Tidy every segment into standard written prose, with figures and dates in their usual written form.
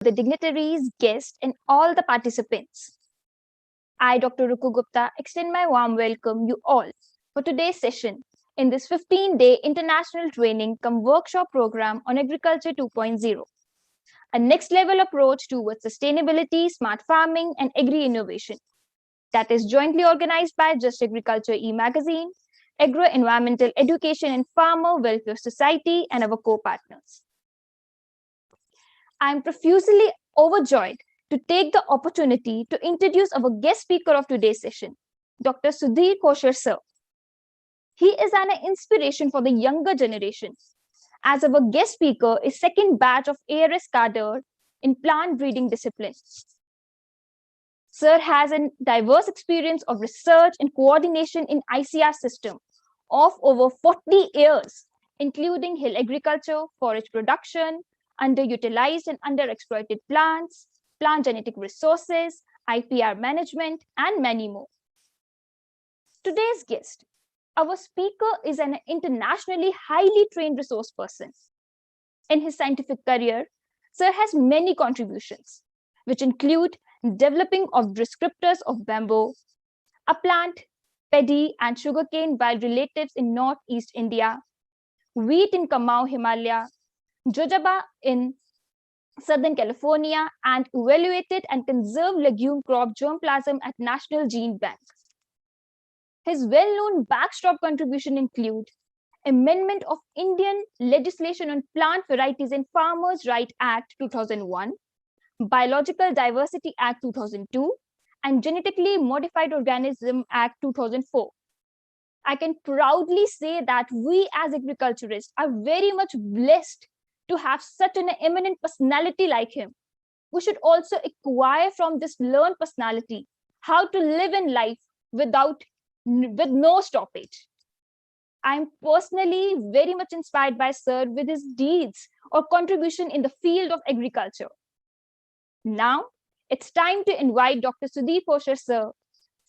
the dignitaries, guests, and all the participants. I, Dr. Ruku Gupta, extend my warm welcome you all for today's session in this 15-day international training cum workshop program on Agriculture 2.0, a next-level approach towards sustainability, smart farming, and agri-innovation that is jointly organized by Just Agriculture e-magazine, Agro-Environmental Education and Farmer Welfare Society, and our co-partners. I am profusely overjoyed to take the opportunity to introduce our guest speaker of today's session, Dr. 𝐒𝐮𝐝 sir. He is an inspiration for the younger generation, as our guest speaker is second batch of ARS cadre in plant breeding discipline. Sir has a diverse experience of research and coordination in ICAR system of over 40 years, including hill agriculture, forage production, underutilized and underexploited plants, plant genetic resources, IPR management, and many more. Today's guest, our speaker, is an internationally highly trained resource person. In his scientific career, Sir has many contributions, which include developing of descriptors of bamboo, a plant, paddy, and sugarcane wild relatives in northeast India, wheat in 𝒂𝒑 Himalaya, jojaba in Southern California, and evaluated and conserved legume crop germplasm at National Gene Bank. His well-known backstop contribution include amendment of Indian legislation on Plant Varieties and Farmers' Right Act 2001, Biological Diversity Act 2002, and Genetically Modified Organism Act 2004. I can proudly say that we as agriculturists are very much blessed to have such an eminent personality like him. We should also acquire from this learned personality how to live in life with no stoppage. I am personally very much inspired by Sir with his deeds or contribution in the field of agriculture. Now, it's time to invite Dr. 𝐒𝐮𝐝 sir,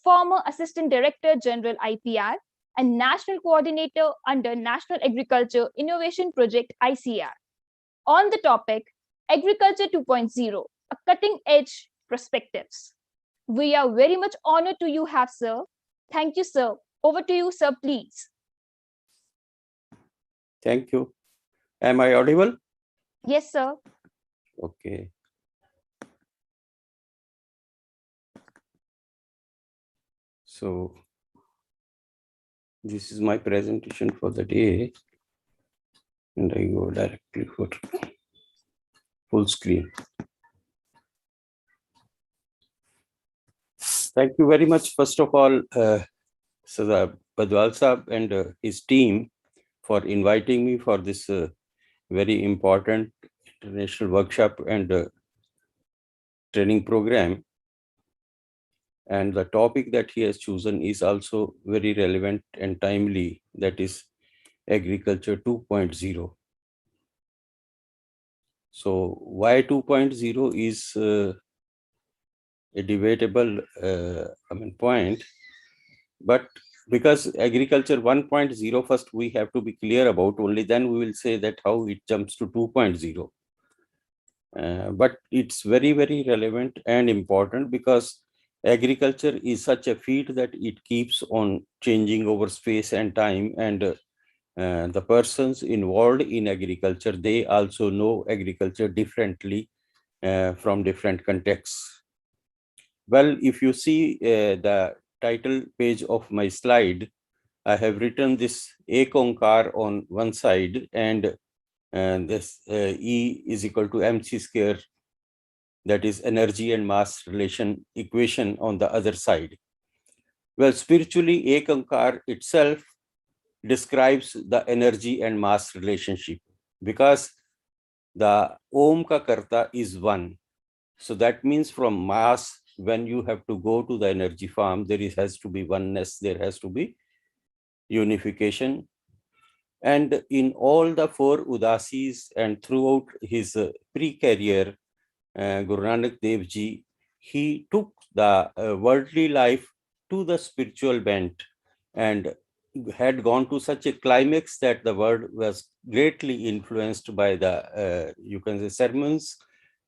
former Assistant Director General IPR and National Coordinator under National Agriculture Innovation Project ICAR, on the topic Agriculture 2.0, a cutting-edge perspectives. We are very much honored to you have, sir. Thank you, sir. Over to you, sir, please. Thank you. Am I audible? Yes, sir. Okay. So this is my presentation for the day, and I go directly for full screen. Thank you very much, first of all, Sardar Badwal Sahab and his team for inviting me for this very important international workshop and training program. And the topic that he has chosen is also very relevant and timely, that is Agriculture 2.0. So why 2.0 is a debatable point, but because Agriculture 1.0 first we have to be clear about, only then we will say that how it jumps to 2.0. But it's very, very relevant and important because agriculture is such a field that it keeps on changing over space and time, and the persons involved in agriculture, they also know agriculture differently from different contexts. Well, if you see the title page of my slide, I have written this 𝒂𝒑 on one side and this E is equal to mc square, that is energy and mass relation equation, on the other side. Well, spiritually, 𝒂𝒑 itself describes the energy and mass relationship because the Om ka karta is one. So that means from mass, when you have to go to the energy farm, there has to be oneness, there has to be unification. And in all the four Udasis and throughout his pre-career, Guru Nanak Dev Ji, he took the worldly life to the spiritual bent and had gone to such a climax that the world was greatly influenced by the, you can say, sermons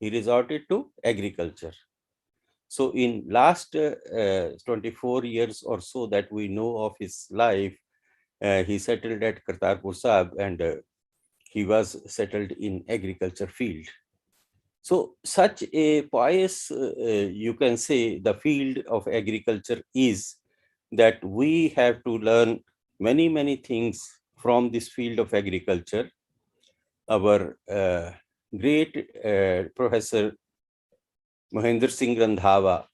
he resorted to agriculture. So in last 24 years or so that we know of his life, he settled at Kartarpur Sahib, and he was settled in agriculture field. So such a pious, you can say, the field of agriculture is that we have to learn many things from this field of agriculture. Our great Professor Mahendra Singh Randhawa,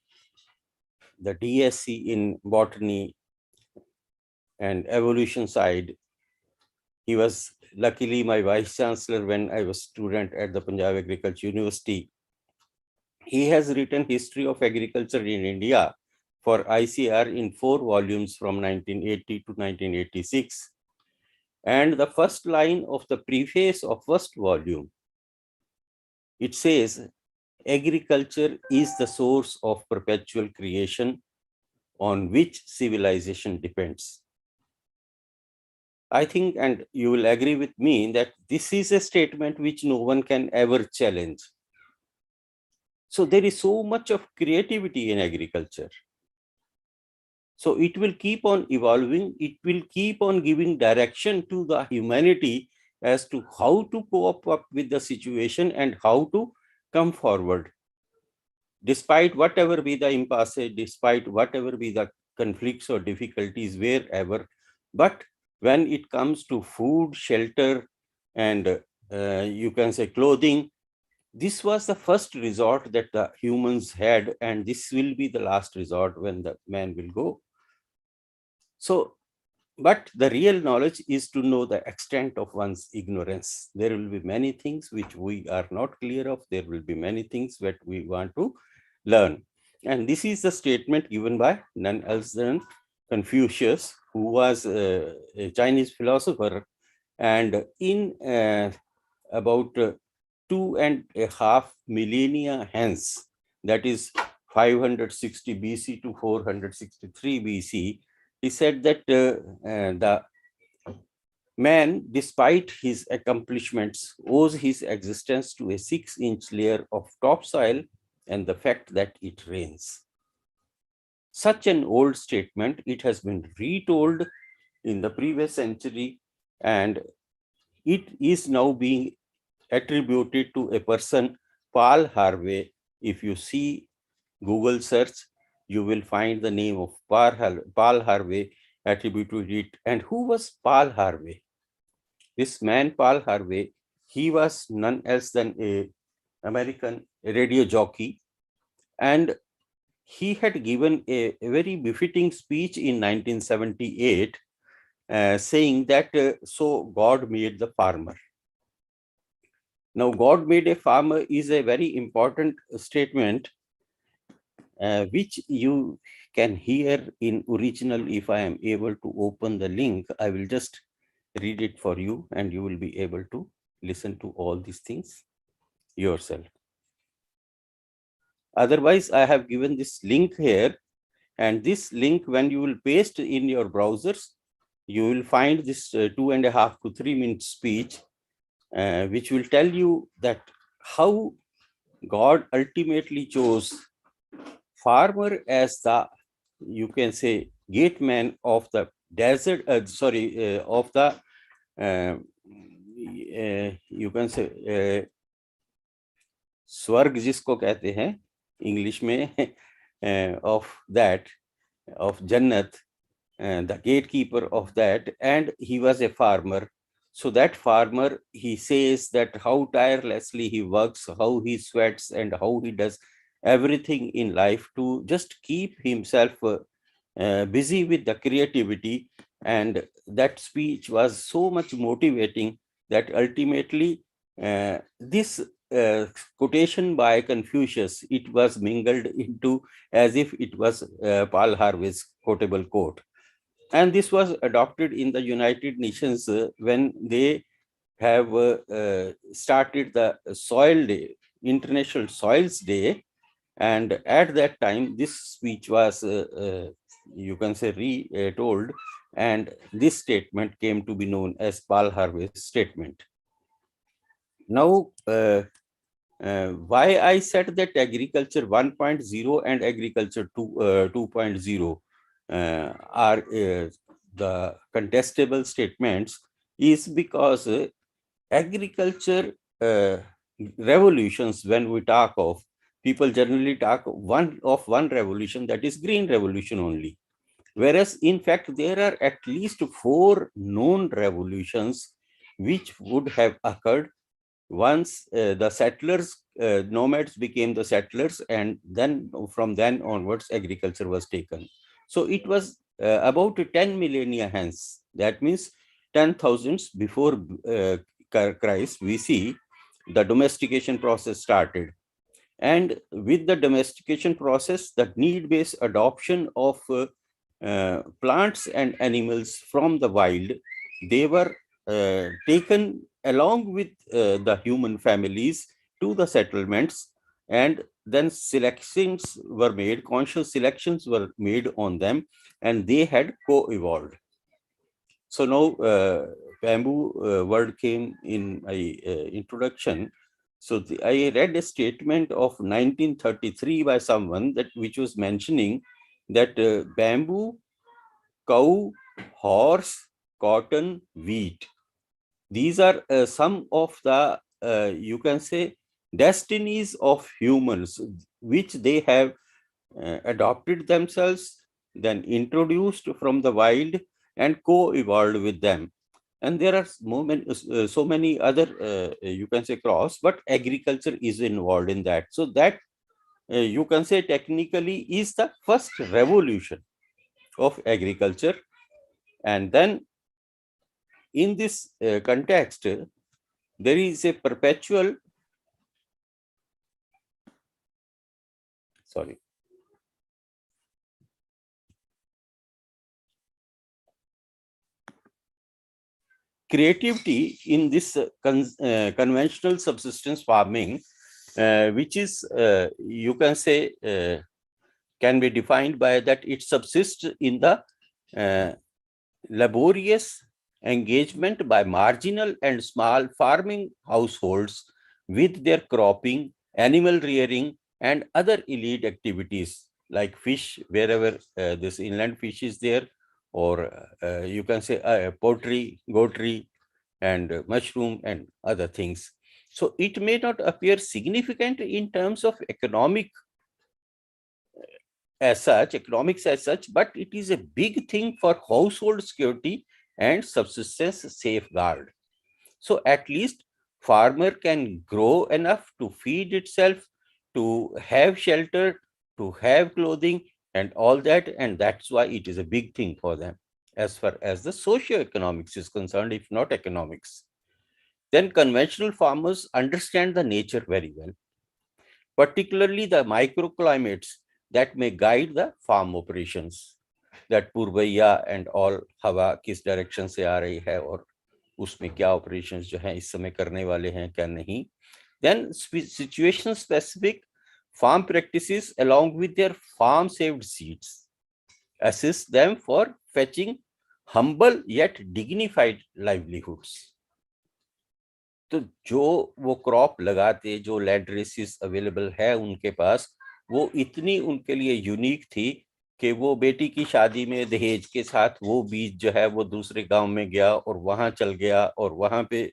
the DSc in botany and evolution side, he was luckily my vice chancellor when I was student at the Punjab Agriculture University. He has written History of Agriculture in India for ICAR in 4 volumes from 1980 to 1986. And the first line of the preface of first volume, it says, agriculture is the source of perpetual creation on which civilization depends. I think, and you will agree with me, that this is a statement which no one can ever challenge. So there is so much of creativity in agriculture. So it will keep on evolving. It will keep on giving direction to the humanity as to how to cope up with the situation and how to come forward. Despite whatever be the impasse, despite whatever be the conflicts or difficulties wherever, but when it comes to food, shelter, and you can say clothing, this was the first resort that the humans had, and this will be the last resort when the man will go. So, but the real knowledge is to know the extent of one's ignorance. There will be many things which we are not clear of. There will be many things that we want to learn. And this is the statement given by none else than Confucius, who was a Chinese philosopher. And in about 2.5 millennia hence, that is 560 BC to 463 BC, he said that the man, despite his accomplishments, owes his existence to a 6-inch layer of topsoil and the fact that it rains. Such an old statement, it has been retold in the previous century, and it is now being attributed to a person, Paul Harvey. If you see Google search, you will find the name of Paul Harvey attributed to it. And who was Paul Harvey? This man, Paul Harvey, he was none else than an American radio jockey, and he had given a very befitting speech in 1978, saying that so God made the farmer. Now, God made a farmer is a very important statement, which you can hear in original. If I am able to open the link, I will just read it for you, and you will be able to listen to all these things yourself. Otherwise, I have given this link here, and this link, when you will paste in your browsers, you will find this 2.5 to 3 minute speech, which will tell you that how God ultimately chose farmer as the, you can say, gate man of the desert, of the, you can say, स्वर्ग जिसको कहते हैं English में, of that, of Jannat, the gatekeeper of that, and he was a farmer. So that farmer, he says that how tirelessly he works, how he sweats, and how he does everything in life to just keep himself busy with the creativity. And that speech was so much motivating that ultimately this quotation by Confucius, it was mingled into as if it was Paul Harvey's quotable quote. And this was adopted in the United Nations when they have started the Soil Day, International Soils Day. And at that time, this speech was, you can say, retold, and this statement came to be known as Pal Harvey's statement. Now, why I said that agriculture 1.0 and agriculture 2.0 are the contestable statements is because agriculture revolutions, when we talk of, people generally talk one revolution, that is green revolution only. Whereas in fact, there are at least 4 known revolutions which would have occurred once the settlers, nomads became the settlers, and then from then onwards, agriculture was taken. So it was about 10 millennia hence. That means 10,000s before Christ, we see the domestication process started. And with the domestication process, the need-based adoption of plants and animals from the wild, they were taken along with the human families to the settlements, and then selections were made, conscious selections were made on them, and they had co-evolved. So now bamboo word came in my introduction. So I read a statement of 1933 by someone that which was mentioning that bamboo, cow, horse, cotton, wheat, these are some of the, you can say, destinies of humans, which they have adopted themselves, then introduced from the wild and co-evolved with them. And there are so many other, you can say, cross, but agriculture is involved in that. So that, you can say, technically is the first revolution of agriculture. And then in this context, there is a perpetual, creativity in this conventional subsistence farming, which is, you can say, can be defined by that it subsists in the laborious engagement by marginal and small farming households with their cropping, animal rearing, and other elite activities like fish, wherever this inland fish is there, or you can say poultry, goatry, and mushroom and other things. So it may not appear significant in terms of economics as such, but it is a big thing for household security and subsistence safeguard. So at least farmer can grow enough to feed itself, to have shelter, to have clothing and all that. And that's why it is a big thing for them as far as the socio-economics is concerned, if not economics. Then conventional farmers understand the nature very well, particularly the microclimates that may guide the farm operations, that पूर्वैया and all हवा किस direction से आ रही है और उसमें क्या operations जो हैं इस समय करने वाले हैं क्या नहीं. Then situation specific farm practices along with their farm saved seeds assist them for fetching humble yet dignified livelihoods. तो जो वो क्रॉप लगाते, जो लैंड रेसिस अवेलेबल है उनके पास, वो इतनी उनके लिए यूनिक थी कि वो बेटी की शादी में दहेज के साथ वो बीज जो है वो दूसरे गांव में गया और वहां चल गया और वहां पे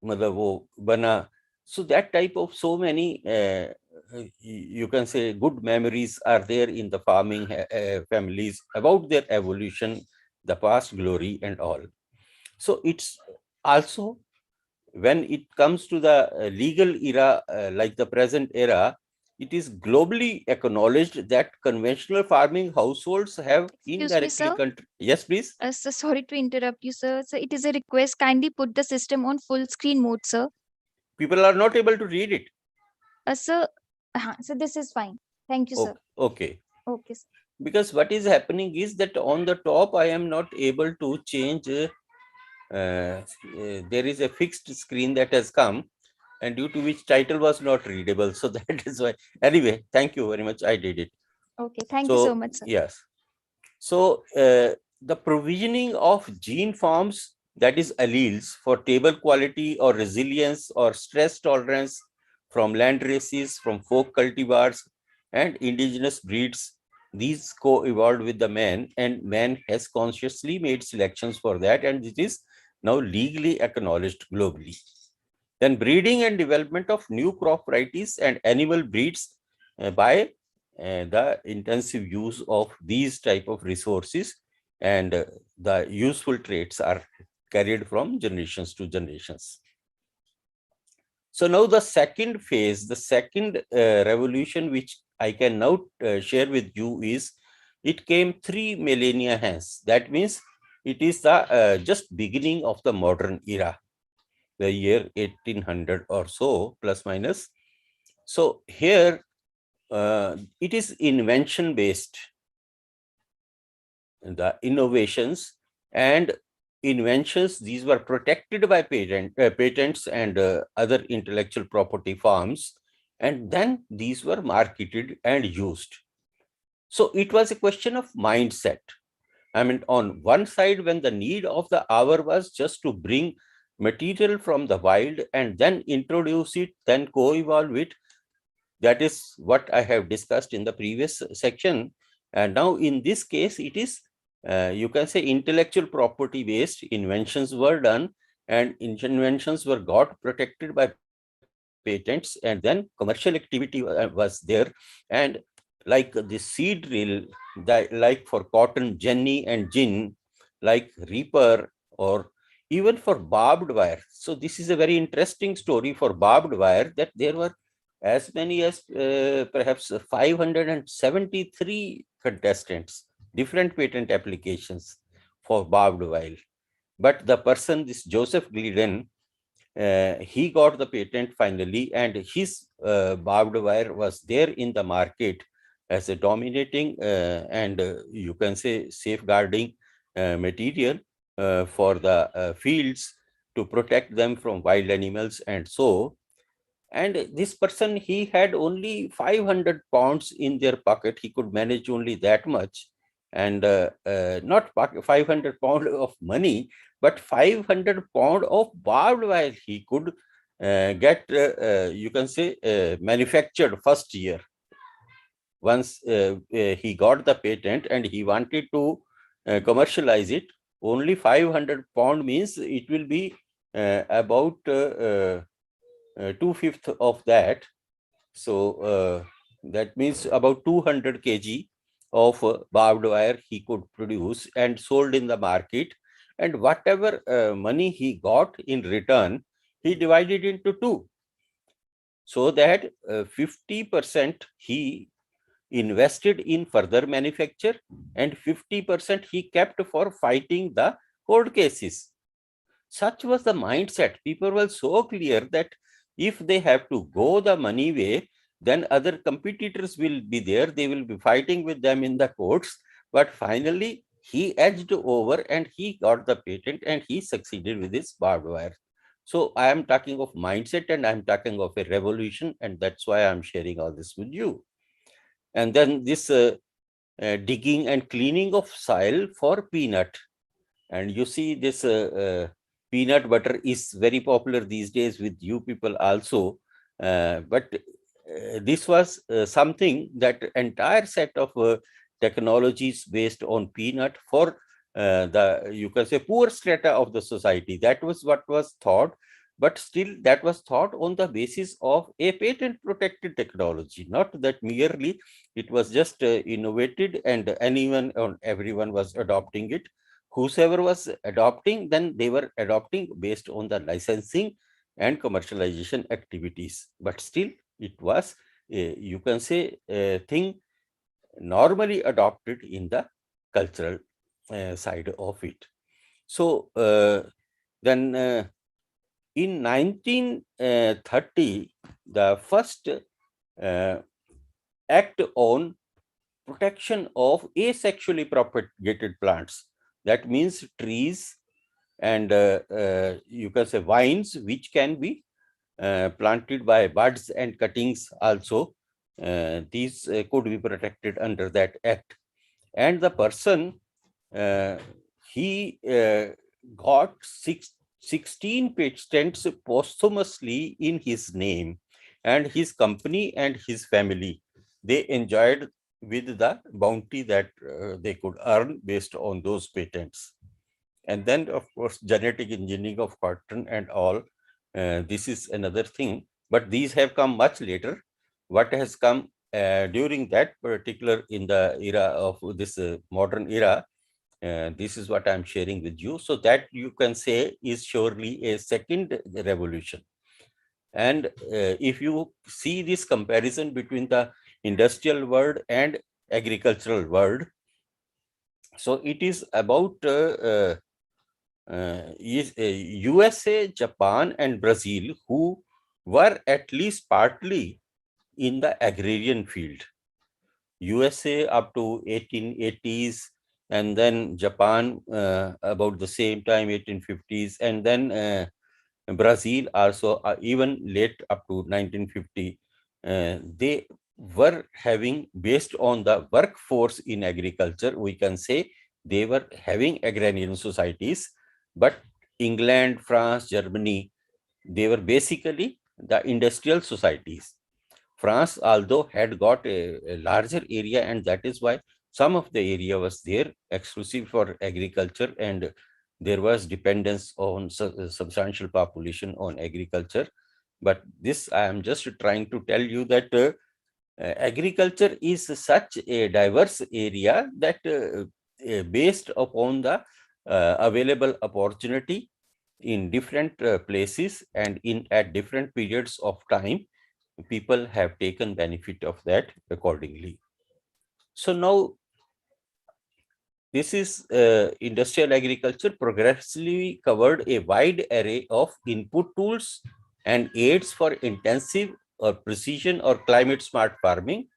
मतलब वो बना. So that type of so many you can say good memories are there in the farming families about their evolution, the past glory and all. So it's also, when it comes to the legal era, like the present era, it is globally acknowledged that conventional farming households have indirectly. Yes, please. Sir, sorry to interrupt you, sir. So it is a request. Kindly put the system on full screen mode, sir. People are not able to read it. Sir, so this is fine. Thank you, sir. Okay. Okay, sir. Because what is happening is that on the top, I am not able to change. There is a fixed screen that has come. and due to which title was not readable. So that is why. Anyway, thank you very much. I did it. Okay, thank you so much, sir. Yes. So the provisioning of gene forms, that is alleles, for table quality or resilience or stress tolerance from land races, from folk cultivars and indigenous breeds, these co-evolved with the man, and man has consciously made selections for that, and it is now legally acknowledged globally. Then breeding and development of new crop varieties and animal breeds by the intensive use of these type of resources, and the useful traits are carried from generations to generations. So now the second phase, the second revolution which I can now share with you is, it came 3 millennia hence. That means it is the just beginning of the modern era, the year 1800 or so, plus minus. So here it is invention based, the innovations and inventions, these were protected by patents and other intellectual property forms, and then these were marketed and used. So it was a question of mindset. I mean, on one side, when the need of the hour was just to bring material from the wild and then introduce it, then co-evolve it, that is what I have discussed in the previous section. And now in this case, it is, you can say, intellectual property based inventions were done, and inventions were got protected by patents, and then commercial activity was there. And like the seed drill, like for cotton, Jenny and Gin, like reaper, or even for barbed wire. So this is a very interesting story for barbed wire, that there were as many as perhaps 573 contestants, different patent applications for barbed wire. But the person, this Joseph Glidden, he got the patent finally, and his barbed wire was there in the market as a dominating and you can say safeguarding material for the fields, to protect them from wild animals and so. And this person, he had only 500 pounds in their pocket. He could manage only that much, and not 500 pounds of money, but 500 pounds of barbed wire he could get, you can say, manufactured first year. Once he got the patent and he wanted to commercialize it, only 500 pound means it will be about 2/5 of that. So that means about 200 kg of barbed wire he could produce and sold in the market. And whatever money he got in return, he divided into two, so that 50% he invested in further manufacture, and 50% he kept for fighting the court cases. Such was the mindset. People were so clear that if they have to go the money way, then other competitors will be there. They will be fighting with them in the courts. But finally, he edged over and he got the patent, and he succeeded with his barbed wire. So I am talking of mindset, and I am talking of a revolution, and that's why I'm sharing all this with you. And then this digging and cleaning of soil for peanut. And you see this peanut butter is very popular these days with you people also. But this was something, that entire set of technologies based on peanut for the, you can say, poor strata of the society. That was what was thought. But still, that was thought on the basis of a patent protected technology, not that merely it was just innovated and anyone or everyone was adopting it. Whosoever was adopting, then they were adopting based on the licensing and commercialization activities. But still, it was, you can say, a thing normally adopted in the cultural side of it. So then in 1930, the first act on protection of asexually propagated plants, that means trees and you can say vines which can be planted by buds and cuttings also, these could be protected under that act. And the person, he got 16 patents posthumously in his name, and his company and his family, they enjoyed with the bounty that they could earn based on those patents. And then, of course, genetic engineering of cotton and all, this is another thing, but these have come much later. What has come during that particular, in the era of this modern era, this is what I'm sharing with you. So that you can say is surely a second revolution. And if you see this comparison between the industrial world and agricultural world, so it is about USA, Japan, and Brazil, who were at least partly in the agrarian field. USA up to 1880s, and then Japan about the same time, 1850s, and then Brazil also even late up to 1950. They were having, based on the workforce in agriculture, we can say they were having agrarian societies. But England, France, Germany, they were basically the industrial societies. France, although, had got a larger area, and that is why some of the area was there exclusive for agriculture, and there was dependence on substantial population on agriculture. But this, I am just trying to tell you that agriculture is such a diverse area that based upon the available opportunity in different places and at different periods of time, people have taken benefit of that accordingly. So now, this is industrial agriculture progressively covered a wide array of input tools and aids for intensive or precision or climate smart farming,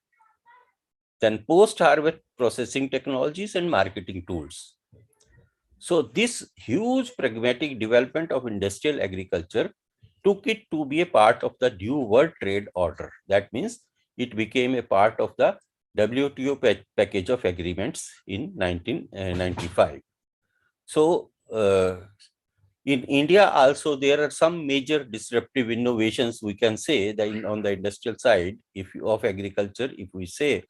then post-harvest processing technologies and marketing tools. So this huge pragmatic development of industrial agriculture took it to be a part of the New World Trade Order. That means it became a part of the WTO package of agreements in 1995. So in India also, there are some major disruptive innovations, we can say, that on the industrial side of agriculture, if we say,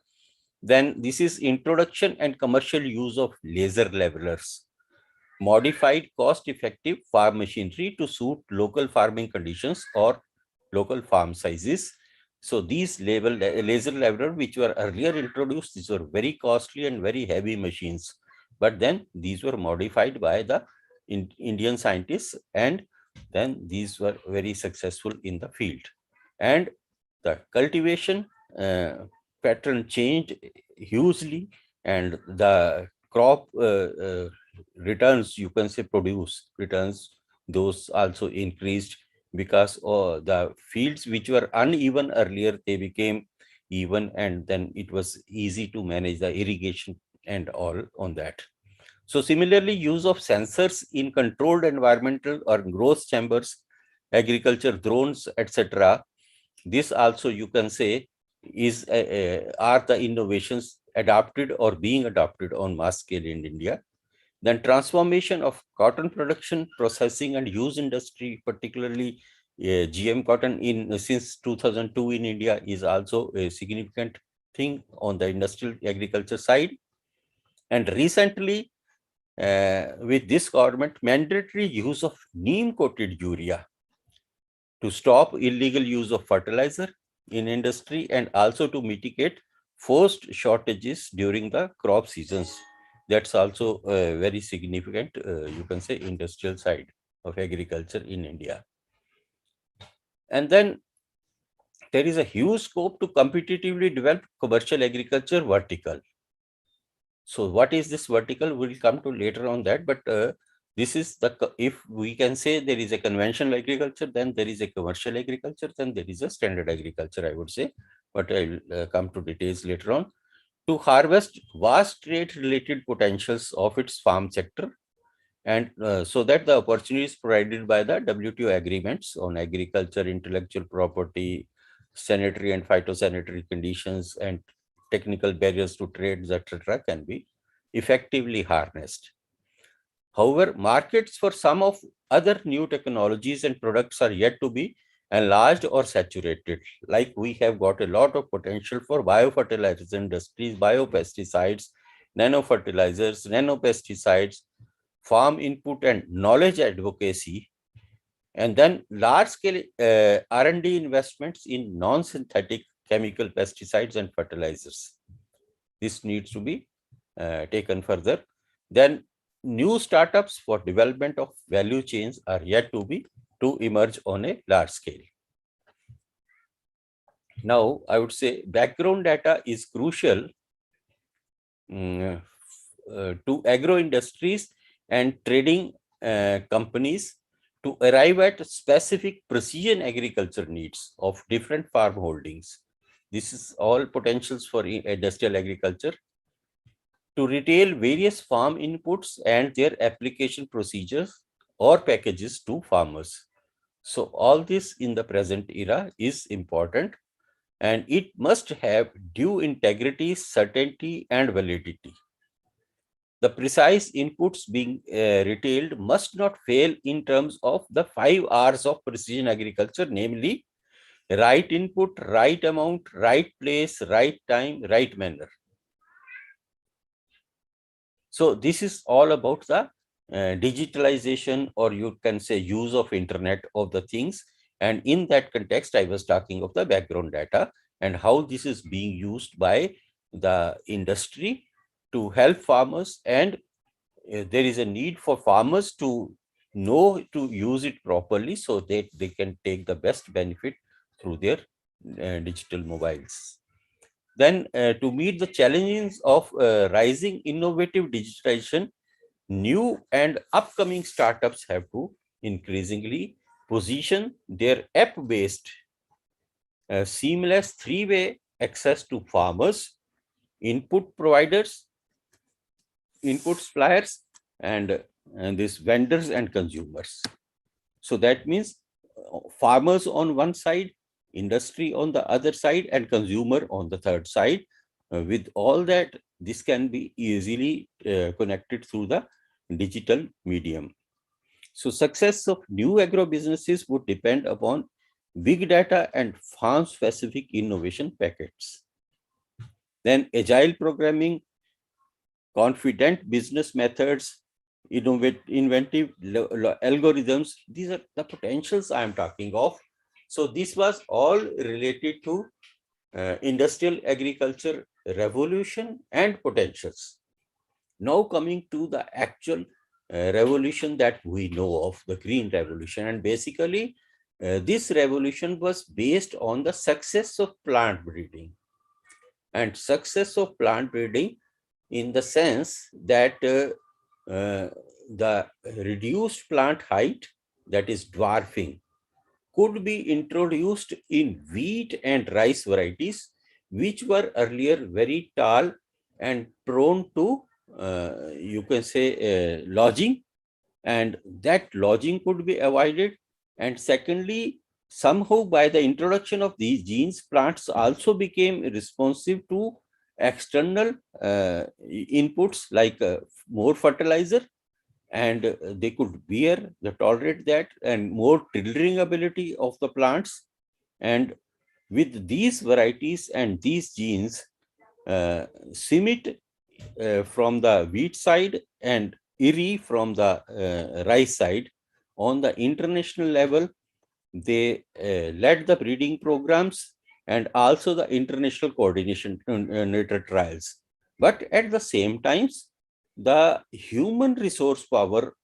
then this is introduction and commercial use of laser levelers, modified cost-effective farm machinery to suit local farming conditions or local farm sizes. So these laser leveler, which were earlier introduced, these were very costly and very heavy machines. But then these were modified by the Indian scientists, and then these were very successful in the field. And the cultivation pattern changed hugely, and the crop returns, you can say produce returns, those also increased, because the fields which were uneven earlier, they became even, and then it was easy to manage the irrigation and all on that. So similarly, use of sensors in controlled environmental or growth chambers, agriculture drones, etc. This also, you can say, is are the innovations adopted or being adopted on mass scale in India. Then transformation of cotton production, processing and use industry, particularly GM cotton since 2002 in India, is also a significant thing on the industrial agriculture side. And recently, with this government, mandatory use of neem-coated urea to stop illegal use of fertilizer in industry, and also to mitigate forced shortages during the crop seasons. That's also a very significant, you can say, industrial side of agriculture in India. And then there is a huge scope to competitively develop commercial agriculture vertical. So what is this vertical? We'll come to later on that, but this is the, if we can say there is a conventional agriculture, then there is a commercial agriculture, then there is a standard agriculture, I would say, but I'll come to details later on. To harvest vast trade related potentials of its farm sector, And so that the opportunities provided by the WTO agreements on agriculture, intellectual property, sanitary and phytosanitary conditions, and technical barriers to trade, etc., can be effectively harnessed. However, markets for some of other new technologies and products are yet to be enlarged or saturated. Like we have got a lot of potential for biofertilizer industries, biopesticides, nanofertilizers, nanopesticides, farm input and knowledge advocacy, and then large-scale R&D investments in non-synthetic chemical pesticides and fertilizers. This needs to be taken further. Then new startups for development of value chains are yet to emerge on a large scale. Now, I would say background data is crucial to agro industries and trading companies to arrive at specific precision agriculture needs of different farm holdings. This is all potentials for industrial agriculture. To retail various farm inputs and their application procedures or packages to farmers. So all this in the present era is important, and it must have due integrity, certainty, and validity. The precise inputs being retailed must not fail in terms of the 5 R's of precision agriculture, namely right input, right amount, right place, right time, right manner. So this is all about the digitalization, or you can say use of Internet of the things. And in that context, I was talking of the background data and how this is being used by the industry to help farmers. And there is a need for farmers to know to use it properly so that they can take the best benefit through their digital mobiles. Then to meet the challenges of rising innovative digitization, new and upcoming startups have to increasingly position their app-based seamless three-way access to farmers, input providers, input suppliers, and these vendors and consumers. So that means farmers on one side, industry on the other side, and consumer on the third side. With all that, this can be easily connected through the digital medium. So success of new agro businesses would depend upon big data and farm-specific innovation packets. Then agile programming, confident business methods, inventive algorithms, these are the potentials I am talking of. So this was all related to industrial agriculture revolution and potentials. Now coming to the actual revolution that we know of, the green revolution. And basically this revolution was based on the success of plant breeding. And success of plant breeding in the sense that the reduced plant height, that is dwarfing, could be introduced in wheat and rice varieties, which were earlier very tall and prone to, you can say, lodging, and that lodging could be avoided. And secondly, somehow by the introduction of these genes, plants also became responsive to external inputs like more fertilizer, and they could tolerate that, and more tillering ability of the plants. And with these varieties and these genes, 𝐒𝐮𝐝 from the wheat side and 𝐒𝐻 from the rice side, on the international level, they led the breeding programs and also the international coordination trials. But at the same times, the human resource power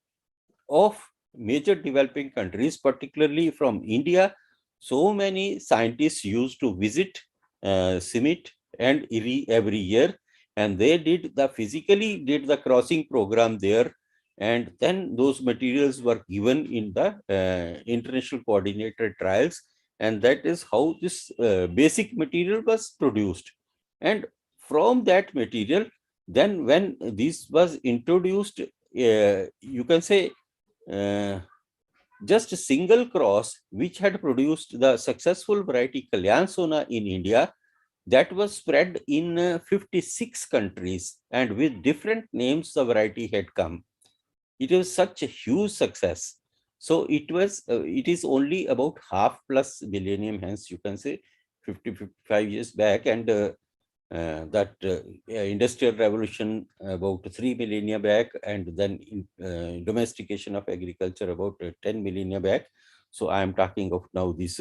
of major developing countries, particularly from India, so many scientists used to visit 𝐒𝐮𝐝 and 𝐒𝐻 every year, and they physically did the crossing program there, and then those materials were given in the international coordinated trials, and that is how this basic material was produced. And from that material, then when this was introduced you can say just a single cross which had produced the successful variety 𝐾𝐦𝐚 in India, that was spread in 56 countries, and with different names the variety had come. It was such a huge success. So it is only about half plus millennium, hence you can say 55 years back, and that industrial revolution about 3 millennia back, and then domestication of agriculture about 10 millennia back. So I am talking of now these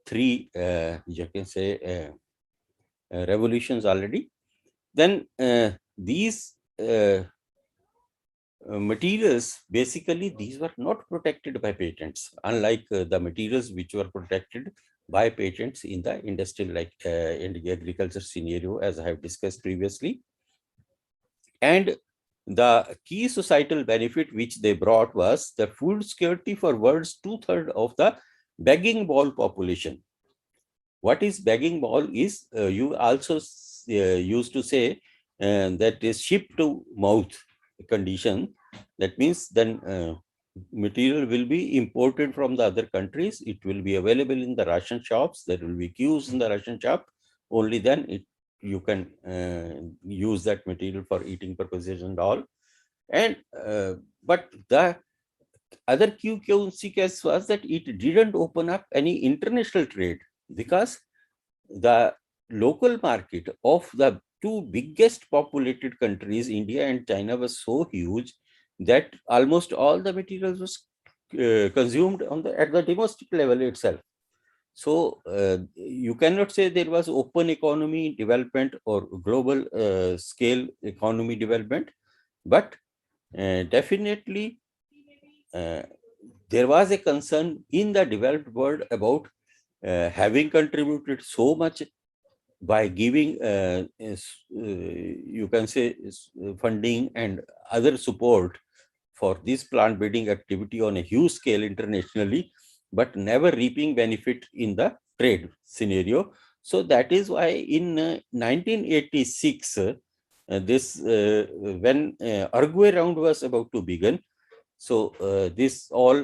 three, you can say, revolutions already. Then these materials, basically these were not protected by patents, unlike the materials which were protected by patents in the industrial and agriculture scenario, as I have discussed previously. And the key societal benefit which they brought was the food security for world's 2/3 of the begging bowl population. What is begging bowl is, you also used to say that is ship to mouth condition. That means then material will be imported from the other countries. It will be available in the ration shops. There will be queues in the ration shop. Only then you can use that material for eating purposes and all. And but the other key consequence was that it didn't open up any international trade, because the local market of the two biggest populated countries, India and China, was so huge that almost all the materials was consumed at the domestic level itself. So you cannot say there was open economy development or global scale economy development, but definitely there was a concern in the developed world about having contributed so much by giving, you can say, funding and other support for this plant breeding activity on a huge scale internationally, but never reaping benefit in the trade scenario. So that is why in 1986, when Uruguay round was about to begin, so this all,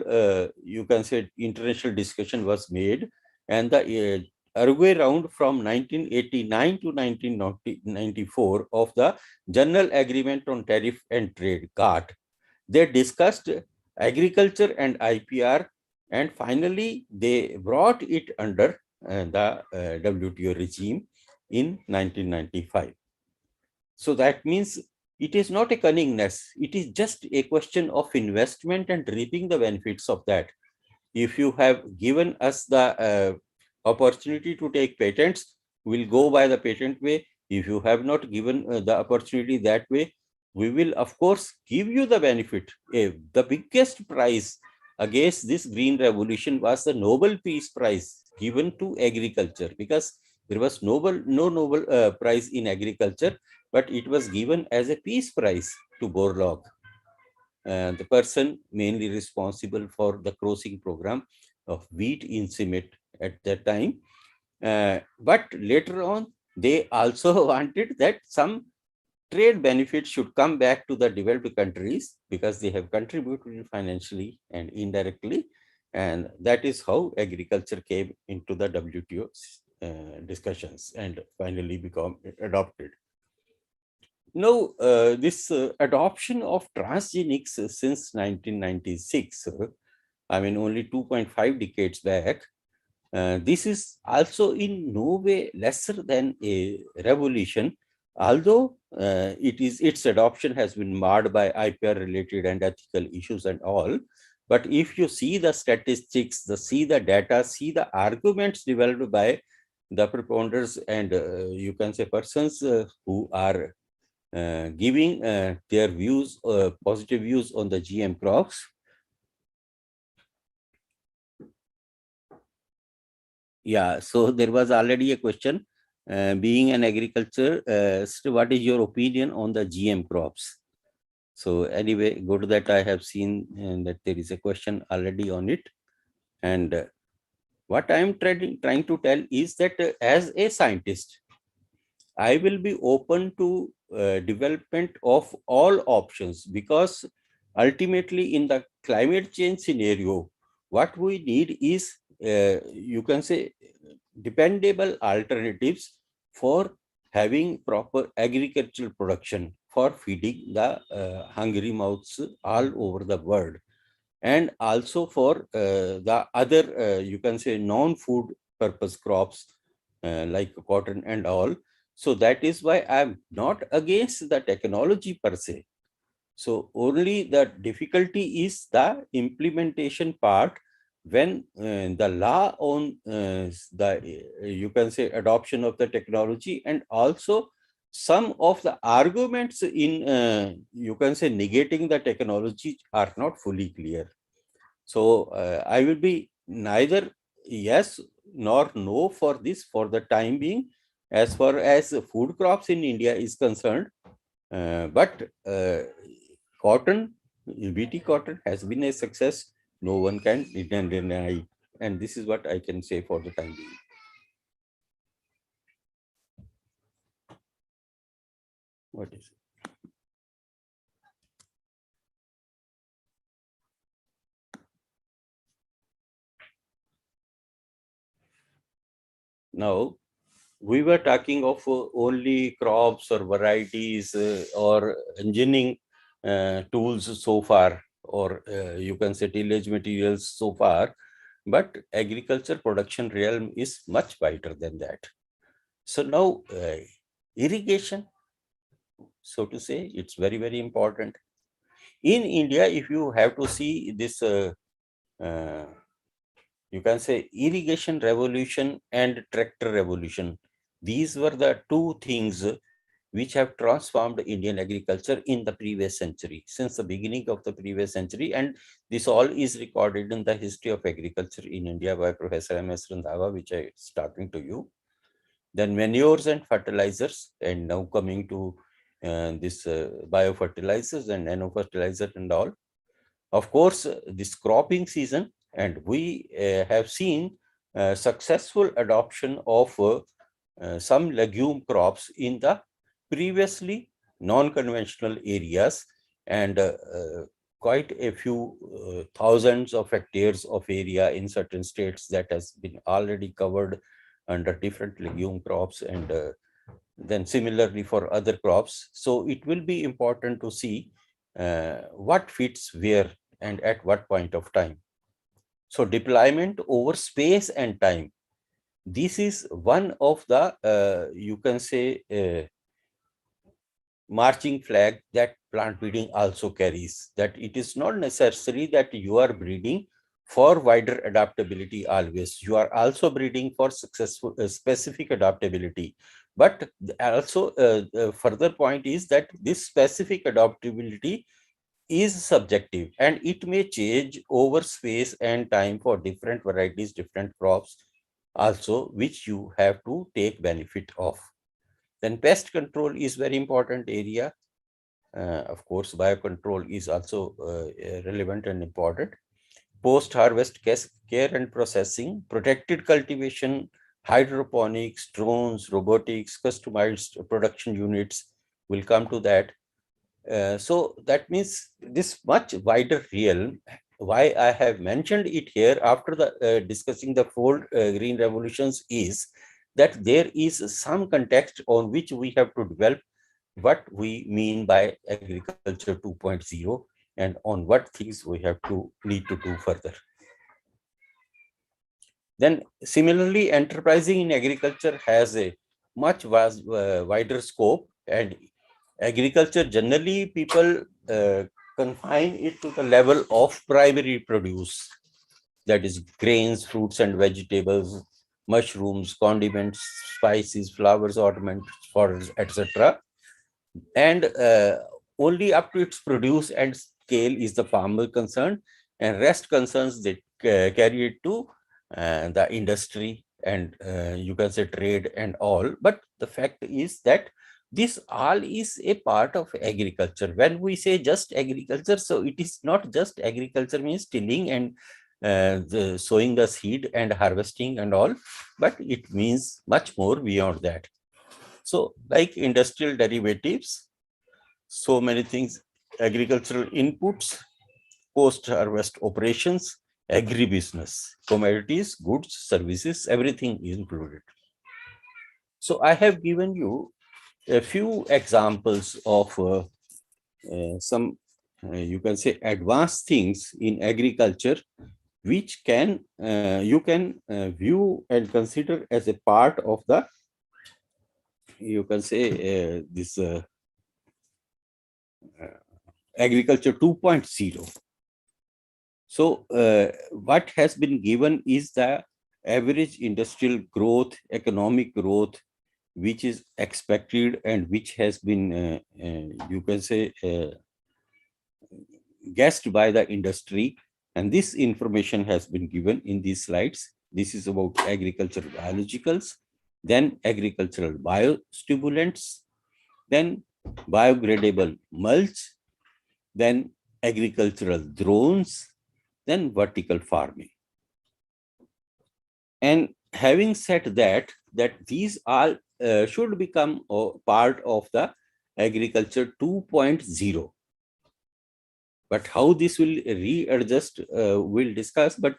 you can say, international discussion was made, and the Uruguay round from 1989 to 1994 of the General Agreement on Tariff and Trade, GATT, they discussed agriculture and IPR, and finally they brought it under the WTO regime in 1995. So that means it is not a cunningness. It is just a question of investment and reaping the benefits of that. If you have given us the opportunity to take patents, we'll go by the patent way. If you have not given the opportunity that way, we will of course give you the benefit. The biggest prize against this green revolution was the Nobel Peace Prize given to agriculture, because there was no Nobel Prize in agriculture, but it was given as a peace prize to Borlaug, the person mainly responsible for the crossing program of wheat in cement at that time. But later on, they also wanted that some trade benefits should come back to the developed countries, because they have contributed financially and indirectly. And that is how agriculture came into the WTO discussions and finally become adopted. Now, this adoption of transgenics since 1996, I mean, only 2.5 decades back, this is also in no way lesser than a revolution, although its adoption has been marred by IPR related and ethical issues and all. But if you see the statistics, see the data, see the arguments developed by the proponents and you can say persons who are giving their views, positive views on the GM crops. Yeah, so there was already a question, being an agriculture, what is your opinion on the GM crops? So anyway, go to that. I have seen that there is a question already on it. And what I am trying to tell is that as a scientist, I will be open to development of all options, because ultimately in the climate change scenario, what we need is, you can say, dependable alternatives for having proper agricultural production for feeding the hungry mouths all over the world, and also for the other, you can say, non-food purpose crops like cotton and all. So that is why I'm not against the technology per se. So only the difficulty is the implementation part, when the law on you can say, adoption of the technology, and also some of the arguments in you can say negating the technology are not fully clear. So I will be neither yes nor no for this for the time being, as far as food crops in India is concerned. But cotton, BT cotton has been a success. No one can deny it. And this is what I can say for the time being. What is it? Now, we were talking of only crops or varieties or engineering tools so far, or you can say tillage materials so far, but agriculture production realm is much wider than that. So now irrigation, so to say, it's very, very important. In India, if you have to see this, you can say irrigation revolution and tractor revolution, these were the two things which have transformed Indian agriculture in the previous century, since the beginning of the previous century. And this all is recorded in the history of agriculture in India by Professor M.S. Randhawa, which I was talking to you. Then manures and fertilizers, and now coming to this biofertilizers and nanofertilizer and all. Of course, this cropping season, and we have seen successful adoption of some legume crops in the previously non-conventional areas, and quite a few thousands of hectares of area in certain states that has been already covered under different legume crops, and then similarly for other crops. So it will be important to see what fits where and at what point of time. So deployment over space and time, this is one of the you can say marching flag that plant breeding also carries, that it is not necessary that you are breeding for wider adaptability always. You are also breeding for successful specific adaptability. But also further point is that this specific adaptability is subjective, and it may change over space and time for different varieties, different crops also, which you have to take benefit of. Then pest control is very important area. Of course, biocontrol is also relevant and important. Post-harvest care and processing, protected cultivation, hydroponics, drones, robotics, customized production units, will come to that. So that means this much wider realm. Why I have mentioned it here after the discussing the four green revolutions is that there is some context on which we have to develop what we mean by agriculture 2.0 and on what things we have to need to do further. Then similarly, enterprising in agriculture has a much wider scope, and agriculture generally people confine it to the level of primary produce, that is grains, fruits and vegetables, mushrooms, condiments, spices, flowers, ornaments, flowers, etc. And only up to its produce and scale is the farmer concerned, and rest concerns that carry it to the industry and you can say trade and all. But the fact is that this all is a part of agriculture. When we say just agriculture, so it is not just agriculture means tilling and sowing the seed and harvesting and all, but it means much more beyond that. So like industrial derivatives, so many things, agricultural inputs, post-harvest operations, agribusiness, commodities, goods, services, everything is included. So I have given you a few examples of some, you can say, advanced things in agriculture, which can you can view and consider as a part of the, you can say, this agriculture 2.0. So what has been given is the average industrial growth, economic growth, which is expected and which has been, you can say, guessed by the industry. And this information has been given in these slides. This is about agricultural biologicals, then agricultural biostimulants, then biodegradable mulch, then agricultural drones, then vertical farming. And having said that these all should become part of the agriculture 2.0. But how this will readjust, we'll discuss. But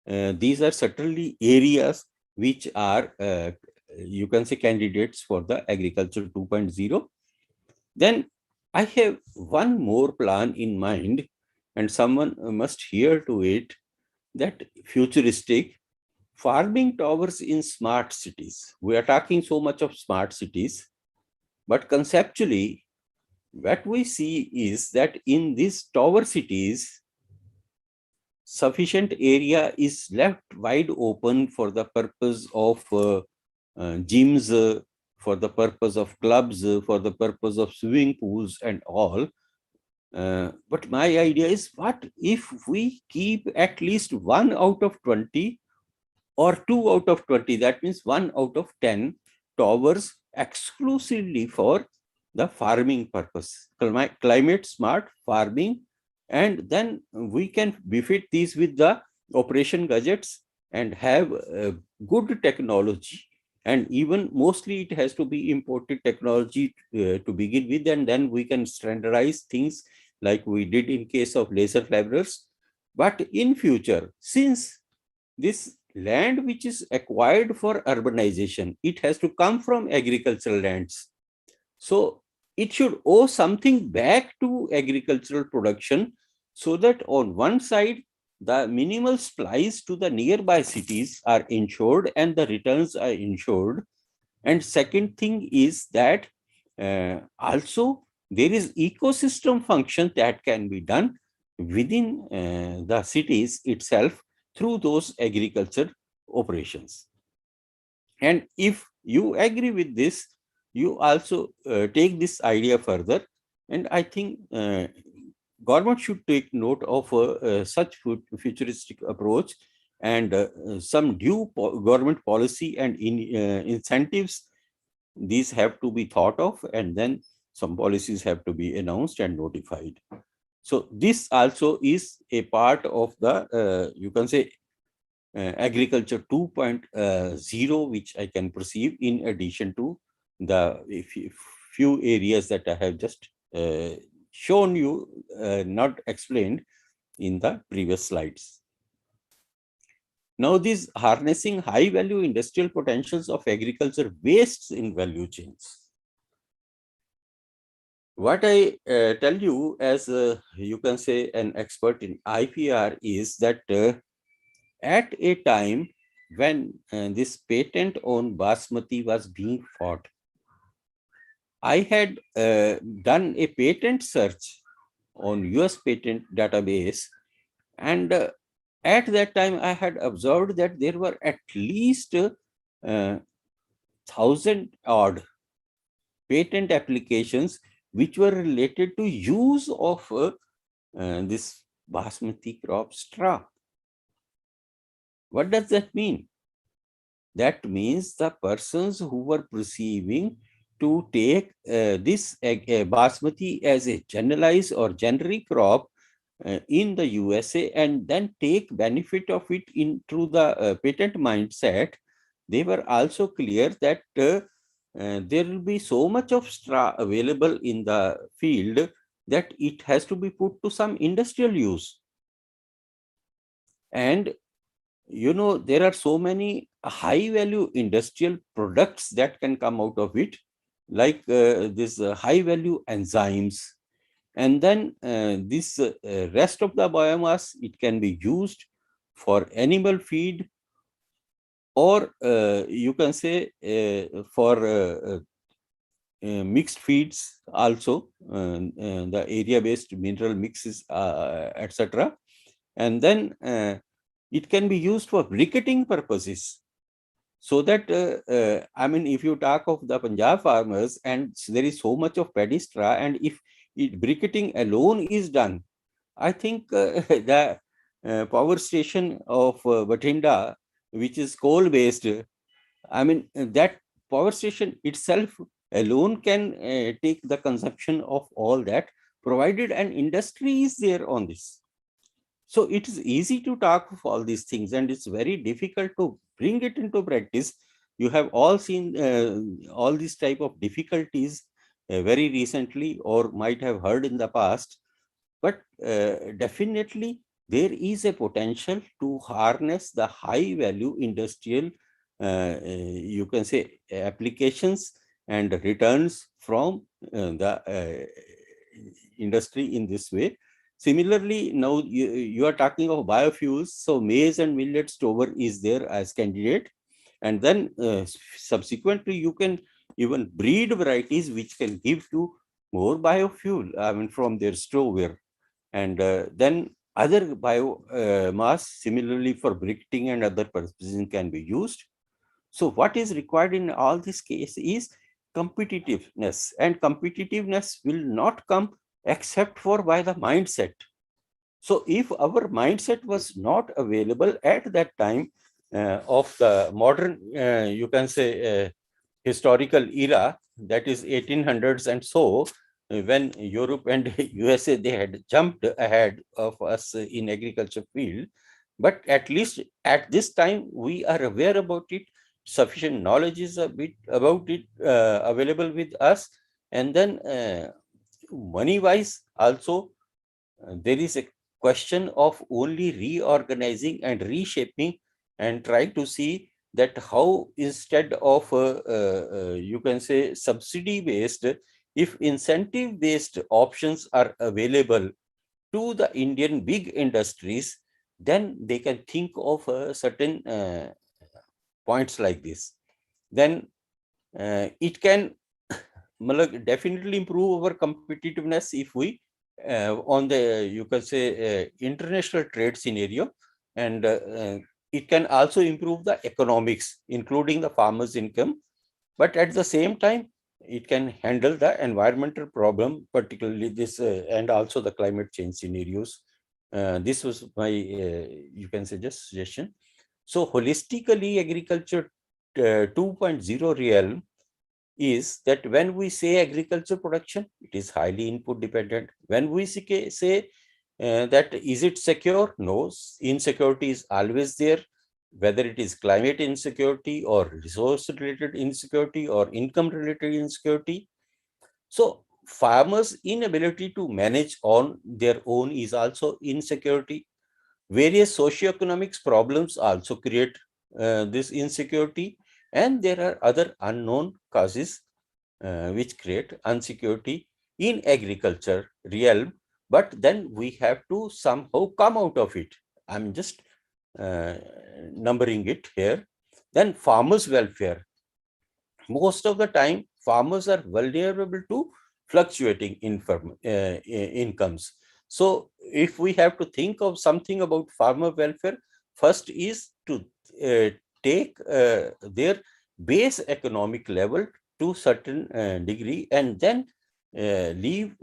these are certainly areas which are, you can say, candidates for the agriculture 2.0. Then I have one more plan in mind, and someone must hear to it, that futuristic farming towers in smart cities. We are talking so much of smart cities, but conceptually, what we see is that in these tower cities, sufficient area is left wide open for the purpose of gyms, for the purpose of clubs, for the purpose of swimming pools and all. But my idea is, what if we keep at least 1 out of 20 or 2 out of 20, that means 1 out of 10 towers exclusively for the farming purpose, climate smart farming, and then we can befit these with the operation gadgets and have good technology. And even mostly it has to be imported technology to begin with, and then we can standardize things like we did in case of laser flabbers. But in future, since this land which is acquired for urbanization, it has to come from agricultural lands. So it should owe something back to agricultural production, so that on one side, the minimal supplies to the nearby cities are ensured and the returns are ensured. And second thing is that also there is ecosystem function that can be done within the cities itself through those agriculture operations. And if you agree with this, you also take this idea further. And I think government should take note of such futuristic approach, and some due government policy and incentives, these have to be thought of, and then some policies have to be announced and notified. So this also is a part of the, you can say, agriculture 2.0, which I can perceive in addition to the few areas that I have just shown you, not explained in the previous slides. Now, this harnessing high value industrial potentials of agriculture wastes in value chains. What I tell you as, you can say, an expert in IPR is that at a time when this patent on Basmati was being fought, I had done a patent search on US patent database, and at that time I had observed that there were at least 1,000 odd patent applications which were related to use of this Basmati crop straw. What does that mean? That means the persons who were perceiving to take this Basmati as a generalized or generic crop in the USA and then take benefit of it in through the patent mindset, they were also clear that there will be so much of straw available in the field that it has to be put to some industrial use. And there are so many high value industrial products that can come out of it, like this high value enzymes. And then this rest of the biomass, it can be used for animal feed, or you can say for mixed feeds also, the area-based mineral mixes, etc. And then it can be used for briquetting purposes. So that, I mean, if you talk of the Punjab farmers, and there is so much of paddy straw, and if briquetting alone is done, I think the power station of Bathinda, which is coal-based, I mean, that power station itself alone can take the consumption of all that, provided an industry is there on this. So it is easy to talk of all these things, and it's very difficult to bring it into practice. You have all seen all these type of difficulties very recently, or might have heard in the past. But definitely there is a potential to harness the high value industrial, you can say, applications and returns from the industry in this way. Similarly, now you are talking of biofuels. So maize and millet stover is there as candidate. And then subsequently, you can even breed varieties which can give you more biofuel, I mean, from their stover. And then other biomass, similarly for briquetting and other purposes, can be used. So what is required in all this case is competitiveness, and competitiveness will not come except for by the mindset. So if our mindset was not available at that time of the modern, you can say, historical era, that is 1800s and so, when Europe and USA, they had jumped ahead of us in agriculture field. But at least at this time, we are aware about it. Sufficient knowledge is a bit about it available with us. And then money-wise also, there is a question of only reorganizing and reshaping, and try to see that how, instead of you can say subsidy based, if incentive based options are available to the Indian big industries, then they can think of certain points like this. Then it can definitely improve our competitiveness if we on the, you can say, international trade scenario. And it can also improve the economics, including the farmers' income. But at the same time, it can handle the environmental problem, particularly this, and also the climate change scenarios. This was my, you can say, just suggestion. So holistically, agriculture 2.0 realm is that when we say agriculture production, it is highly input dependent. When we say that is it secure? No, insecurity is always there, whether it is climate insecurity or resource related insecurity or income related insecurity. So farmers' inability to manage on their own is also insecurity. Various socioeconomics problems also create this insecurity, and there are other unknown causes which create insecurity in agriculture realm. But then we have to somehow come out of it. I'm just numbering it here. Then farmers' welfare. Most of the time, farmers are vulnerable to fluctuating incomes. So if we have to think of something about farmer welfare, first is to take their base economic level to certain degree, and then leave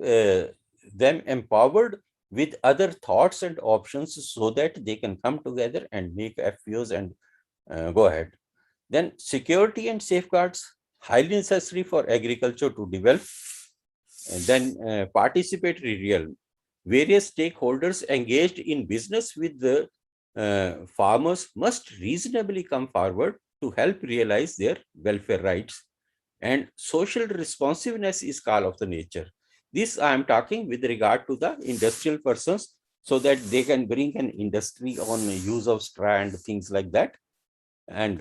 them empowered with other thoughts and options, so that they can come together and make FPOs and go ahead. Then security and safeguards, highly necessary for agriculture to develop. And then participatory realm. Various stakeholders engaged in business with the farmers must reasonably come forward to help realize their welfare rights. And social responsiveness is call of the nature. This I am talking with regard to the industrial persons. so that they can bring an industry on use of straw and things like that. And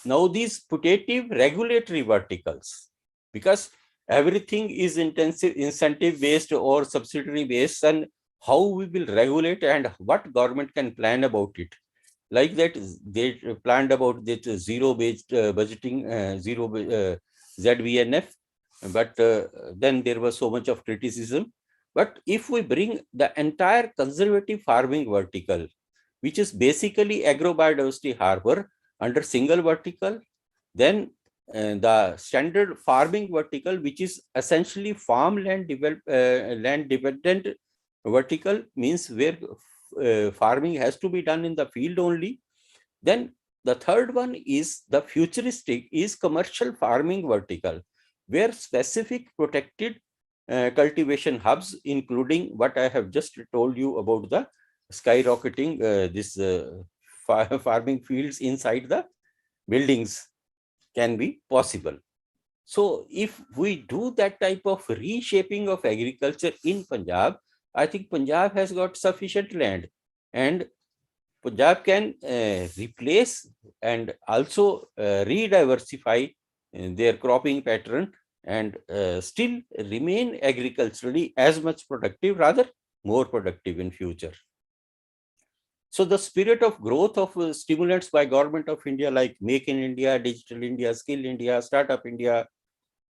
now these putative regulatory verticals, because everything is incentive based or subsidiary based, and how we will regulate and what government can plan about it. Like that, they planned about that zero-based budgeting, ZVNF, but then there was so much of criticism. But if we bring the entire conservative farming vertical, which is basically agrobiodiversity harbor under single vertical, then the standard farming vertical, which is essentially farmland land dependent vertical, means where farming has to be done in the field only. Then the third one is the futuristic is commercial farming vertical, where specific protected cultivation hubs, including what I have just told you about the skyrocketing this farming fields inside the buildings, can be possible. So if we do that type of reshaping of agriculture in Punjab, I think Punjab has got sufficient land, and Punjab can replace and also re-diversify their cropping pattern and still remain agriculturally as much productive, rather more productive in future. So the spirit of growth of stimulants by Government of India, like Make in India, Digital India, Skill India, Startup India,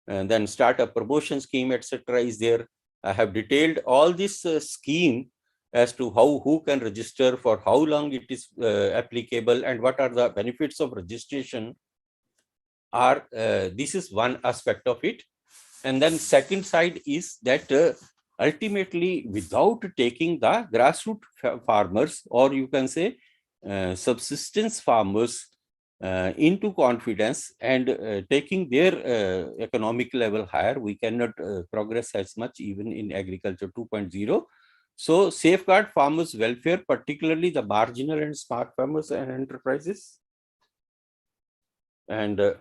and then Startup Promotion Scheme, etc., is there. I have detailed all this scheme as to who can register, for how long it is applicable, and what are the benefits of registration. This is one aspect of it. And then second side is that ultimately, without taking the grassroots farmers, or you can say subsistence farmers, into confidence and taking their economic level higher, we cannot progress as much even in agriculture 2.0. So safeguard farmers' welfare, particularly the marginal and smart farmers and enterprises, and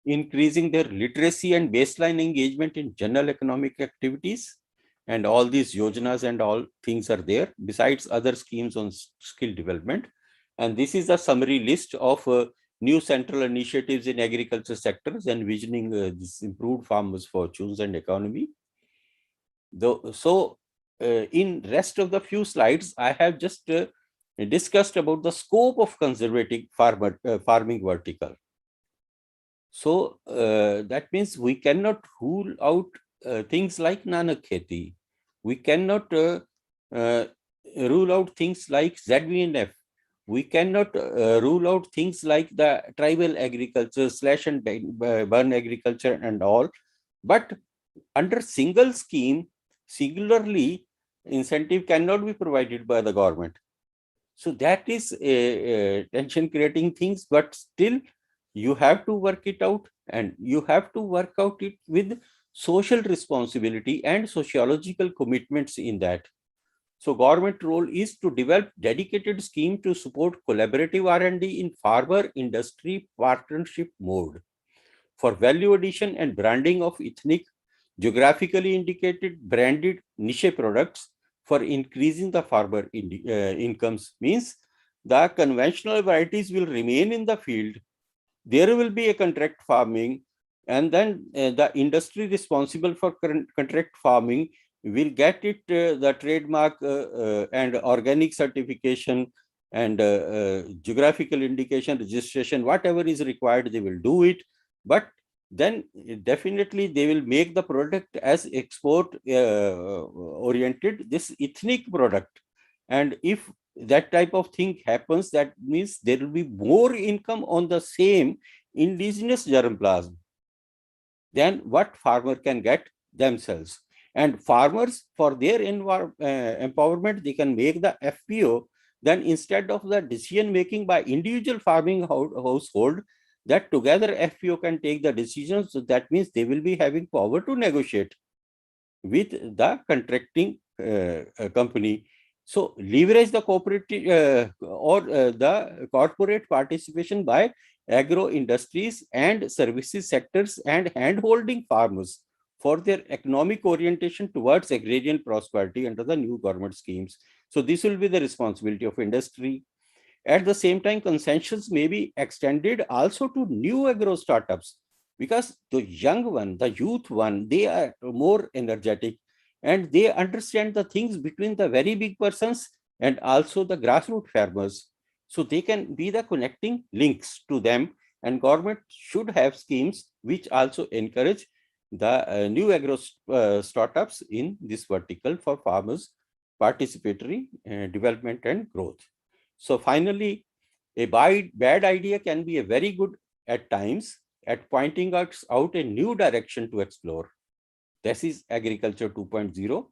increasing their literacy and baseline engagement in general economic activities. And all these yojanas and all things are there, besides other schemes on skill development. And this is a summary list of new central initiatives in agriculture sectors, envisioning this improved farmers' fortunes and economy. So in rest of the few slides, I have just discussed about the scope of conservative farming vertical. So that means we cannot rule out things like Nanak Kheti. We cannot rule out things like ZVNF. We cannot rule out things like the tribal agriculture, slash and burn agriculture and all. But under single scheme, singularly, incentive cannot be provided by the government. So that is tension creating things, but still you have to work it out, and you have to work out it with social responsibility and sociological commitments in that. So government role is to develop dedicated scheme to support collaborative R&D in farmer industry partnership mode for value addition and branding of ethnic, geographically indicated branded niche products for increasing the farmer incomes. Means the conventional varieties will remain in the field. There will be a contract farming, and then the industry responsible for contract farming will get it the trademark and organic certification and geographical indication registration, whatever is required, they will do it. But then definitely they will make the product as export oriented, this ethnic product. And if that type of thing happens, that means there will be more income on the same indigenous germplasm than what farmer can get themselves. And farmers, for their empowerment, they can make the FPO. Then instead of the decision making by individual farming household, that together FPO can take the decisions. So that means they will be having power to negotiate with the contracting company. So leverage the cooperative the corporate participation by agro industries and services sectors and hand-holding farmers for their economic orientation towards agrarian prosperity under the new government schemes. So this will be the responsibility of industry. At the same time, concessions may be extended also to new agro startups, because the young one, the youth one, they are more energetic and they understand the things between the very big persons and also the grassroots farmers. So they can be the connecting links to them, and government should have schemes which also encourage the new agro startups in this vertical for farmers participatory development and growth. So finally, a bad idea can be a very good at times at pointing out a new direction to explore. This is agriculture 2.0.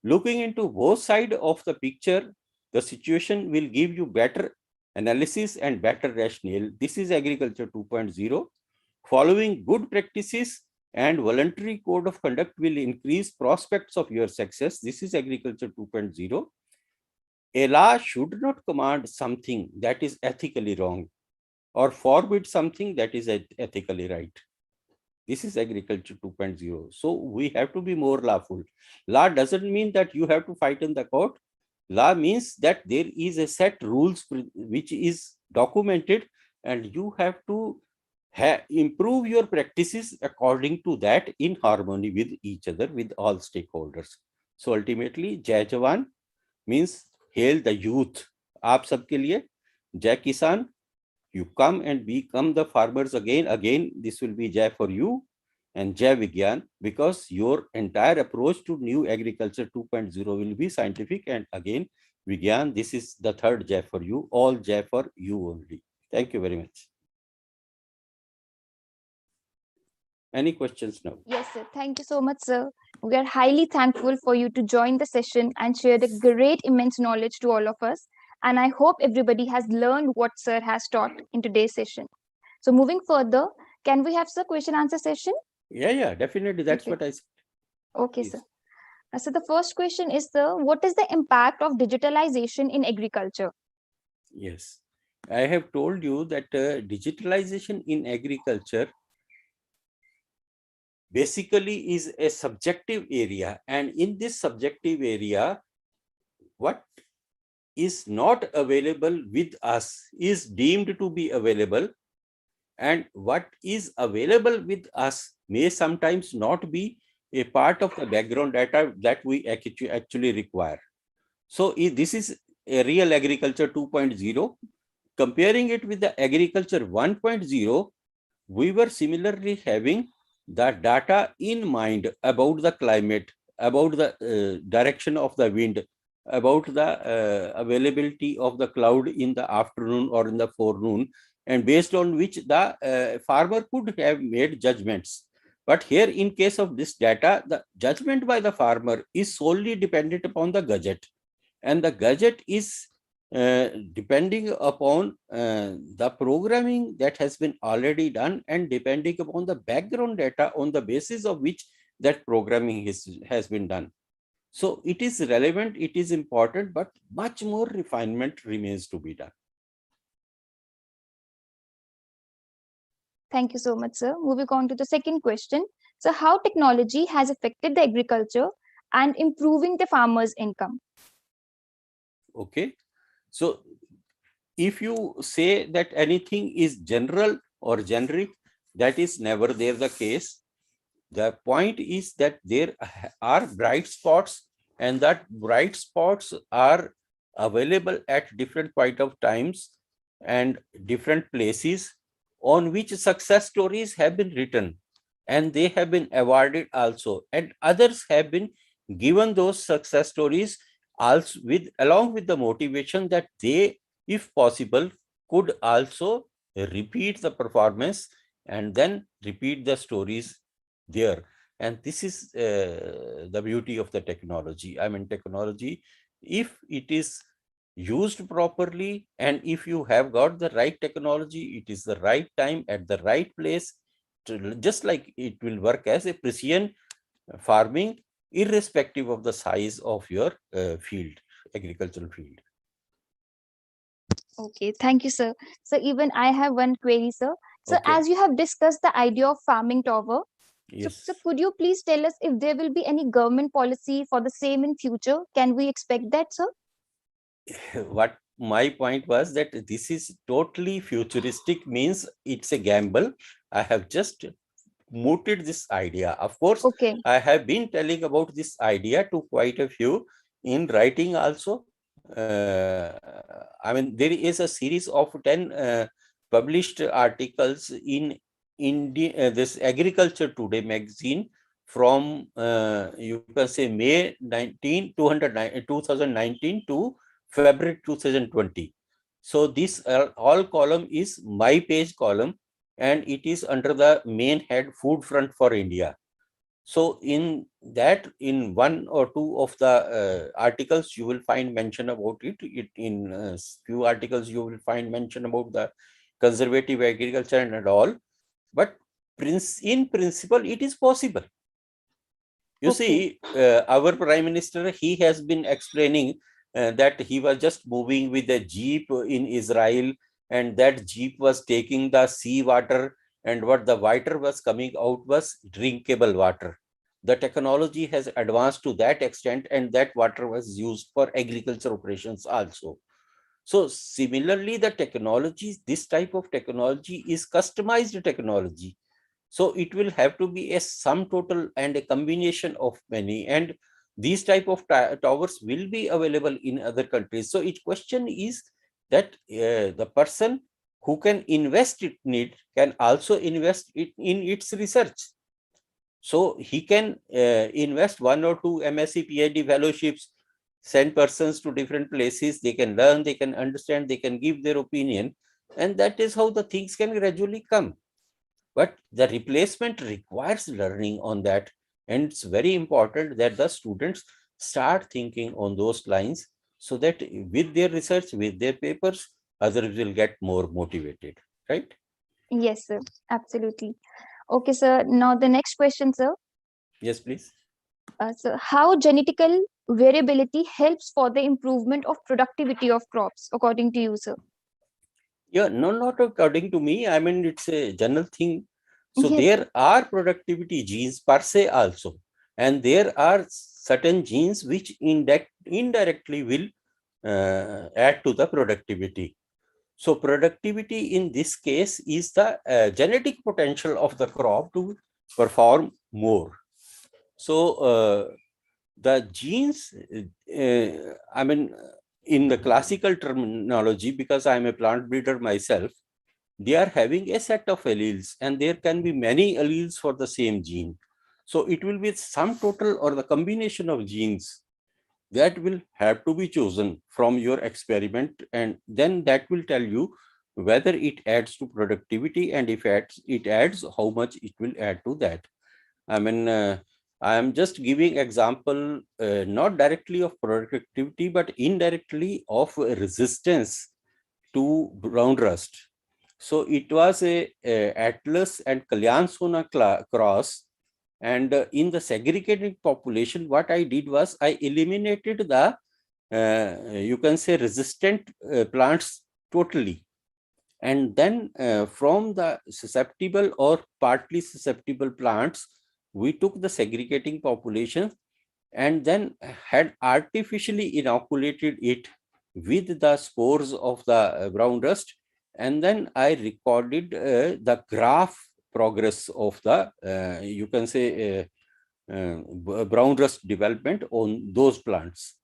Looking into both sides of the picture, the situation will give you better analysis and better rationale. This is agriculture 2.0. Following good practices and voluntary code of conduct will increase prospects of your success. This is agriculture 2.0. A law should not command something that is ethically wrong or forbid something that is ethically right. This is agriculture 2.0. So we have to be more lawful. Law doesn't mean that you have to fight in the court. Law means that there is a set rules which is documented, and you have to improve your practices according to that in harmony with each other, with all stakeholders. So ultimately, Jai Jawan means hail the youth. आप सबके लिए जय किसान. You come and become the farmers again. Again, this will be Jai for you and Jai Vigyan, because your entire approach to new agriculture 2.0 will be scientific. And again, Vigyan, this is the third Jai for you. All Jai for you only. Thank you very much. Any questions now? Yes, sir. Thank you so much, sir. We are highly thankful for you to join the session and share the great, immense knowledge to all of us. And I hope everybody has learned what sir has taught in today's session. So moving further, can we have the question answer session? Yeah, definitely. That's what I said. Okay, sir. So the first question is, what is the impact of digitalization in agriculture? Yes, I have told you that digitalization in agriculture basically is a subjective area, and in this subjective area, what is not available with us is deemed to be available, and what is available with us may sometimes not be a part of the background data that we actually require. So this is a real agriculture 2.0. Comparing it with the agriculture 1.0, we were similarly having the data in mind about the climate, about the direction of the wind, about the availability of the cloud in the afternoon or in the forenoon, and based on which the farmer could have made judgments. But here, in case of this data, the judgment by the farmer is solely dependent upon the gadget, and the gadget is depending upon the programming that has been already done, and depending upon the background data on the basis of which that programming has been done. So it is relevant, it is important, but much more refinement remains to be done. Thank you so much, sir. Moving on to the second question. So how technology has affected the agriculture and improving the farmers' income? Okay. So if you say that anything is general or generic, that is never there the case. The point is that there are bright spots, and that bright spots are available at different point of times and different places, on which success stories have been written, and they have been awarded also, and others have been given those success stories also along with the motivation that they, if possible, could also repeat the performance and then repeat the stories there. And this is the beauty of the technology. I mean, technology, if it is used properly, and if you have got the right technology, it is the right time at the right place, just like it will work as a precision farming, irrespective of the size of your field. agricultural field. Okay, thank you, sir. So even I have one query, sir. So Okay. as you have discussed the idea of farming tower, Yes. so could you please tell us if there will be any government policy for the same in future? Can we expect that, sir? What my point was that this is totally futuristic, means it's a gamble. I have just mooted this idea. Of course, Okay, I have been telling about this idea to quite a few in writing also. I mean, there is a series of 10 published articles in this Agriculture Today magazine from you can say May 2019 to February 2020. So this all column is my page column, and it is under the main head Food Front for India. So in that, in one or two of the articles, you will find mention about it. In few articles, you will find mention about the conservative agriculture and all. But in principle, it is possible. You see, our Prime Minister, he has been explaining that he was just moving with a jeep in Israel, and that jeep was taking the sea water, and what the water was coming out was drinkable water. The technology has advanced to that extent, and that water was used for agriculture operations also. So similarly, the technology, this type of technology is customized technology. So it will have to be a sum total and a combination of many, and these type of towers will be available in other countries. So each question is that the person who can invest in it can also invest it in its research. So he can invest 1 or 2 MSc PhD fellowships, send persons to different places, they can learn, they can understand, they can give their opinion, and that is how the things can gradually come. But the replacement requires learning on that, and it's very important that the students start thinking on those lines, so that with their research, with their papers, others will get more motivated, right? yes, sir, absolutely. Okay, sir. Now the next question, sir. Yes, please. So how genetical variability helps for the improvement of productivity of crops, according to you, sir? Yeah, no, not according to me. I mean, it's a general thing. So Yes, sir. there are productivity genes per se also, and there are certain genes which indirectly will add to the productivity. So productivity in this case is the genetic potential of the crop to perform more. So the genes, I mean, in the classical terminology, because I'm a plant breeder myself, they are having a set of alleles, and there can be many alleles for the same gene. So it will be sum total or the combination of genes that will have to be chosen from your experiment, and then that will tell you whether it adds to productivity, and if it adds, how much it will add to that. I mean, I am just giving example, not directly of productivity, but indirectly of resistance to brown rust. So it was a Atlas and Kalyan-Sona cross. And in the segregated population, what I did was I eliminated the, you can say, resistant plants totally. And then from the susceptible or partly susceptible plants, we took the segregating population and then had artificially inoculated it with the spores of the brown rust. And then I recorded the graph progress of the, you can say, brown rust development on those plants.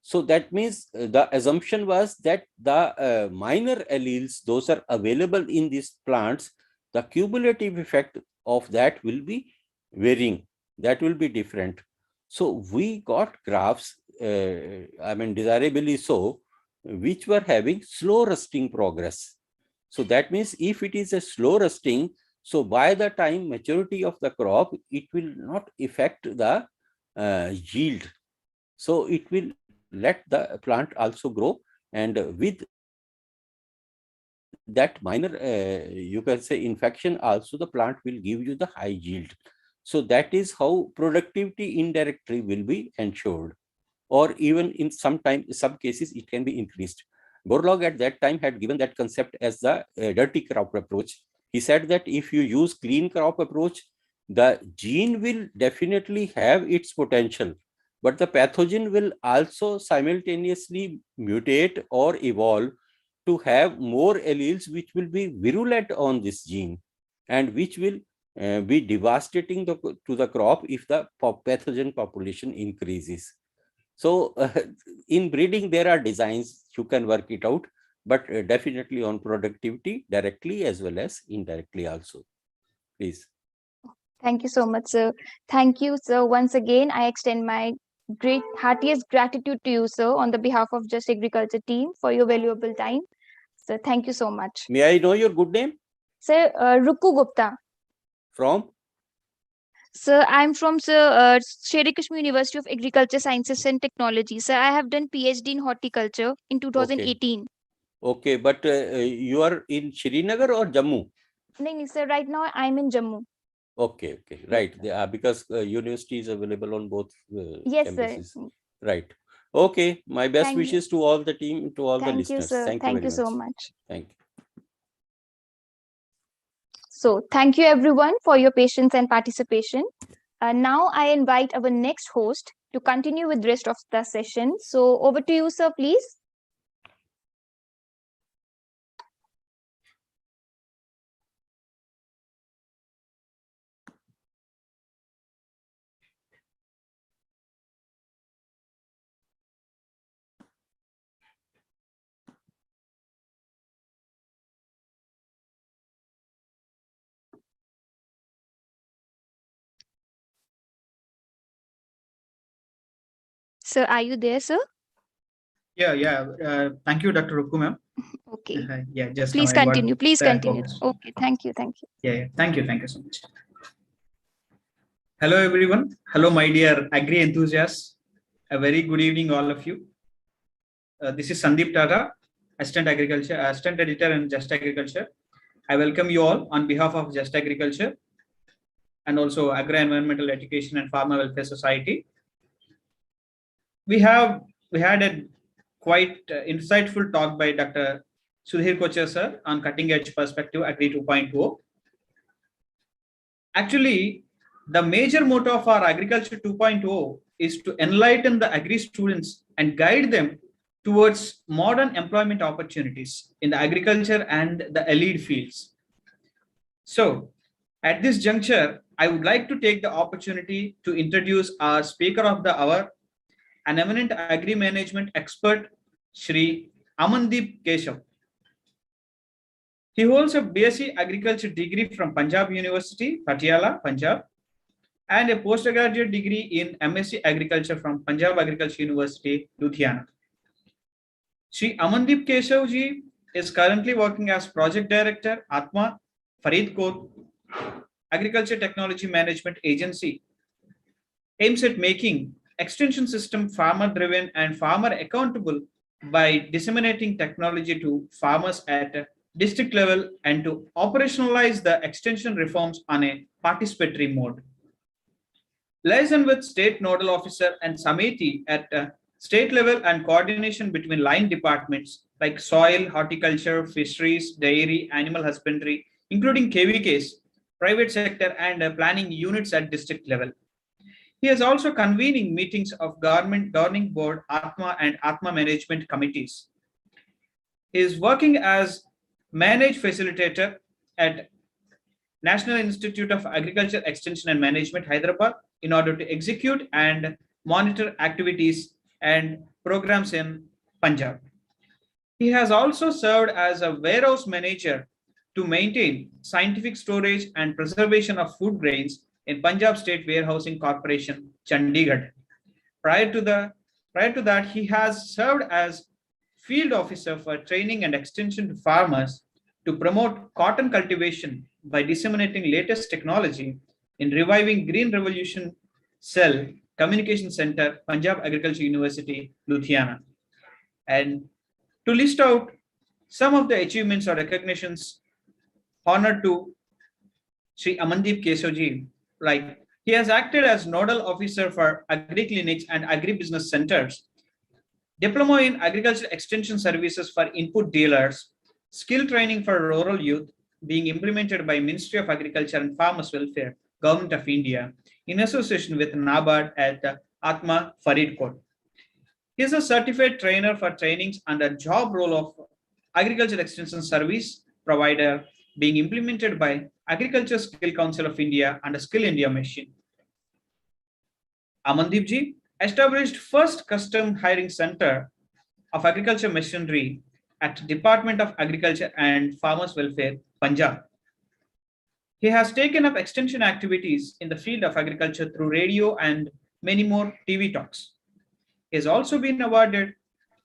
So that means the assumption was that the minor alleles, those are available in these plants, the cumulative effect of that will be varying. That will be different. So we got graphs, I mean, desirably so, which were having slow rusting progress. So that means if it is a slow rusting, so by the time maturity of the crop, it will not affect the yield. So it will let the plant also grow, and with that minor, you can say, infection also, the plant will give you the high yield. So that is how productivity indirectly will be ensured. or even in some cases, it can be increased. Borlaug at that time had given that concept as the dirty crop approach. He said that if you use clean crop approach, the gene will definitely have its potential, but the pathogen will also simultaneously mutate or evolve to have more alleles which will be virulent on this gene and which will be devastating to the crop if the pathogen population increases. So in breeding, there are designs, you can work it out, but definitely on productivity directly as well as indirectly also. Please. Thank you so much, sir. Thank you, sir. Once again, I extend my heartiest gratitude to you, sir, on the behalf of Just Agriculture team for your valuable time. Sir, thank you so much. May I know your good name? Sir, Ruku Gupta. From? Sir, I'm from Sher-e-Kashmir University of Agriculture Sciences and Technology. Sir, I have done PhD in horticulture in 2018. Okay, but you are in Srinagar or Jammu? No, sir, right now I'm in Jammu. Okay, right. Because university is available on both yes, campuses. Sir. Right. Okay, my best wishes to all the team, to all the listeners. Sir. Thank you so much. Thank you. So thank you everyone for your patience and participation. Now I invite our next host to continue with the rest of the session. So over to you, sir, please. Sir, are you there, sir? Yeah. Thank you, Dr. Rukku, ma'am. Okay. Just please continue. Please continue. Okay. Thank you. Yeah. Thank you so much. Hello, everyone. Hello, my dear agri enthusiasts. A very good evening, all of you. This is Sandeep Tata, Assistant Editor in Just Agriculture. I welcome you all on behalf of Just Agriculture and also Agro-Environmental Education and Farmer Welfare Society. We had a quite insightful talk by Dr. Sudhir Kochhar sir on cutting edge perspective Agri 2.0. Actually, the major motto of our Agriculture 2.0 is to enlighten the agri students and guide them towards modern employment opportunities in the agriculture and the allied fields. So, at this juncture, I would like to take the opportunity to introduce our speaker of the hour, an eminent agri management expert, Shri Amandeep Keshav. He holds a BSc Agriculture degree from Punjab University, Patiala, Punjab, and a postgraduate degree in MSc Agriculture from Punjab Agriculture University, Ludhiana. Shri Amandeep Keshav ji is currently working as Project Director, ATMA, Faridkot, Agriculture Technology Management Agency, aims at making extension system farmer-driven and farmer accountable by disseminating technology to farmers at a district level and to operationalize the extension reforms on a participatory mode. Liaison with State Nodal Officer and Samiti at state level and coordination between line departments like soil, horticulture, fisheries, dairy, animal husbandry, including KVKs, private sector and planning units at district level. He is also convening meetings of government governing board, ATMA and ATMA management committees. He is working as managed facilitator at National Institute of Agriculture Extension and Management, Hyderabad, in order to execute and monitor activities and programs in Punjab. He has also served as a warehouse manager to maintain scientific storage and preservation of food grains in Punjab State Warehousing Corporation, Chandigarh. Prior to that, he has served as field officer for training and extension to farmers to promote cotton cultivation by disseminating latest technology in reviving Green Revolution Cell Communication Center, Punjab Agriculture University, Ludhiana. And to list out some of the achievements or recognitions honored to Shri Amandeep Keshav ji, like he has acted as nodal officer for agri clinics and agribusiness centers Diploma in Agriculture Extension Services for Input Dealers, Skill Training for Rural Youth, being implemented by Ministry of Agriculture and Farmers Welfare, Government of India, in association with NABARD at ATMA, Faridkot. He is a certified trainer for trainings under job role of Agriculture Extension Service Provider, being implemented by Agriculture Skill Council of India and Skill India Mission. Amandeepji established first custom hiring center of agriculture machinery at Department of Agriculture and Farmers Welfare, Punjab. He has taken up extension activities in the field of agriculture through radio and many more TV talks. He has also been awarded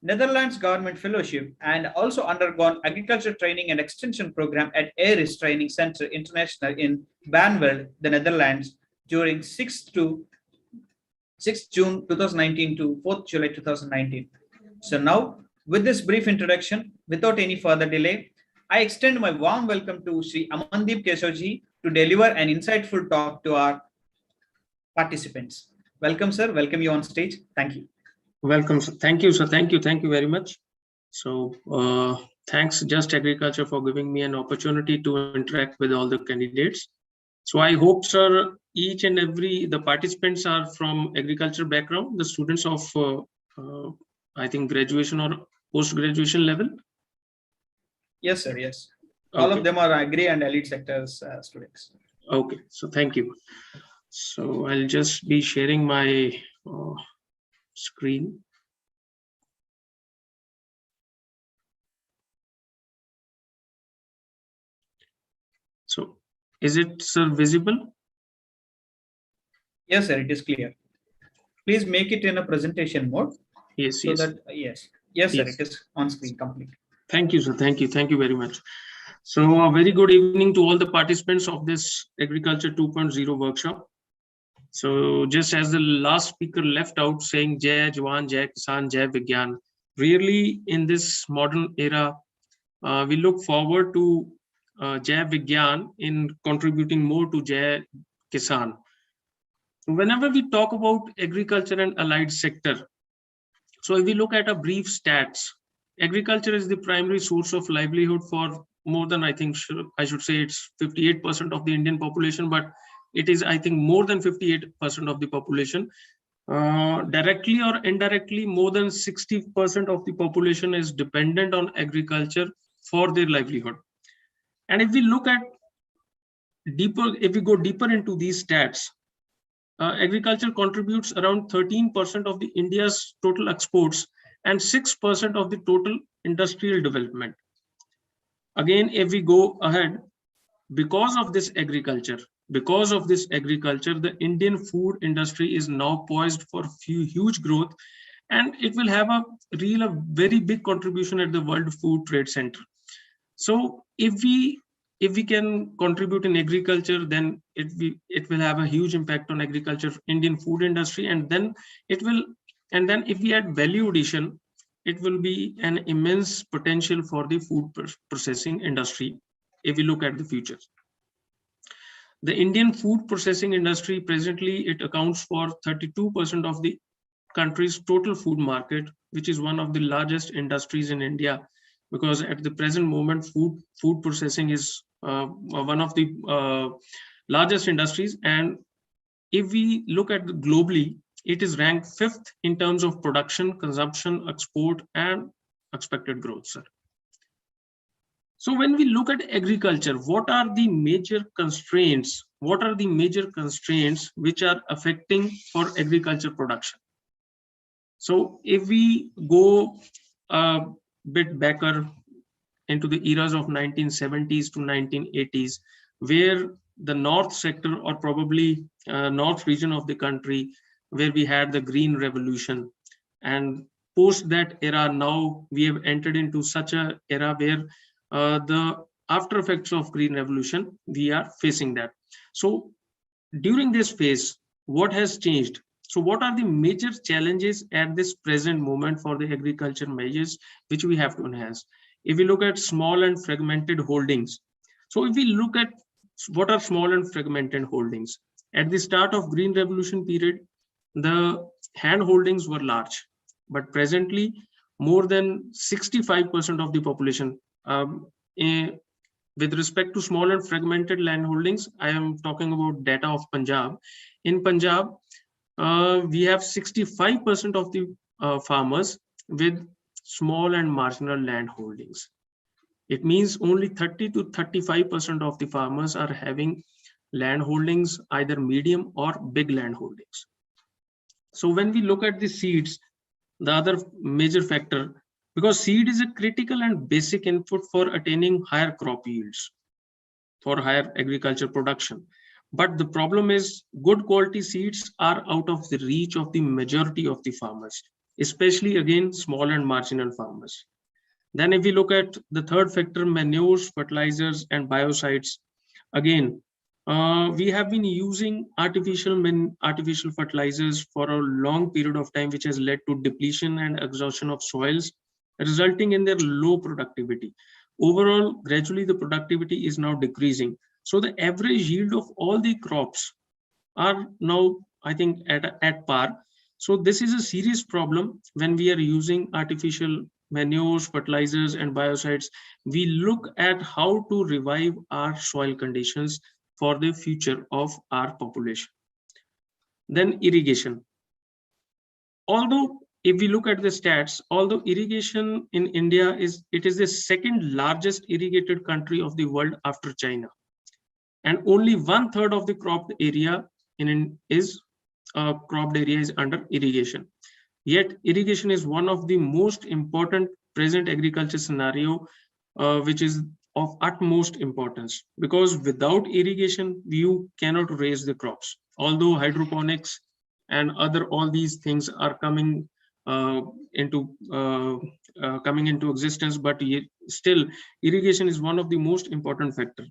Netherlands Government Fellowship and also undergone agriculture training and extension program at AERIS Training Center International in Barneveld, the Netherlands, during 6th June 2019 to 4th July 2019. So now, with this brief introduction, without any further delay, I extend my warm welcome to Sri Amandeep Keshavji to deliver an insightful talk to our participants. Welcome, sir. Welcome you on stage. Thank you. Welcome, sir. Thank you, sir. Thank you very much. So, thanks Just Agriculture for giving me an opportunity to interact with all the candidates. So I hope, sir, each and every the participants are from agriculture background, the students of I think graduation or post-graduation level. Yes, sir. Yes. All of them are agri and elite sectors students. Okay. So thank you. So I'll just be sharing my screen. So is it, sir, visible? Yes, sir, it is clear. Please make it in a presentation mode. Yes, so yes. That, yes, sir, it is on screen complete. Thank you, sir. Thank you very much. So a very good evening to all the participants of this Agriculture 2.0 workshop. So just as the last speaker left out saying Jai Jawan, Jai Kisan, Jai Vigyan, really in this modern era, we look forward to Jai Vigyan in contributing more to Jai Kisan. Whenever we talk about agriculture and allied sector, so if we look at a brief stats, agriculture is the primary source of livelihood for more than, I think, I should say it's 58% of the Indian population, but it is, I think, more than 58% of the population. Directly or indirectly, more than 60% of the population is dependent on agriculture for their livelihood. And if we look at deeper, if we go deeper into these stats, agriculture contributes around 13% of the India's total exports and 6% of the total industrial development. Again, if we go ahead, because of this agriculture, the Indian food industry is now poised for huge growth, and it will have a very big contribution at the World Food Trade Center. So if we can contribute in agriculture, then it will have a huge impact on agriculture, Indian food industry, and then if we add value addition, it will be an immense potential for the food processing industry if we look at the future. The Indian food processing industry presently, it accounts for 32% of the country's total food market, which is one of the largest industries in India, because at the present moment, food processing is one of the largest industries. And if we look at globally, it is ranked 5th in terms of production, consumption, export, and expected growth, sir. So when we look at agriculture, what are the major constraints? What are the major constraints which are affecting for agriculture production? So if we go a bit back into the eras of 1970s to 1980s, where the north sector, or probably north region of the country, where we had the Green Revolution, and post that era, now we have entered into such an era where the after effects of Green Revolution, we are facing that. So during this phase, what has changed? So what are the major challenges at this present moment for the agriculture measures which we have to enhance? If we look at small and fragmented holdings, so if we look at what are small and fragmented holdings, at the start of Green Revolution period, the hand holdings were large. but presently more than 65% of the population. With respect to small and fragmented land holdings, I am talking about data of Punjab. In Punjab, we have 65% of the farmers with small and marginal land holdings. It means only 30 to 35% of the farmers are having land holdings, either medium or big land holdings. So when we look at the seeds, the other major factor, because seed is a critical and basic input for attaining higher crop yields, for higher agriculture production. But the problem is good quality seeds are out of the reach of the majority of the farmers, especially again, small and marginal farmers. Then if we look at the third factor, manures, fertilizers, and biocides, again, we have been using artificial fertilizers for a long period of time, which has led to depletion and exhaustion of soils, resulting in their low productivity. Overall, gradually the productivity is now decreasing. So the average yield of all the crops are now, I think, at par. So this is a serious problem when we are using artificial manures, fertilizers, and biocides. We look at how to revive our soil conditions for the future of our population. Then irrigation. Although if we look at the stats, although irrigation in India is the second largest irrigated country of the world after China, and only 1/3 of the cropped area is under irrigation. Yet irrigation is one of the most important present agriculture scenario, which is of utmost importance, because without irrigation you cannot raise the crops. Although hydroponics and all these things are coming into existence, but still irrigation is one of the most important factor.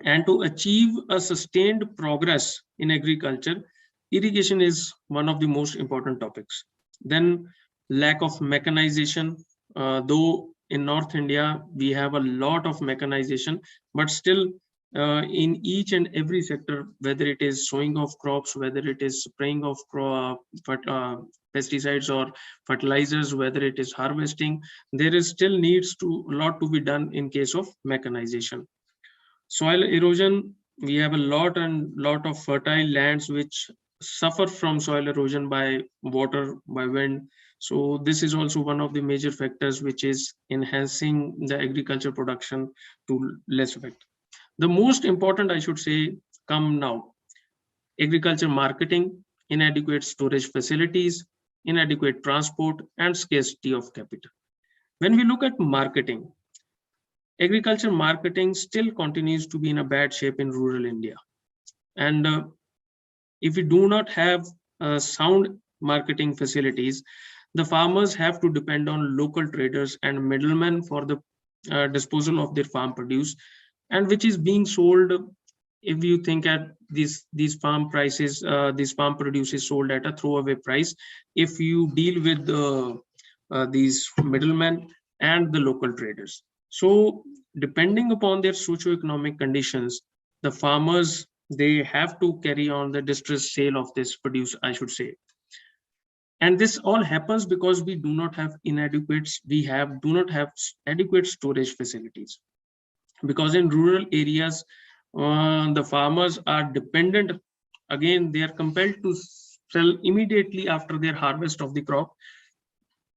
And to achieve a sustained progress in agriculture, irrigation is one of the most important topics. Then lack of mechanization, though in North India we have a lot of mechanization, but still in each and every sector, whether it is sowing of crops, whether it is spraying of pesticides or fertilizers, whether it is harvesting, there is still a lot to be done in case of mechanization. Soil erosion, we have a lot of fertile lands which suffer from soil erosion by water, by wind. So this is also one of the major factors which is enhancing the agriculture production to less effect. The most important, I should say, come now. Agriculture marketing, inadequate storage facilities, inadequate transport, and scarcity of capital. When we look at marketing, agriculture marketing still continues to be in a bad shape in rural India. And if we do not have sound marketing facilities, the farmers have to depend on local traders and middlemen for the disposal of their farm produce, and which is being sold. If you think at these farm prices, this farm produce is sold at a throwaway price if you deal with these middlemen and the local traders. So depending upon their socio-economic conditions, the farmers, they have to carry on the distress sale of this produce, I should say. And this all happens because we do not have adequate storage facilities. Because in rural areas, the farmers are dependent, again, they are compelled to sell immediately after their harvest of the crop,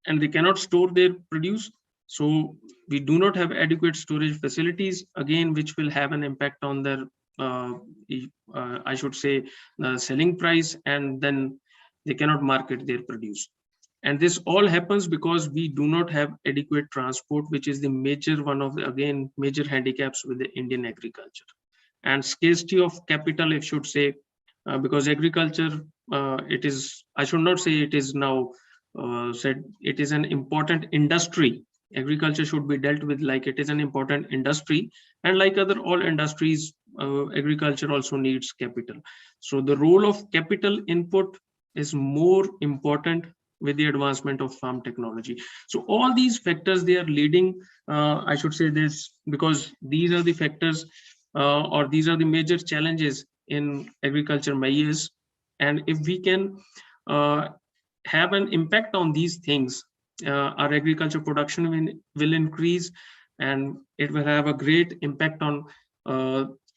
and they cannot store their produce. So we do not have adequate storage facilities, again, which will have an impact on their, I should say, the selling price, and then they cannot market their produce. And this all happens because we do not have adequate transport, which is the one of the, again, major handicaps with the Indian agriculture. And scarcity of capital, if should say, because agriculture, it is, I should not say it is now said, it is an important industry. Agriculture should be dealt with like it is an important industry, and like all industries, agriculture also needs capital. So the role of capital input is more important with the advancement of farm technology. So all these factors, they are leading, I should say this, because these are the factors or these are the major challenges in agriculture maize. And if we can have an impact on these things, our agriculture production will increase, and it will have a great impact on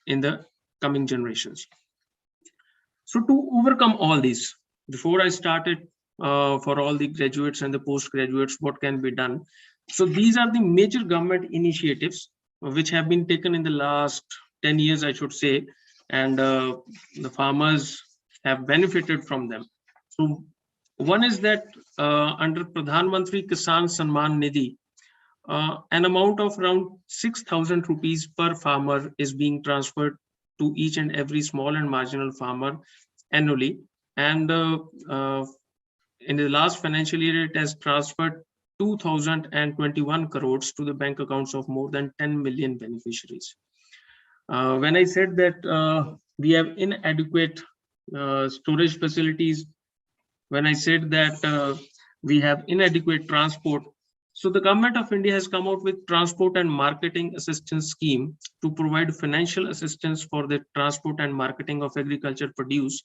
in the coming generations. So to overcome all these, before I started for all the graduates and the postgraduates, what can be done? So these are the major government initiatives which have been taken in the last 10 years, I should say, and the farmers have benefited from them. So one is that under Pradhan Mantri Kisan Samman Nidhi, an amount of around 6,000 rupees per farmer is being transferred to each and every small and marginal farmer annually. And in the last financial year, it has transferred 2,021 crores to the bank accounts of more than 10 million beneficiaries. When I said that we have inadequate storage facilities, when I said that we have inadequate transport, so the government of India has come out with Transport and Marketing Assistance Scheme to provide financial assistance for the transport and marketing of agriculture produce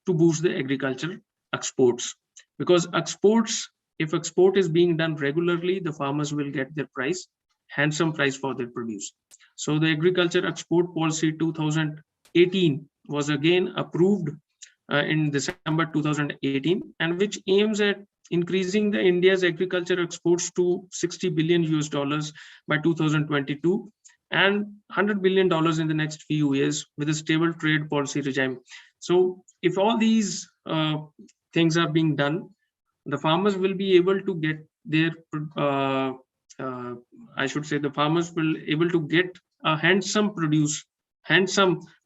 to boost the agriculture exports. Because exports, if export is being done regularly, the farmers will get their price, handsome price for their produce. So the Agriculture Export Policy 2018 was again approved in December 2018, and which aims at increasing the India's agriculture exports to $60 billion by 2022 and $100 billion in the next few years with a stable trade policy regime. So if all these things are being done, the farmers will be able to get their, I should say, the farmers will able to get a handsome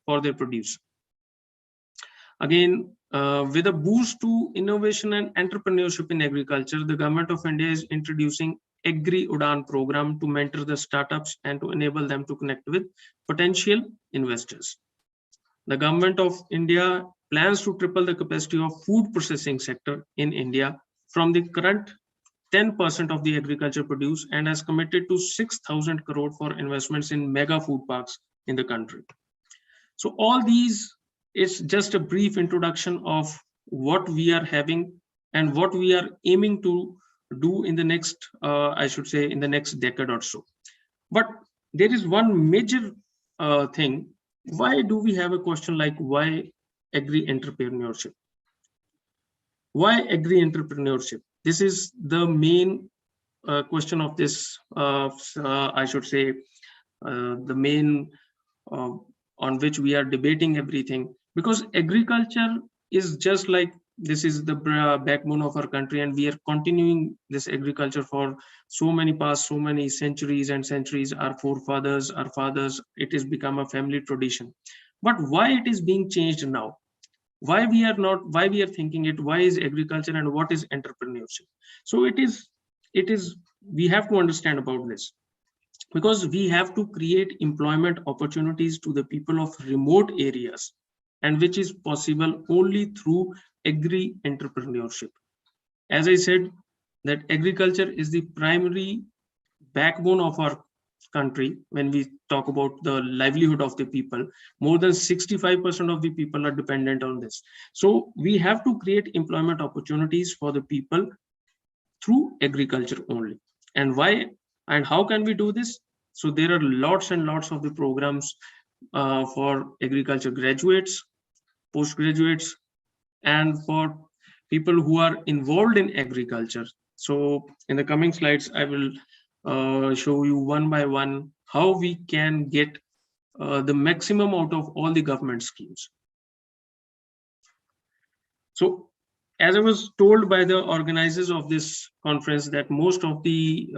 for their produce. Again, with a boost to innovation and entrepreneurship in agriculture, the government of India is introducing Agri Udan program to mentor the startups and to enable them to connect with potential investors. The government of India plans to triple the capacity of food processing sector in India from the current 10% of the agriculture produce, and has committed to 6,000 crore for investments in mega food parks in the country. So all these is just a brief introduction of what we are having and what we are aiming to do in the next, I should say, in the next decade or so. But there is one major thing. Why do we have a question like why agri-entrepreneurship? Why agri-entrepreneurship? This is the main question of this, I should say, the main on which we are debating everything, because agriculture is just like, this is the backbone of our country, and we are continuing this agriculture for so many centuries and centuries. Our forefathers, our fathers, it has become a family tradition. But why it is being changed now? Why we are thinking it, why is agriculture and what is entrepreneurship? So it is we have to understand about this, because we have to create employment opportunities to the people of remote areas, and which is possible only through agri-entrepreneurship. As I said, that agriculture is the primary backbone of our country. When we talk about the livelihood of the people, more than 65% of the people are dependent on this. So we have to create employment opportunities for the people through agriculture only. And why and how can we do this? So there are lots and lots of the programs for agriculture graduates, postgraduates, and for people who are involved in agriculture. So in the coming slides, I will show you one by one how we can get the maximum out of all the government schemes. So as I was told by the organizers of this conference, that most of the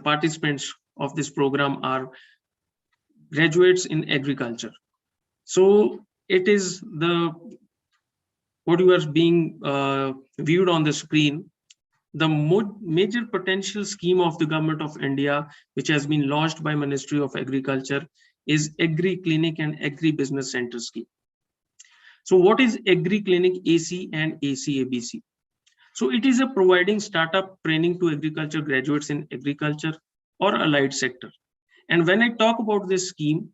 participants of this program are graduates in agriculture. So it is what you are being viewed on the screen. The major potential scheme of the government of India, which has been launched by Ministry of Agriculture, is Agri Clinic and Agri Business Center scheme. So what is Agri Clinic AC and ACABC? So it is a providing startup training to agriculture graduates in agriculture or allied sector. And when I talk about this scheme,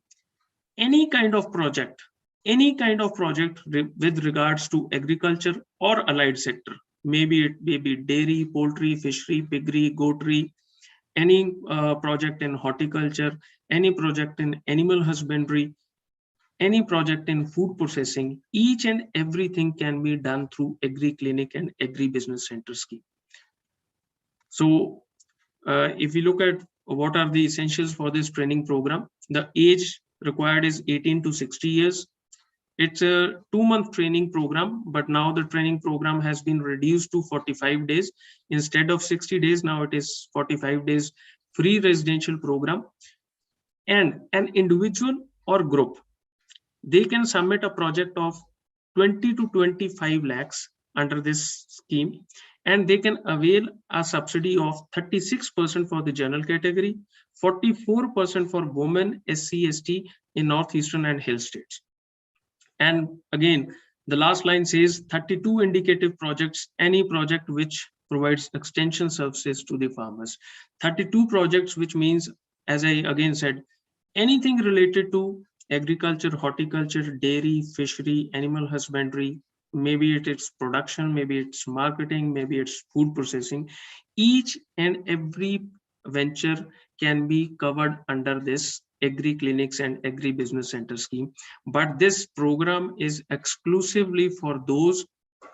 any kind of project any kind of project with regards to agriculture or allied sector. Maybe it may be dairy, poultry, fishery, piggery, goatry, any project in horticulture, any project in animal husbandry, any project in food processing, each and everything can be done through Agri Clinic and Agri Business Center scheme. So if we look at what are the essentials for this training program, the age required is 18 to 60 years. It's a 2-month training program, but now the training program has been reduced to 45 days. Instead of 60 days, now it is 45 days free residential program. And an individual or group, they can submit a project of 20 to 25 lakhs under this scheme, and they can avail a subsidy of 36% for the general category, 44% for women, SC, ST in northeastern and hill states. And again, the last line says 32 indicative projects, any project which provides extension services to the farmers. 32 projects, which means, as I again said, anything related to agriculture, horticulture, dairy, fishery, animal husbandry, maybe it is production, maybe it's marketing, maybe it's food processing. Each and every venture can be covered under this Agri Clinics and Agri Business Center scheme. But this program is exclusively for those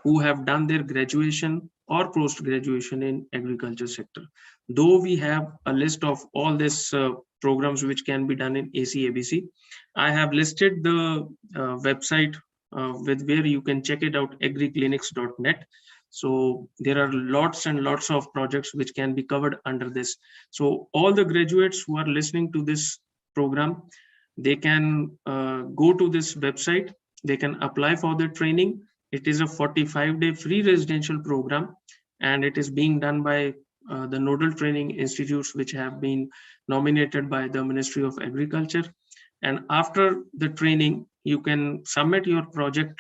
who have done their graduation or post-graduation in agriculture sector. Though we have a list of all these programs which can be done in ACABC, I have listed the website with where you can check it out, agriclinics.net. So there are lots and lots of projects which can be covered under this. So all the graduates who are listening to this program, they can go to this website, they can apply for the training. It is a 45-day free residential program, and it is being done by the nodal training institutes which have been nominated by the Ministry of Agriculture. And after the training, you can submit your project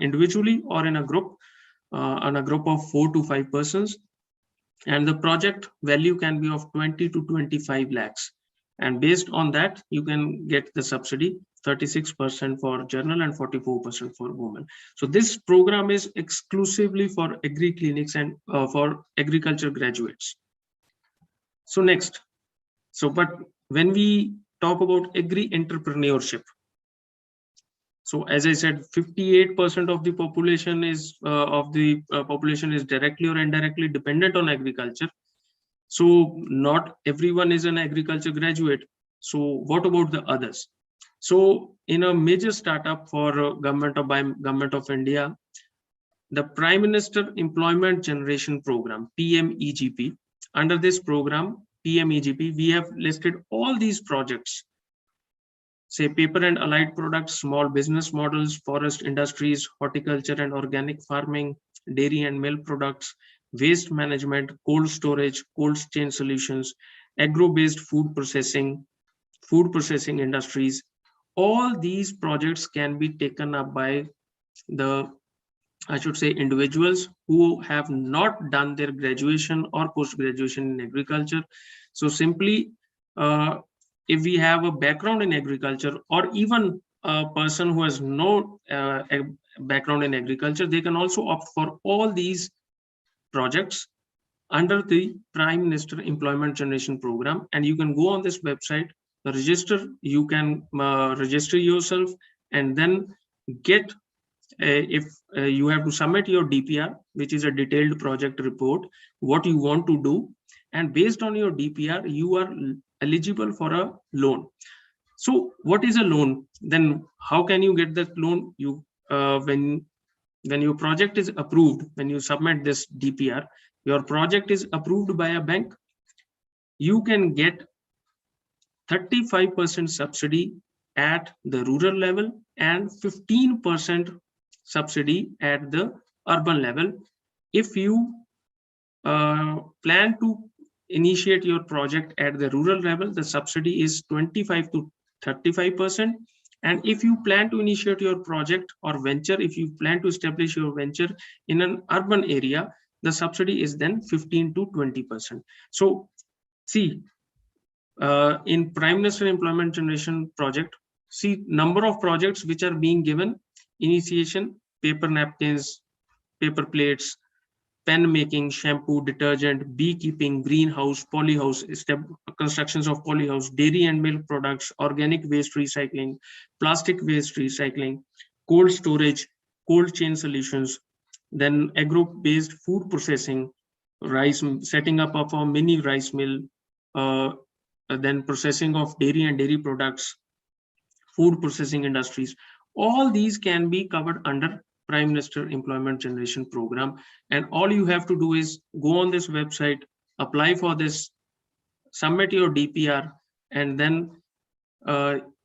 individually or in a group, on a group of 4 to 5 persons. And the project value can be of 20 to 25 lakhs. And based on that, you can get the subsidy, 36% for general and 44% for women. So this program is exclusively for Agri Clinics and for agriculture graduates. So next, but when we talk about agri entrepreneurship, so as I said, 58% of the population is directly or indirectly dependent on agriculture. So not everyone is an agriculture graduate. So what about the others? So in a major startup for government of India, the Prime Minister Employment Generation Program, PMEGP, under this program, PMEGP, we have listed all these projects, say paper and allied products, small business models, forest industries, horticulture and organic farming, dairy and milk products, waste management, cold storage, cold chain solutions, agro-based food processing industries. All these projects can be taken up by the, I should say, individuals who have not done their graduation or post-graduation in agriculture. So simply, if we have a background in agriculture, or even a person who has no background in agriculture, they can also opt for all these projects under the Prime Minister Employment Generation Program. And you can go on this website, register, you can register yourself, and then get, if you have to submit your DPR, which is a detailed project report, what you want to do. And based on your DPR, you are eligible for a loan. So what is a loan? Then how can you get that loan? You when your project is approved, when you submit this DPR, your project is approved by a bank, you can get 35% subsidy at the rural level and 15% subsidy at the urban level. If you plan to initiate your project at the rural level, the subsidy is 25 to 35%. And if you plan to initiate your project or venture, if you plan to establish your venture in an urban area, the subsidy is then 15 to 20%. So see, in Prime Minister Employment Generation Project, see number of projects which are being given: initiation, paper napkins, paper plates, pen making, shampoo, detergent, beekeeping, greenhouse, polyhouse, constructions of polyhouse, dairy and milk products, organic waste recycling, plastic waste recycling, cold storage, cold chain solutions, then agro-based food processing, rice, setting up of a mini rice mill, then processing of dairy and dairy products, food processing industries. All these can be covered under Prime Minister Employment Generation Program. And all you have to do is go on this website, apply for this, submit your DPR, and then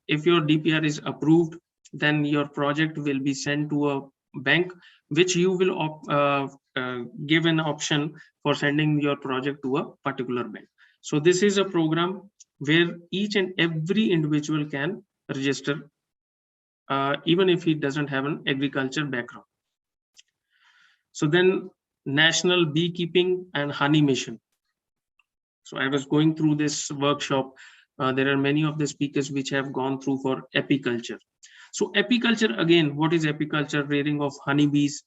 if your DPR is approved, then your project will be sent to a bank, which you will give an option for sending your project to a particular bank. So this is a program where each and every individual can register, even if he doesn't have an agriculture background. So then National Beekeeping and Honey Mission. So I was going through this workshop. There are many of the speakers which have gone through for apiculture. So apiculture, again, what is apiculture? Rearing of honeybees.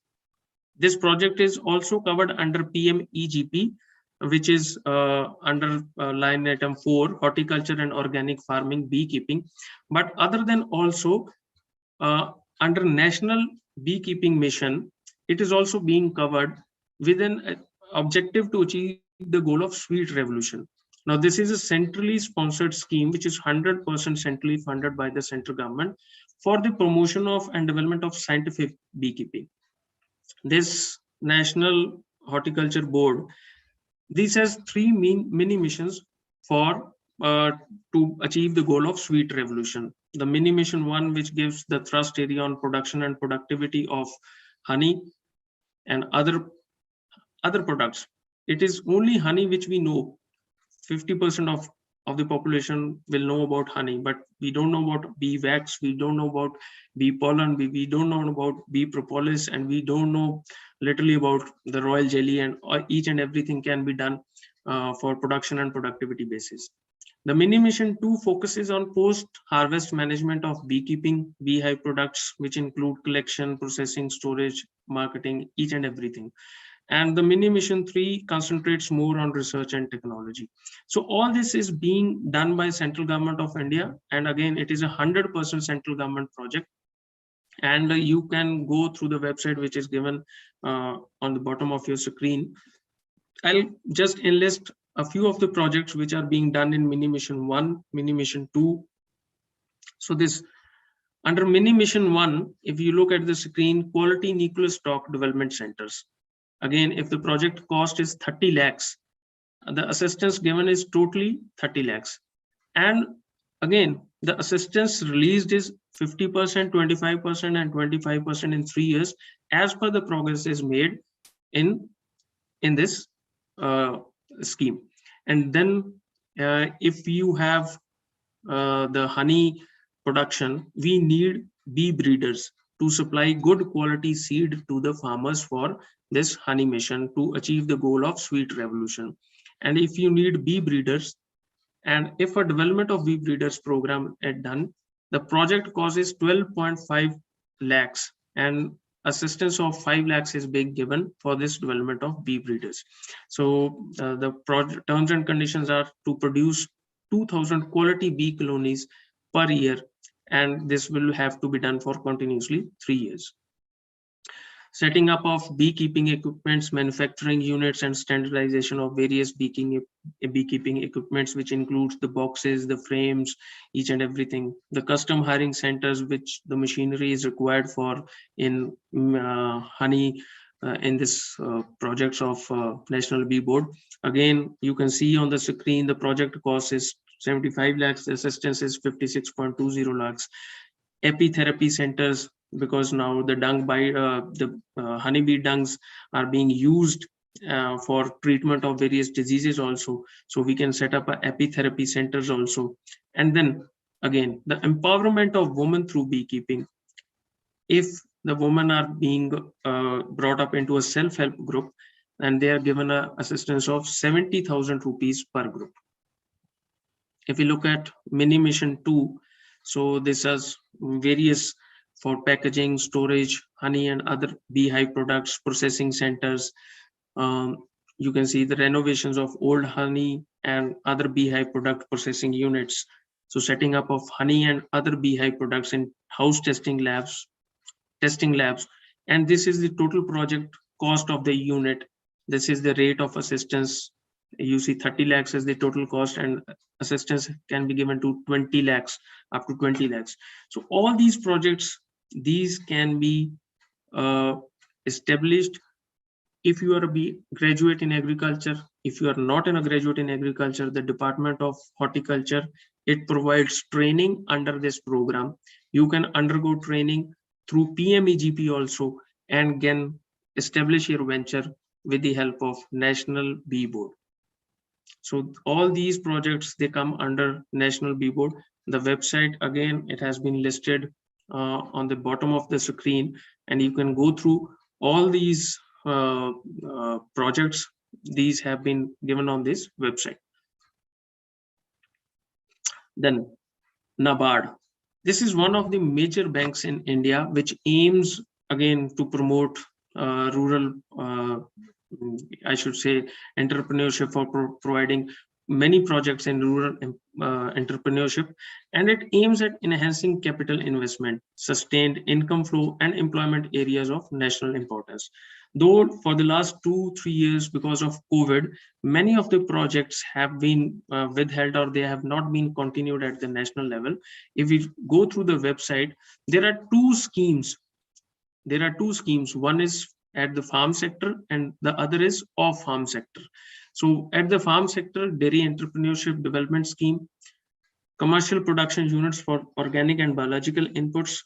This project is also covered under PMEGP, which is under line item 4, horticulture and organic farming, beekeeping. But other than also under National Beekeeping Mission, it is also being covered with an objective to achieve the goal of sweet revolution. Now, this is a centrally sponsored scheme, which is 100% centrally funded by the central government for the promotion of and development of scientific beekeeping. This National Horticulture Board, this has 3 mini missions for to achieve the goal of sweet revolution. The mini mission 1, which gives the thrust area on production and productivity of honey and other products. It is only honey which we know. 50% of the population will know about honey, but we don't know about bee wax, we don't know about bee pollen, we don't know about bee propolis, and we don't know literally about the royal jelly, and each and everything can be done for production and productivity basis. The mini mission 2 focuses on post-harvest management of beekeeping, beehive products, which include collection, processing, storage, marketing, each and everything. And the mini mission 3 concentrates more on research and technology. So all this is being done by central government of India. And again, it is a 100% central government project. And you can go through the website, which is given on the bottom of your screen. I'll just enlist a few of the projects which are being done in mini mission 1, mini mission 2. So this under mini mission 1, if you look at the screen, quality nucleus stock development centers. Again, if the project cost is 30 lakhs, the assistance given is totally 30 lakhs. And again, the assistance released is 50%, 25%, and 25% in 3 years, as per the progress is made in this scheme. And then if you have the honey production, we need bee breeders to supply good quality seed to the farmers for this honey mission to achieve the goal of sweet revolution. And if you need bee breeders, and if a development of bee breeders program is done, the project cost is 12.5 lakhs and assistance of 5 lakhs is being given for this development of bee breeders. So the project terms and conditions are to produce 2,000 quality bee colonies per year, and this will have to be done for continuously 3 years. Setting up of beekeeping equipments, manufacturing units, and standardization of various beekeeping equipments, which includes the boxes, the frames, each and everything. The custom hiring centers, which the machinery is required for in honey in this projects of National Bee Board. Again, you can see on the screen, the project cost is 75 lakhs, the assistance is 56.20 lakhs. Apitherapy centers, because now the dung by the honeybee dungs are being used for treatment of various diseases also. So we can set up apitherapy centers also. And then again, the empowerment of women through beekeeping. If the women are being brought up into a self-help group, and they are given an assistance of 70,000 rupees per group. If we look at mini mission 2, So this has various for packaging, storage, honey and other beehive products, processing centers. You can see the renovations of old honey and other beehive product processing units. So setting up of honey and other beehive products in house testing labs, and this is the total project cost of the unit. This is the rate of assistance. You see 30 lakhs as the total cost, and assistance can be given to 20 lakhs, up to 20 lakhs. So all these projects, these can be established if you are a graduate in agriculture. If you are not a graduate in agriculture, the Department of Horticulture, it provides training under this program. You can undergo training through PMEGP also, and can establish your venture with the help of National Bee Board. So all these projects, they come under National Bee Board. The website, again, it has been listed on the bottom of the screen, and you can go through all these projects. These have been given on this website. Then NABARD. This is one of the major banks in India, which aims again to promote rural, I should say, entrepreneurship, for providing many projects in rural entrepreneurship, and it aims at enhancing capital investment, sustained income flow, and employment areas of national importance. Though for the last 2-3 years, because of COVID, many of the projects have been withheld, or they have not been continued at the national level. If we go through the website, there are two schemes. One is at the farm sector, and the other is off farm sector. So at the farm sector, Dairy Entrepreneurship Development Scheme, Commercial Production Units for Organic and Biological Inputs,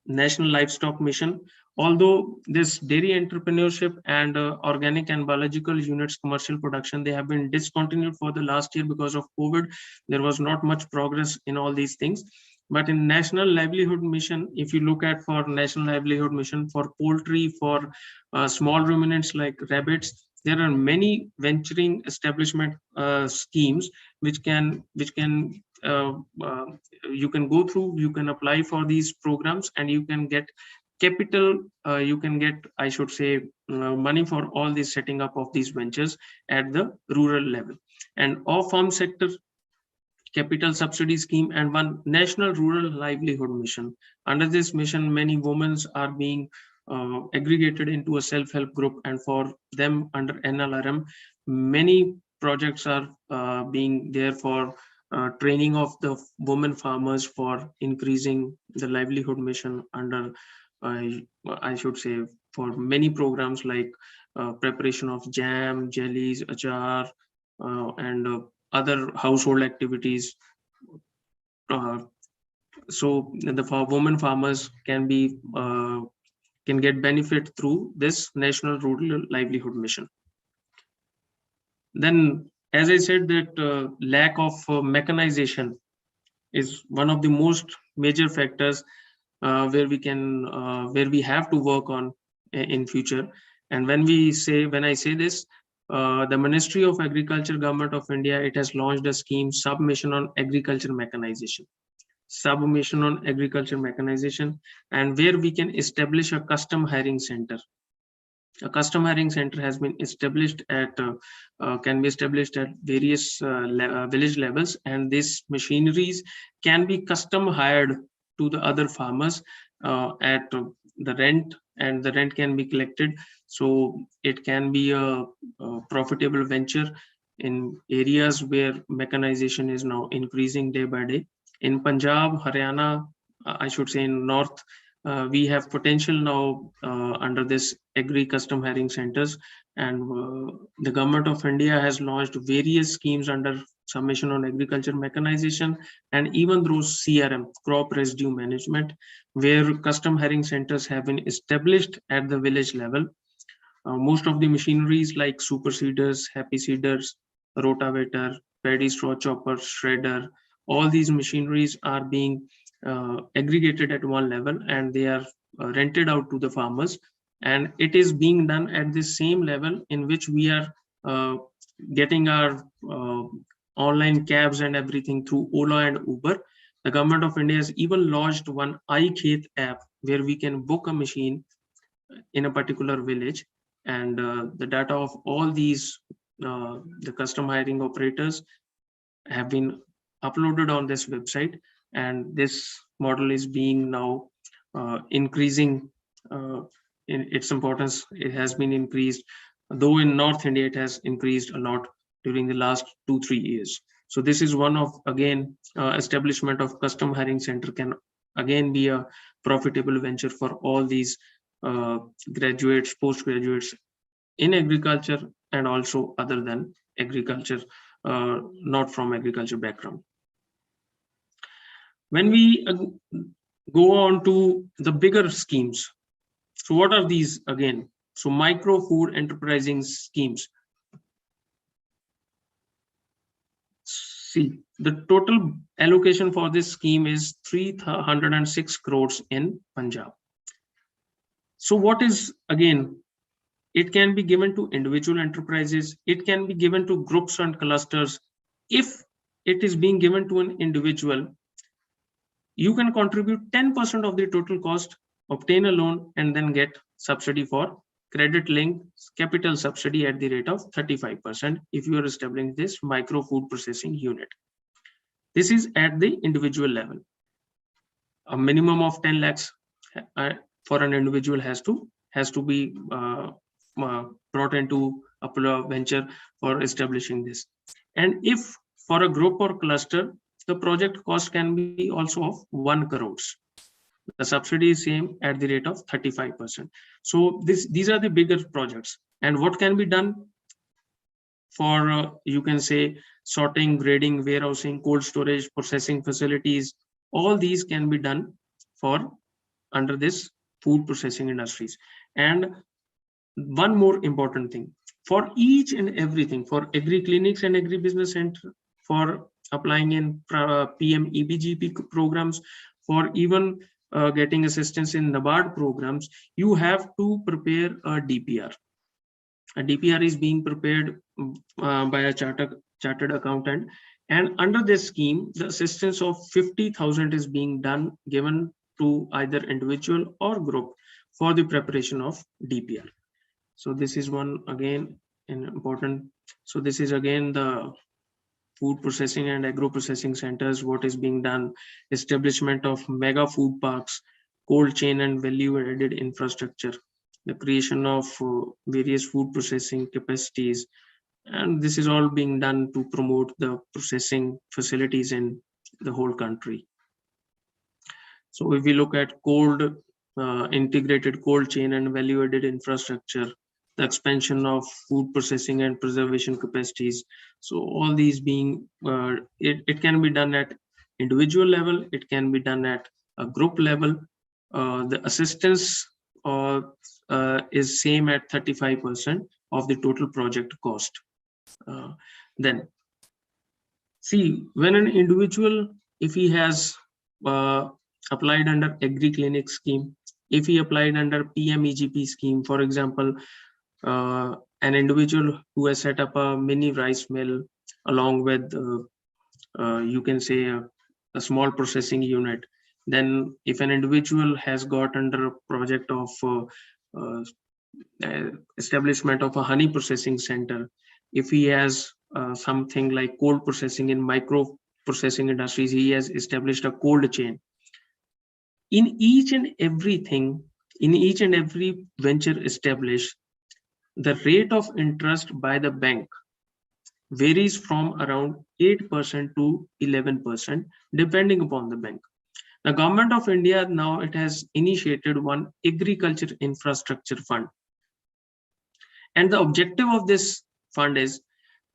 National Livestock Mission. Although this dairy entrepreneurship and organic and biological units commercial production, they have been discontinued for the last year because of COVID. There was not much progress in all these things. But in National Livelihood Mission, if you look at for National Livelihood Mission, for poultry, for small ruminants like rabbits, there are many venturing establishment schemes which can you can go through. You can apply for these programs, and you can get capital. You can get, I should say, money for all this setting up of these ventures at the rural level. And off-farm sector capital subsidy scheme, and one National Rural Livelihood Mission. Under this mission, many women are being aggregated into a self-help group, and for them under NLRM, many projects are being there for training of the women farmers for increasing the livelihood mission under, I should say, for many programs like preparation of jam, jellies, achar, and other household activities. So the women farmers can be can get benefit through this National Rural Livelihood Mission. Then, as I said, that lack of mechanization is one of the most major factors where we have to work on in future. And when I say this, the Ministry of Agriculture, Government of India, it has launched a scheme, Submission on Agriculture Mechanization. Submission on Agriculture Mechanization, and where we can establish a custom hiring center. A custom hiring center has been established at, can be established at various village levels, and these machineries can be custom hired to the other farmers at the rent, and the rent can be collected. So it can be a profitable venture in areas where mechanization is now increasing day by day. In Punjab, Haryana, I should say in North, we have potential now under this agri custom hiring centers, and the Government of India has launched various schemes under Submission on Agriculture Mechanization, and even through CRM, crop residue management, where custom hiring centers have been established at the village level. Most of the machineries like super seeders, happy seeders, rotavator, paddy straw chopper, shredder, all these machineries are being aggregated at one level, and they are rented out to the farmers, and it is being done at the same level in which we are getting our online cabs and everything through Ola and Uber. The government of India has even launched one iKhet app where we can book a machine in a particular village, and the data of all these the custom hiring operators have been uploaded on this website, and this model is being now increasing in its importance. It has been increased, though in North India it has increased a lot during the last 2-3 years. So this is one of, again, establishment of custom hiring center can again be a profitable venture for all these graduates, postgraduates in agriculture, and also other than agriculture, not from agriculture background. When we go on to the bigger schemes, so what are these again? So micro food enterprising schemes. See, the total allocation for this scheme is 306 crores in Punjab. So what is, again, it can be given to individual enterprises, it can be given to groups and clusters. If it is being given to an individual, you can contribute 10% of the total cost, obtain a loan, and then get subsidy for credit linked capital subsidy at the rate of 35% if you are establishing this micro food processing unit. This is at the individual level. A minimum of 10 lakhs for an individual has to be brought into a venture for establishing this. And if for a group or cluster, the project cost can be also of 1 crore. The subsidy is same at the rate of 35%. So these are the bigger projects. And what can be done for, you can say, sorting, grading, warehousing, cold storage, processing facilities, all these can be done for under this food processing industries. And one more important thing, for each and everything, for agri clinics and agri business center, for applying in PM-EBGP programs, for even getting assistance in NABARD programs, you have to prepare a DPR. A DPR is being prepared by a chartered accountant, and under this scheme, the assistance of 50,000 is being given to either individual or group for the preparation of DPR. So this is one again important. So this is again the food processing and agro processing centers, what is being done, establishment of mega food parks, cold chain and value added infrastructure, the creation of various food processing capacities, and this is all being done to promote the processing facilities in the whole country. So if we look at integrated cold chain and value added infrastructure, the expansion of food processing and preservation capacities. So all these being, it can be done at individual level, it can be done at a group level. The assistance is same at 35% of the total project cost. Then, see, when an individual, if he has applied under agri clinic scheme, if he applied under PM-EGP scheme, for example, an individual who has set up a mini rice mill along with, you can say, a small processing unit. Then if an individual has got under a project of establishment of a honey processing center, if he has something like cold processing in micro processing industries, he has established a cold chain. In each and everything, in each and every venture established, the rate of interest by the bank varies from around 8% to 11%, depending upon the bank. The government of India now, it has initiated one agriculture infrastructure fund. And the objective of this fund is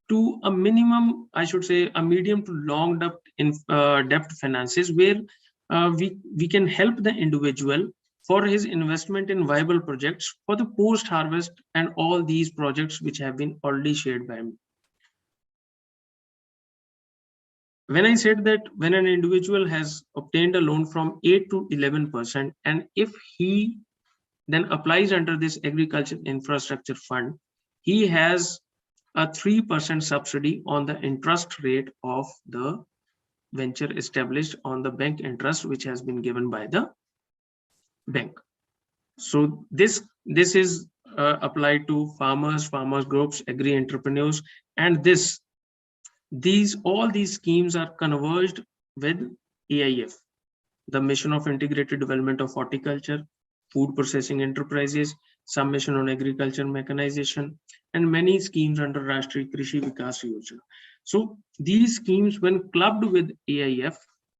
to a minimum, I should say, a medium to long debt finances, where we can help the individual for his investment in viable projects for the post-harvest and all these projects which have been already shared by me. When I said that when an individual has obtained a loan from 8 to 11%, and if he then applies under this agriculture infrastructure fund, he has a 3% subsidy on the interest rate of the venture established on the bank interest which has been given by the bank. So this is applied to farmers groups, agri entrepreneurs, and all these schemes are converged with AIF, the Mission of Integrated Development of Horticulture, Food Processing Enterprises, some mission on agriculture mechanization, and many schemes under Rashtriya Krishi Vikas Yojana. So these schemes, when clubbed with AIF,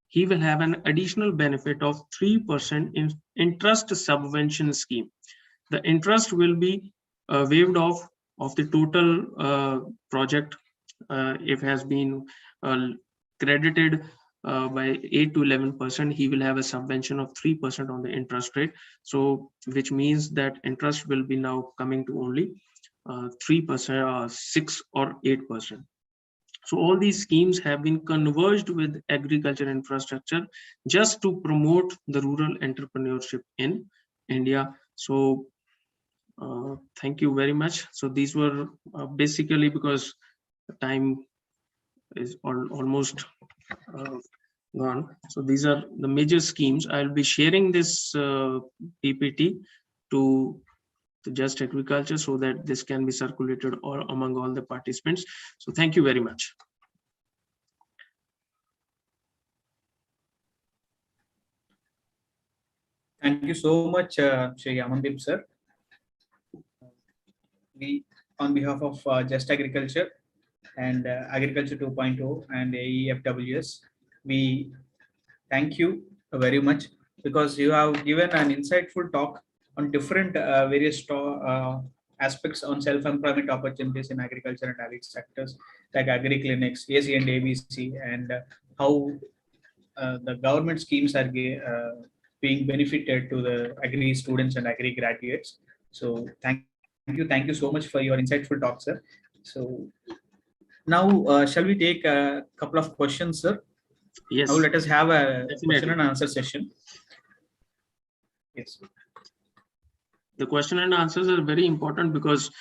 he will have an additional benefit of 3% in interest subvention scheme. The interest will be waived off of the total project if has been credited by 8 to 11%. He will have a subvention of 3% on the interest rate. So which means that interest will be now coming to only 3%, 6 or 8%. So all these schemes have been converged with agriculture infrastructure just to promote the rural entrepreneurship in India. So thank you very much. So these were basically, because the time is almost gone. So these are the major schemes. I'll be sharing this PPT to Just Agriculture so that this can be circulated among all the participants. So thank you very much. Thank you so much, Shri Amandeep sir. We, on behalf of Just Agriculture and Agriculture 2.0 and AEEFWS, we thank you very much, because you have given an insightful talk on different various aspects on self-employment opportunities in agriculture and agri sectors, like agri clinics, AC and ABC, and how the government schemes are being benefited to the agri students and agri graduates. So thank you so much for your insightful talk, sir. So now shall we take a couple of questions, sir? Yes. Now let us have a Definitely. question and answer session. Yes. The question and answers are very important, because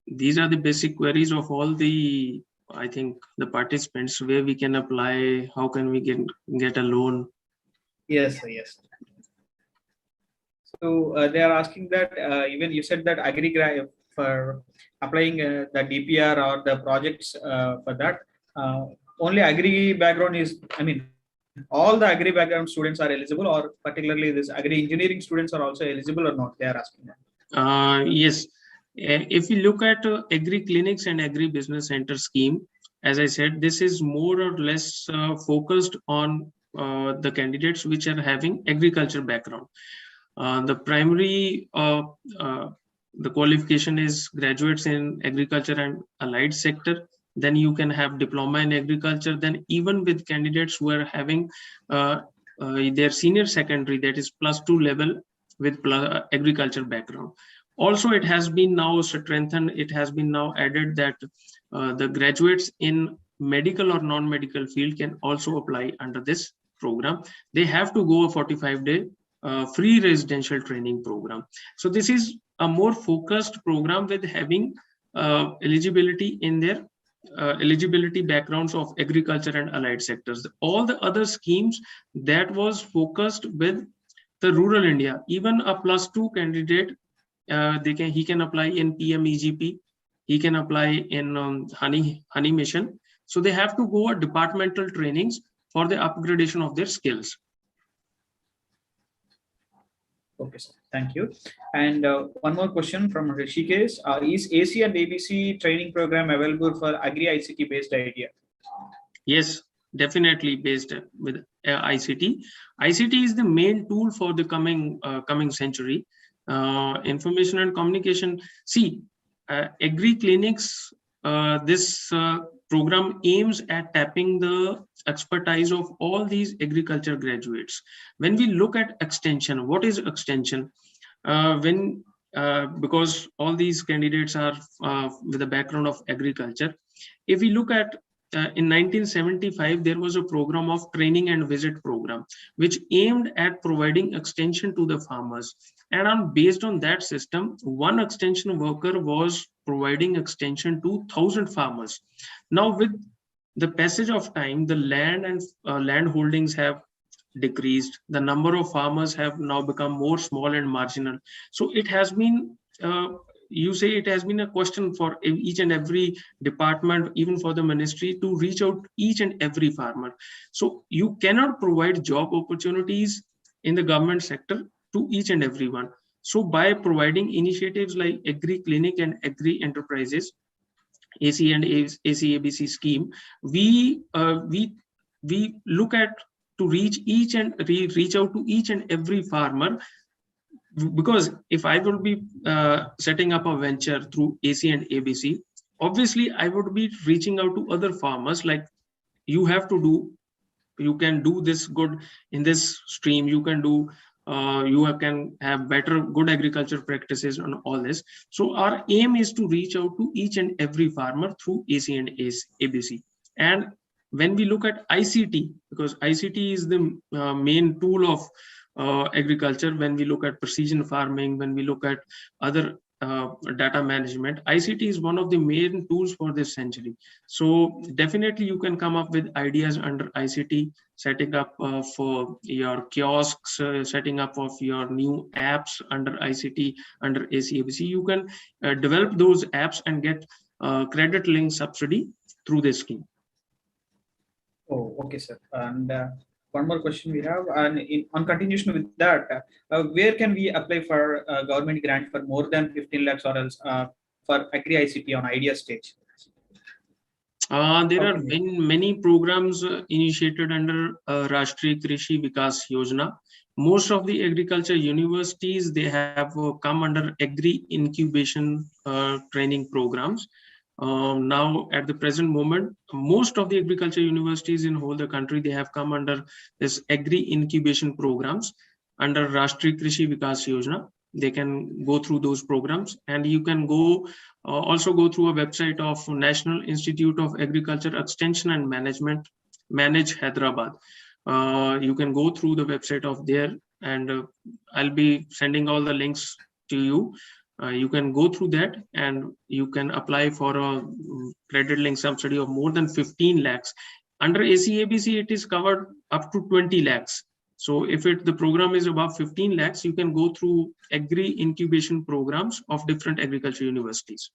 these are the basic queries of all the, I think, the participants, where we can apply, how can we get a loan. Yes, sir, yes. So they are asking that even you said that for applying the DPR or the projects for that, only agri background is, I mean, all the agri background students are eligible, or particularly this agri engineering students are also eligible or not? They are asking that. Yes. If you look at agri clinics and agri business center scheme, as I said, this is more or less focused on the candidates which are having agriculture background. The primary the qualification is graduates in agriculture and allied sector. Then you can have diploma in agriculture. Then even with candidates who are having their senior secondary, that is +2 level with agriculture background. Also, it has been now strengthened. It has been now added that the graduates in medical or non-medical field can also apply under this program. They have to go a 45-day free residential training program. So this is a more focused program with having eligibility in their eligibility backgrounds of agriculture and allied sectors. All the other schemes that was focused with the rural India, even a +2 candidate, he can apply in PMEGP, he can apply in honey mission. So they have to go departmental trainings for the upgradation of their skills. Okay, sir. Thank you. And one more question from Rishikesh. Is AC and ABC training program available for agri ICT based idea? Yes, definitely based with ICT. ICT is the main tool for the coming century. Information and communication. See, agri clinics, this program aims at tapping the expertise of all these agriculture graduates. When we look at extension, what is extension? Because all these candidates are with a background of agriculture. If we look at in 1975, there was a program of training and visit program, which aimed at providing extension to the farmers. And based on that system, one extension worker was providing extension to 1,000 farmers. Now with the passage of time, the land and land holdings have decreased. The number of farmers have now become more small and marginal. So it has been, you say it has been a question for each and every department, even for the ministry, to reach out each and every farmer. So you cannot provide job opportunities in the government sector to each and everyone. So by providing initiatives like Agri Clinic and Agri Enterprises, AC and ACABC scheme, we look at to reach out to each and every farmer. Because if I will be setting up a venture through AC and ABC, obviously I would be reaching out to other farmers like, you can do this good in this stream, you can do you can have better good agriculture practices and all this. So our aim is to reach out to each and every farmer through AC and ABC. And when we look at ICT, because ICT is the main tool of agriculture, when we look at precision farming, when we look at other data management, ICT is one of the main tools for this century. So definitely you can come up with ideas under ICT, setting up for your kiosks, setting up of your new apps under ICT, under ACABC. You can develop those apps and get credit link subsidy through this scheme. Oh, okay, sir. And one more question we have, and on continuation with that, where can we apply for a government grant for more than 15 lakhs or else for Agri ICT on idea stage? There are many programs initiated under Rashtriya Krishi Vikas Yojana. Most of the agriculture universities, they have come under agri incubation training programs. Now at the present moment, most of the agriculture universities in whole the country, they have come under this agri incubation programs under Rashtriya Krishi Vikas Yojana. They can go through those programs, and you can go also go through a website of National Institute of Agriculture Extension and Management, Manage Hyderabad. You can go through the website of there, and I'll be sending all the links to you. You can go through that and you can apply for a credit link subsidy of more than 15 lakhs. Under ACABC, it is covered up to 20 lakhs. So if the program is above 15 lakhs, you can go through agri incubation programs of different agriculture universities.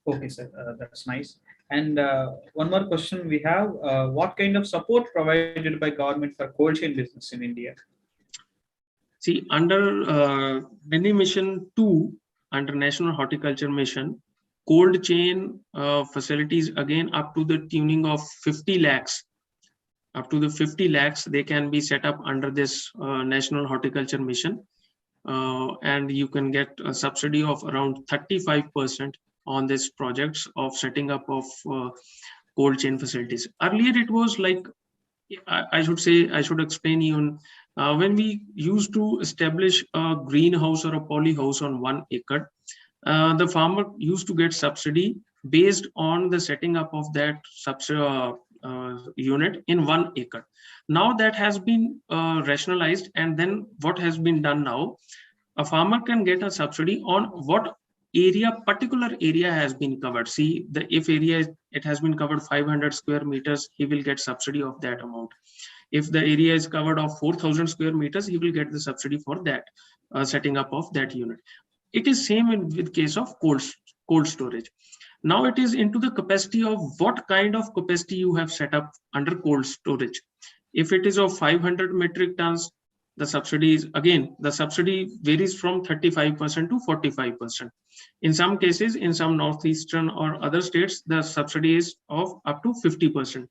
Okay, sir, that's nice. And one more question we have, what kind of support provided by government for cold chain business in India? See, under Mini Mission 2, under National Horticulture Mission, cold chain facilities, again, up to the tuning of 50 lakhs. Up to the 50 lakhs, they can be set up under this National Horticulture Mission. And you can get a subsidy of around 35% on this projects of setting up of cold chain facilities. Earlier, it was like, I should explain you, when we used to establish a greenhouse or a poly house on 1 acre, the farmer used to get subsidy based on the setting up of that unit in 1 acre. Now that has been rationalized, and then what has been done now, a farmer can get a subsidy on what particular area has been covered. See, if area it has been covered 500 square meters, he will get subsidy of that amount. If the area is covered of 4,000 square meters, he will get the subsidy for that setting up of that unit. It is same with case of cold storage. Now it is into the capacity of what kind of capacity you have set up under cold storage. If it is of 500 metric tons, the subsidy is, again, the subsidy varies from 35% to 45%. In some cases, in some northeastern or other states, the subsidy is of up to 50%.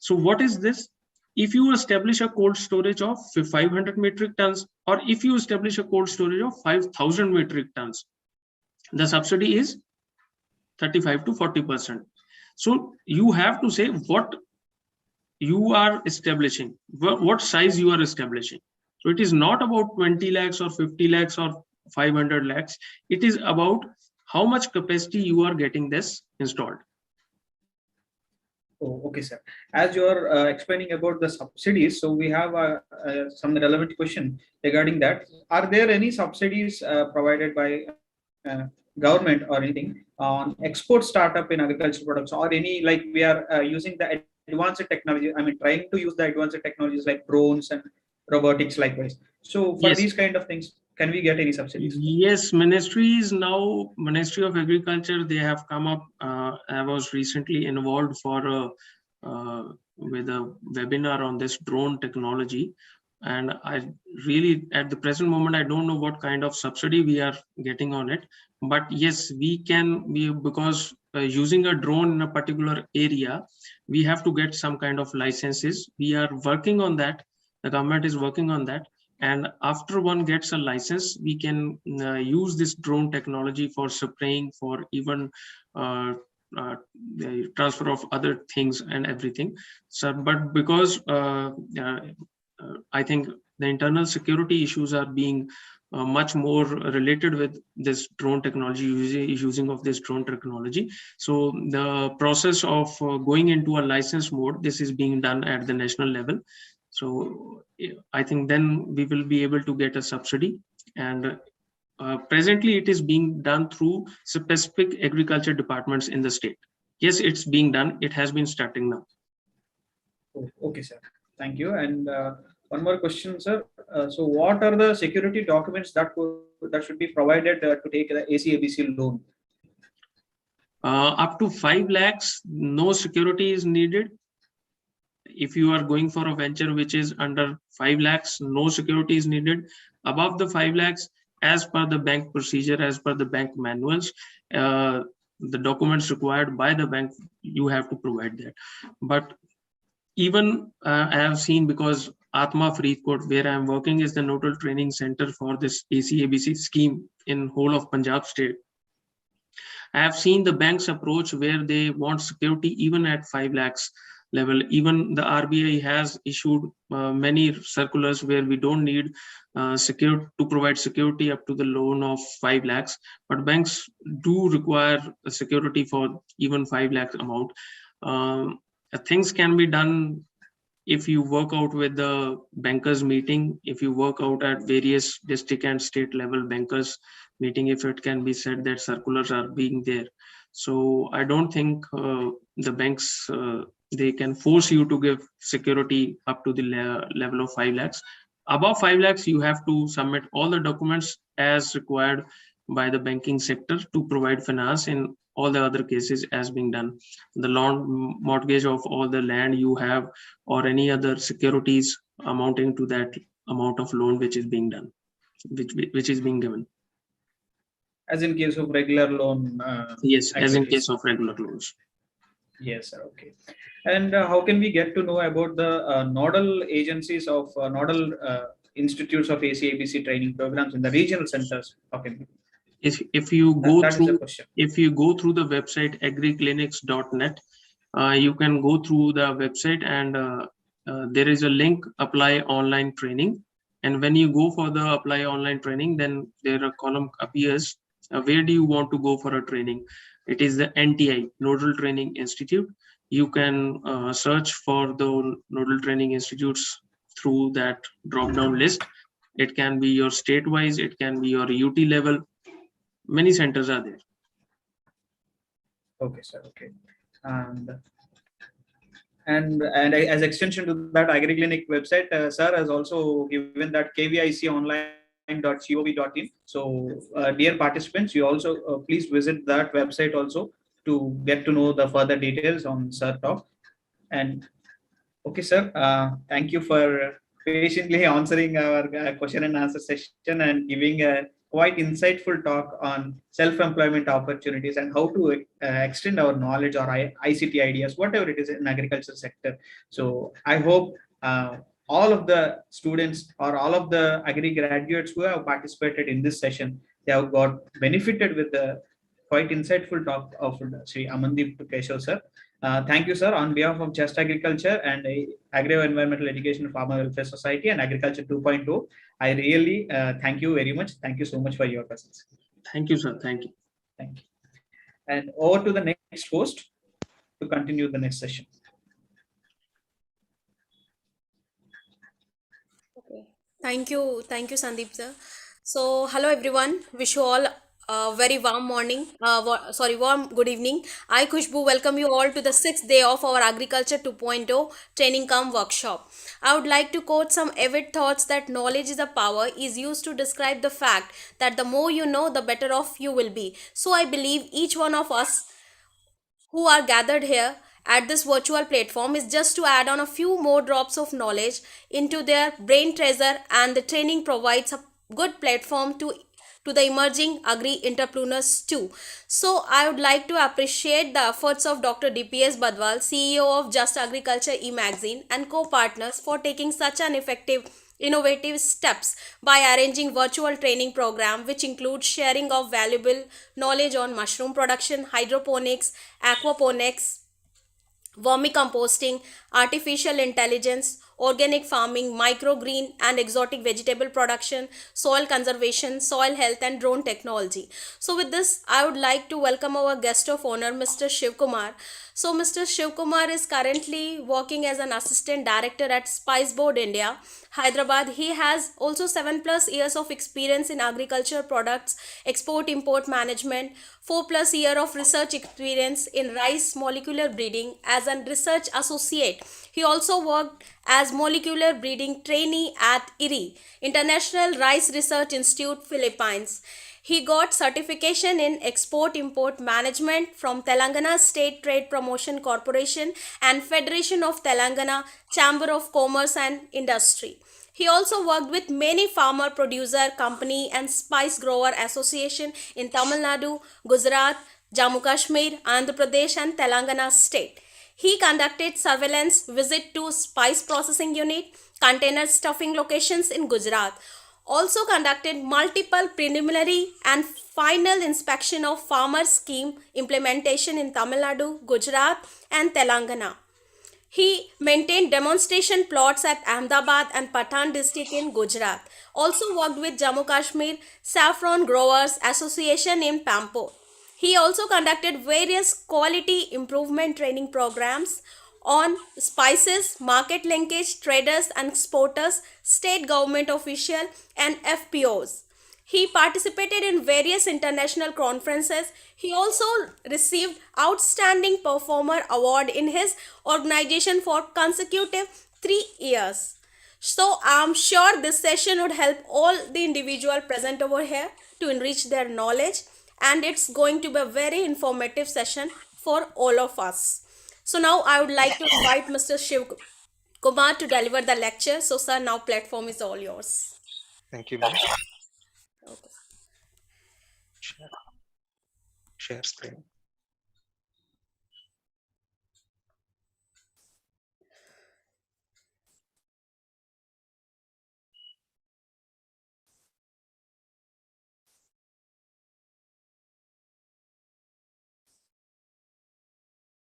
So what is this? If you establish a cold storage of 500 metric tons, or if you establish a cold storage of 5,000 metric tons, the subsidy is 35 to 40%. So you have to say what you are establishing, what size you are establishing. So it is not about 20 lakhs or 50 lakhs or 500 lakhs. It is about how much capacity you are getting this installed. Oh, okay, sir. As you are explaining about the subsidies, so we have some relevant question regarding that. Are there any subsidies provided by government or anything on export startup in agricultural products, or any, like we are using the advanced technology, I mean trying to use the advanced technologies like drones and robotics likewise. So for Yes. these kind of things, can we get any subsidies? Yes, Ministry of Agriculture, they have come up. I was recently involved with a webinar on this drone technology. And I really, at the present moment, I don't know what kind of subsidy we are getting on it. But yes, because using a drone in a particular area, we have to get some kind of licenses. We are working on that. The government is working on that. And after one gets a license, we can use this drone technology for spraying, for even the transfer of other things and everything. So, but because I think the internal security issues are being much more related with this drone technology, using of this drone technology. So the process of going into a license mode, this is being done at the national level. So I think then we will be able to get a subsidy. And presently it is being done through specific agriculture departments in the state. Yes, it's being done. It has been starting now. Okay, sir. Thank you. And one more question, sir. So what are the security documents that should be provided to take the ACABC loan? Up to 5 lakhs, no security is needed. If you are going for a venture which is under 5 lakhs, no security is needed. Above the 5 lakhs, as per the bank procedure, as per the bank manuals, the documents required by the bank, you have to provide that. But even I have seen, because ATMA Faridkot, where I am working, is the nodal training center for this ACABC scheme in whole of Punjab state. I have seen the bank's approach where they want security even at 5 lakhs level. Even the RBI has issued many circulars where we don't need to provide security up to the loan of 5 lakhs, but banks do require a security for even 5 lakhs amount. Things can be done if you work out with the bankers meeting, if you work out at various district and state level bankers meeting, if it can be said that circulars are being there. So I don't think the banks, they can force you to give security up to the level of 5 lakhs. Above 5 lakhs, you have to submit all the documents as required by the banking sector to provide finance in all the other cases as being done. The loan mortgage of all the land you have, or any other securities amounting to that amount of loan which is being done, which is being given. As in case of regular loan? Yes, as in case of regular loans. Yes, sir. Okay. And how can we get to know about the nodal agencies of nodal institutes of ACABC training programs in the regional centers? Okay. If you go through the website agriclinics.net, you can go through the website, and there is a link, apply online training. And when you go for the apply online training, then there a column appears. Where do you want to go for a training? It is the NTI, Nodal Training Institute. You can search for the Nodal Training Institutes through that drop-down list. It can be your state-wise, it can be your UT level. Many centers are there. Okay, sir. Okay. And as extension to that AgriClinic website, sir has also given that kviconline.gov.in. So dear participants, you also please visit that website also to get to know the further details on Sir Talk. And okay, sir, thank you for patiently answering our question and answer session and giving a quite insightful talk on self-employment opportunities and how to extend our knowledge or ICT ideas, whatever it is in agriculture sector. So I hope all of the students or all of the agri graduates who have participated in this session, they have got benefited with the quite insightful talk of Sri Amandeep Keshav sir. Thank you, sir, on behalf of Just Agriculture and Agro-Environmental Education Farmer Welfare Society and Agriculture 2.0. I really thank you very much. Thank you so much for your presence. Thank you, sir. Thank you. Thank you. And over to the next host to continue the next session. Okay. Thank you, Sandeep sir. So, hello everyone. Wish you all Very warm morning, warm good evening. I, Khushbu, welcome you all to the 6th day of our Agriculture 2.0 training come workshop. I would like to quote some avid thoughts that knowledge is a power is used to describe the fact that the more you know, the better off you will be. So I believe each one of us who are gathered here at this virtual platform is just to add on a few more drops of knowledge into their brain treasure, and the training provides a good platform to the emerging agri entrepreneurs too. So I would like to appreciate the efforts of Dr. DPS Badwal, CEO of Just Agriculture e-magazine, and co-partners for taking such an effective innovative steps by arranging virtual training program which includes sharing of valuable knowledge on mushroom production, hydroponics, aquaponics, vermicomposting, artificial intelligence, organic farming, microgreen and exotic vegetable production, soil conservation, soil health and drone technology. So with this, I would like to welcome our guest of honor, Mr. Shiv Kumar. So Mr. Shiv Kumar is currently working as an assistant director at Spice Board India, Hyderabad. He has also 7+ years of experience in agriculture products, export import management, 4+ year of research experience in rice molecular breeding as a research associate. He also worked as molecular breeding trainee at IRI, International Rice Research Institute, Philippines. He got certification in export import management from Telangana State Trade Promotion Corporation and Federation of Telangana Chamber of Commerce and Industry. He also worked with many farmer producer company and spice grower association in Tamil Nadu, Gujarat, Jammu Kashmir, Andhra Pradesh and Telangana state. He conducted surveillance visit to spice processing unit, container stuffing locations in Gujarat. Also conducted multiple preliminary and final inspection of farmer scheme implementation in Tamil Nadu, Gujarat and Telangana. He maintained demonstration plots at Ahmedabad and Patan district in Gujarat. Also worked with Jammu Kashmir Saffron Growers Association in Pampore. He also conducted various quality improvement training programs on spices, market linkage, traders and exporters, state government official and FPOs. He participated in various international conferences. He also received Outstanding Performer Award in his organization for consecutive 3 years. So I'm sure this session would help all the individual present over here to enrich their knowledge, and it's going to be a very informative session for all of us. So now I would like to invite Mr. Shiv Kumar to deliver the lecture. So sir, now platform is all yours. Thank you, ma'am. Share screen.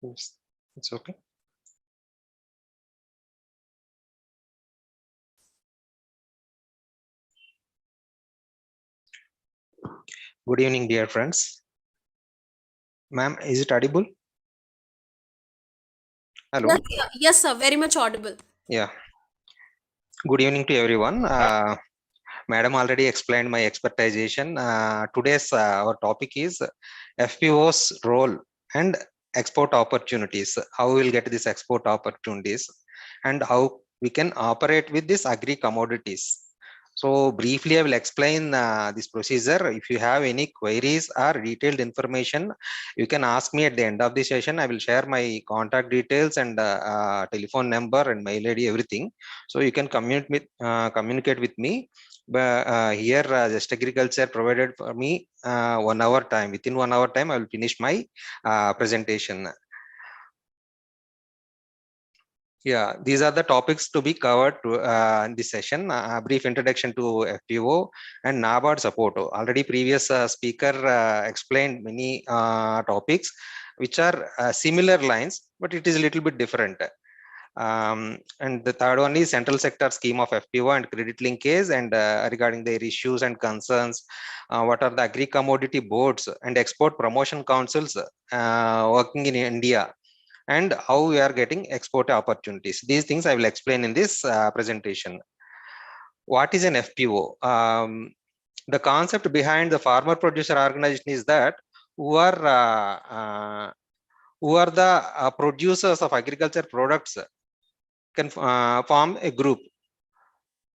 Yes, it's okay. Good evening, dear friends. Ma'am, is it audible? Hello. Yes, sir. Very much audible. Yeah. Good evening to everyone. Madam already explained my expertization. Today's our topic is FPO's role and export opportunities. How we will get these export opportunities and how we can operate with these agri commodities. So briefly, I will explain this procedure. If you have any queries or detailed information, you can ask me at the end of the session. I will share my contact details and telephone number and mail ID, everything. So you can communicate with me. But here, Just Agriculture provided for me 1 hour time. Within 1 hour time, I will finish my presentation. Yeah, these are the topics to be covered in this session. A brief introduction to FPO and NABARD support. Already previous speaker explained many topics which are similar lines, but it is a little bit different. And the third one is central sector scheme of FPO and credit linkage, and regarding their issues and concerns, what are the agri commodity boards and export promotion councils working in India, and how we are getting export opportunities. These things I will explain in this presentation. What is an FPO? The concept behind the farmer producer organization is that who are the producers of agriculture products can form a group.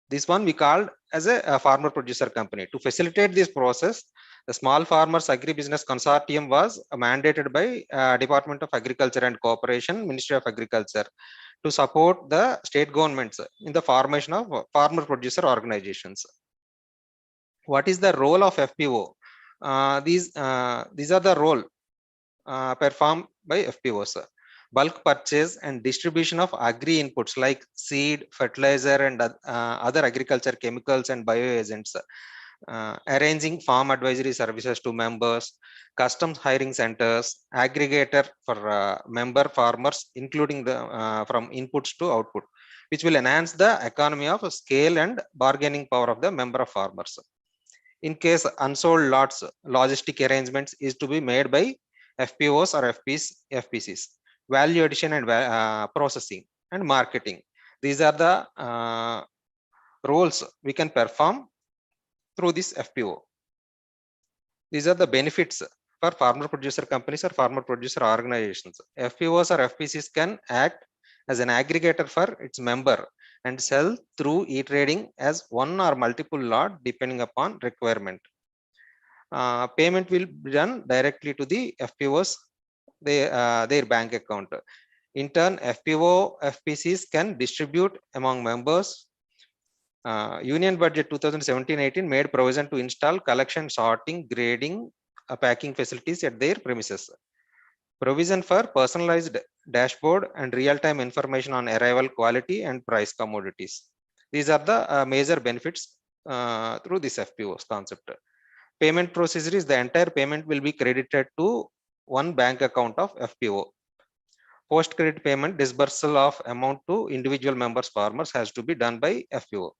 This one we called as a farmer producer company. To facilitate this process, the Small Farmers Agribusiness Consortium was mandated by Department of Agriculture and Cooperation, Ministry of Agriculture, to support the state governments in the formation of farmer producer organizations. What is the role of FPO? These are the role performed by FPOs. Bulk purchase and distribution of agri inputs like seed, fertilizer, and other agriculture chemicals and bioagents. Arranging farm advisory services to members, customs hiring centers, aggregator for member farmers, including the from inputs to output, which will enhance the economy of scale and bargaining power of the member of farmers. In case unsold lots, logistic arrangements is to be made by FPOs or FPCs. Value addition and processing and marketing. These are the roles we can perform through this FPO. These are the benefits for farmer producer companies or farmer producer organizations. FPOs or FPCs can act as an aggregator for its member and sell through e-trading as one or multiple lot depending upon requirement. Payment will be done directly to the FPOs, their bank account. In turn, FPO, FPCs can distribute among members. Union Budget 2017-18 made provision to install collection, sorting, grading, packing facilities at their premises. Provision for personalized dashboard and real-time information on arrival quality and price commodities. These are the major benefits through this FPO's concept. Payment procedure is the entire payment will be credited to one bank account of FPO. Post-credit payment disbursal of amount to individual members farmers has to be done by FPO.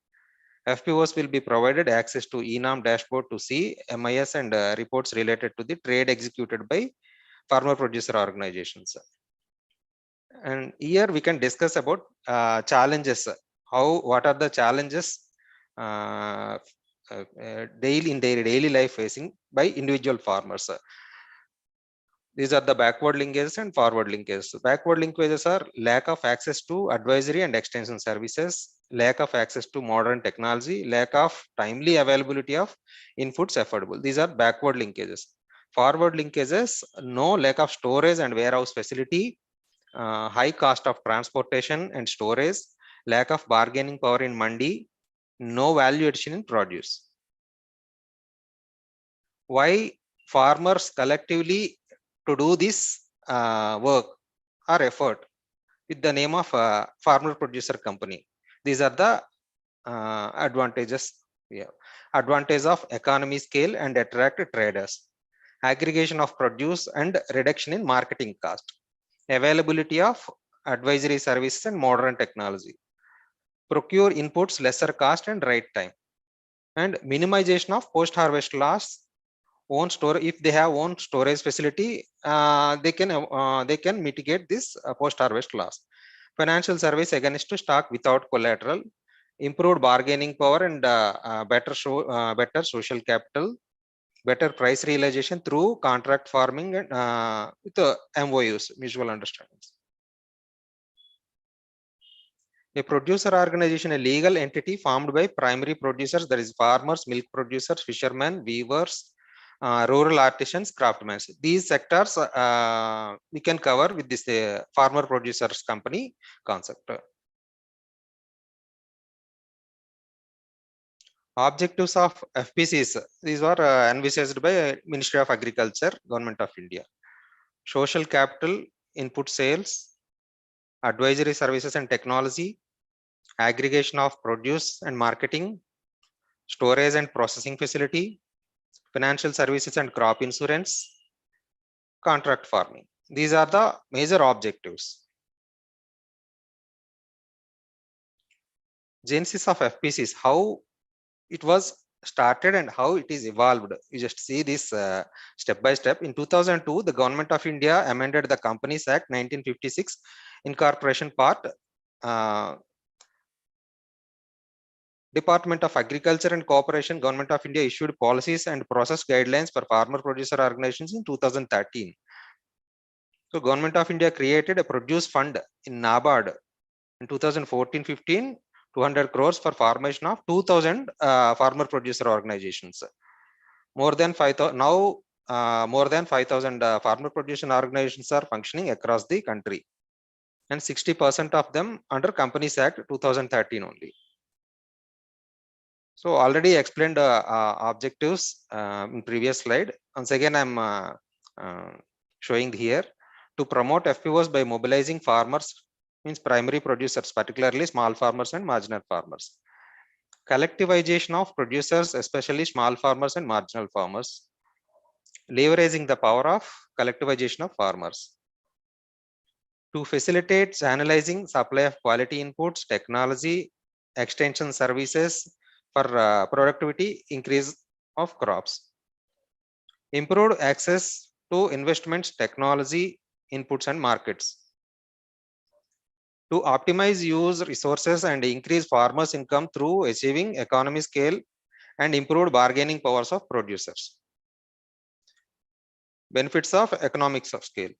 FPOs will be provided access to ENAM dashboard to see MIS and reports related to the trade executed by farmer producer organizations. And here we can discuss about challenges. What are the challenges in their daily life facing by individual farmers? These are the backward linkages and forward linkages. Backward linkages are lack of access to advisory and extension services, lack of access to modern technology, lack of timely availability of inputs affordable. These are backward linkages. Forward linkages, no lack of storage and warehouse facility, high cost of transportation and storage, lack of bargaining power in mandi, no value addition in produce. Why farmers collectively to do this work or effort with the name of farmer producer company? These are the advantages. Advantage of economy scale and attract traders. Aggregation of produce and reduction in marketing cost. Availability of advisory services and modern technology. Procure inputs lesser cost and right time. And minimization of post-harvest loss. Own store, if they have own storage facility, they can mitigate this post-harvest loss. Financial service against to stock without collateral. Improved bargaining power and better social capital. Better price realization through contract farming and with MOUs, mutual understandings. A producer organization, a legal entity formed by primary producers, that is farmers, milk producers, fishermen, weavers, rural artisans, craftsmen. These sectors we can cover with this farmer producers company concept. Objectives of FPCs. These were envisaged by Ministry of Agriculture, Government of India. Social capital, input sales, advisory services and technology, aggregation of produce and marketing, storage and processing facility, financial services and crop insurance, contract farming. These are the major objectives. Genesis of FPCs, how it was started and how it is evolved. You just see this step by step. In 2002, the Government of India amended the Companies Act 1956 Incorporation Part, Department of Agriculture and Cooperation, Government of India issued policies and process guidelines for farmer producer organizations in 2013. So Government of India created a produce fund in NABARD in 2014-15, 200 crores for formation of 2000 farmer producer organizations. More than 5,000 now. More than 5,000 farmer producer organizations are functioning across the country, and 60% of them under Companies Act 2013 only. So already explained objectives in previous slide. Once again, I'm showing here to promote FPOs by mobilizing farmers, means primary producers, particularly small farmers and marginal farmers. Collectivization of producers, especially small farmers and marginal farmers. Leveraging the power of collectivization of farmers. To facilitate channelizing supply of quality inputs, technology, extension services for productivity increase of crops. Improved access to investments, technology, inputs and markets. To optimize use resources and increase farmers' income through achieving economy scale and improved bargaining powers of producers. Benefits of economics of scale.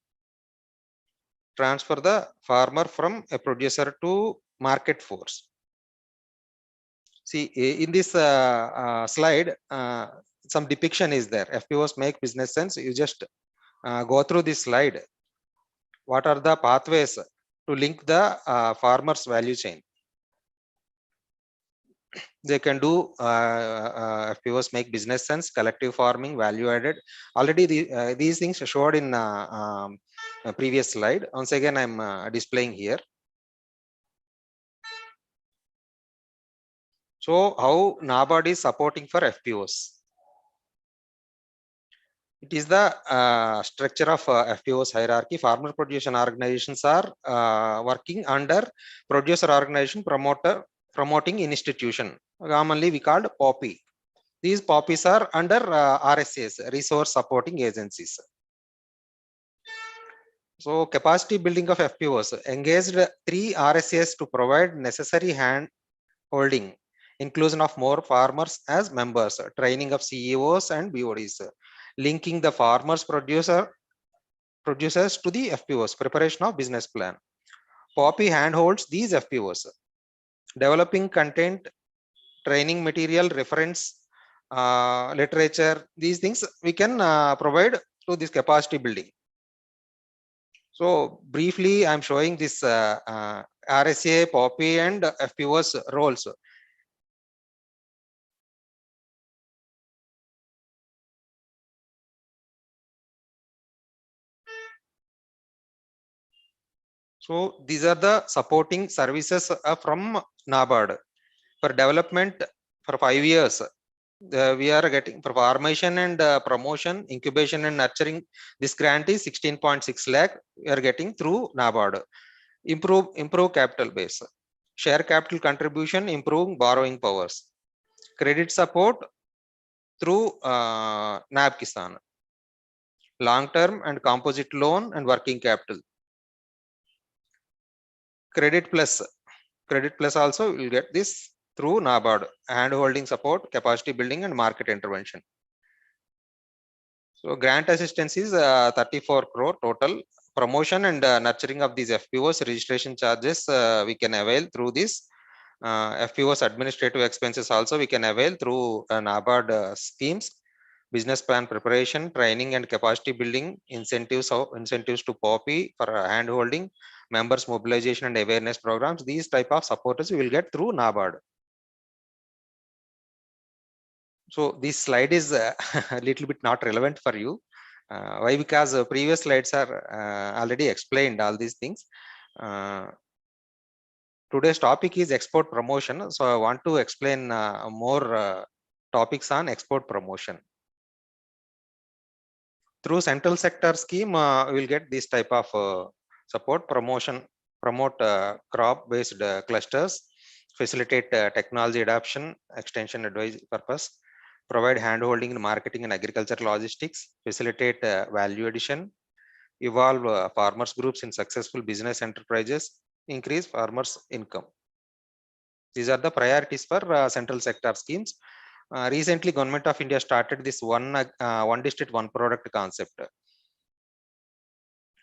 Transfer the farmer from a producer to market force. See, in this slide, some depiction is there. FPOs make business sense. You just go through this slide. What are the pathways to link the farmer's value chain? They can do FPOs make business sense, collective farming, value added. Already these things are showed in a previous slide. Once again, I'm displaying here. So how NABARD is supporting for FPOs? It is the structure of FPOs hierarchy. Farmer producer organizations are working under producer organization promoting institution. Commonly we called POPI. These POPIs are under RSAs, resource supporting agencies. So capacity building of FPOs engaged 3 RSAs to provide necessary hand holding, inclusion of more farmers as members, training of CEOs and BODs, linking the farmers producers to the FPOs, preparation of business plan. POPI handholds these FPOs, developing content, training material, reference, literature. These things we can provide to this capacity building. So briefly, I'm showing this RSA, POPI and FPOs roles. So these are the supporting services from NABARD for development for 5 years. We are getting for formation and promotion, incubation and nurturing. This grant is 16.6 lakh. We are getting through NABARD. Improve capital base, share capital contribution, improve borrowing powers, credit support through NAIP-ICAR, long-term and composite loan and working capital. Credit plus also will get this through NABARD, hand holding support, capacity building and market intervention. So grant assistance is 34 crore total. Promotion and nurturing of these FPOs, registration charges we can avail through this. FPOs administrative expenses also we can avail through NABARD schemes. Business plan preparation, training and capacity building, incentives to POPI for hand holding, members mobilization and awareness programs. These type of supporters we will get through NABARD. So this slide is a little bit not relevant for you. Why? Because previous slides are already explained all these things. Today's topic is export promotion. So I want to explain more topics on export promotion. Through central sector scheme, we will get this type of support promotion, promote crop-based clusters, facilitate technology adoption, extension advice purpose, provide hand-holding in marketing and agriculture logistics, facilitate value addition, evolve farmers groups in successful business enterprises, increase farmers income. These are the priorities for central sector schemes. Recently, Government of India started this one district, one product concept.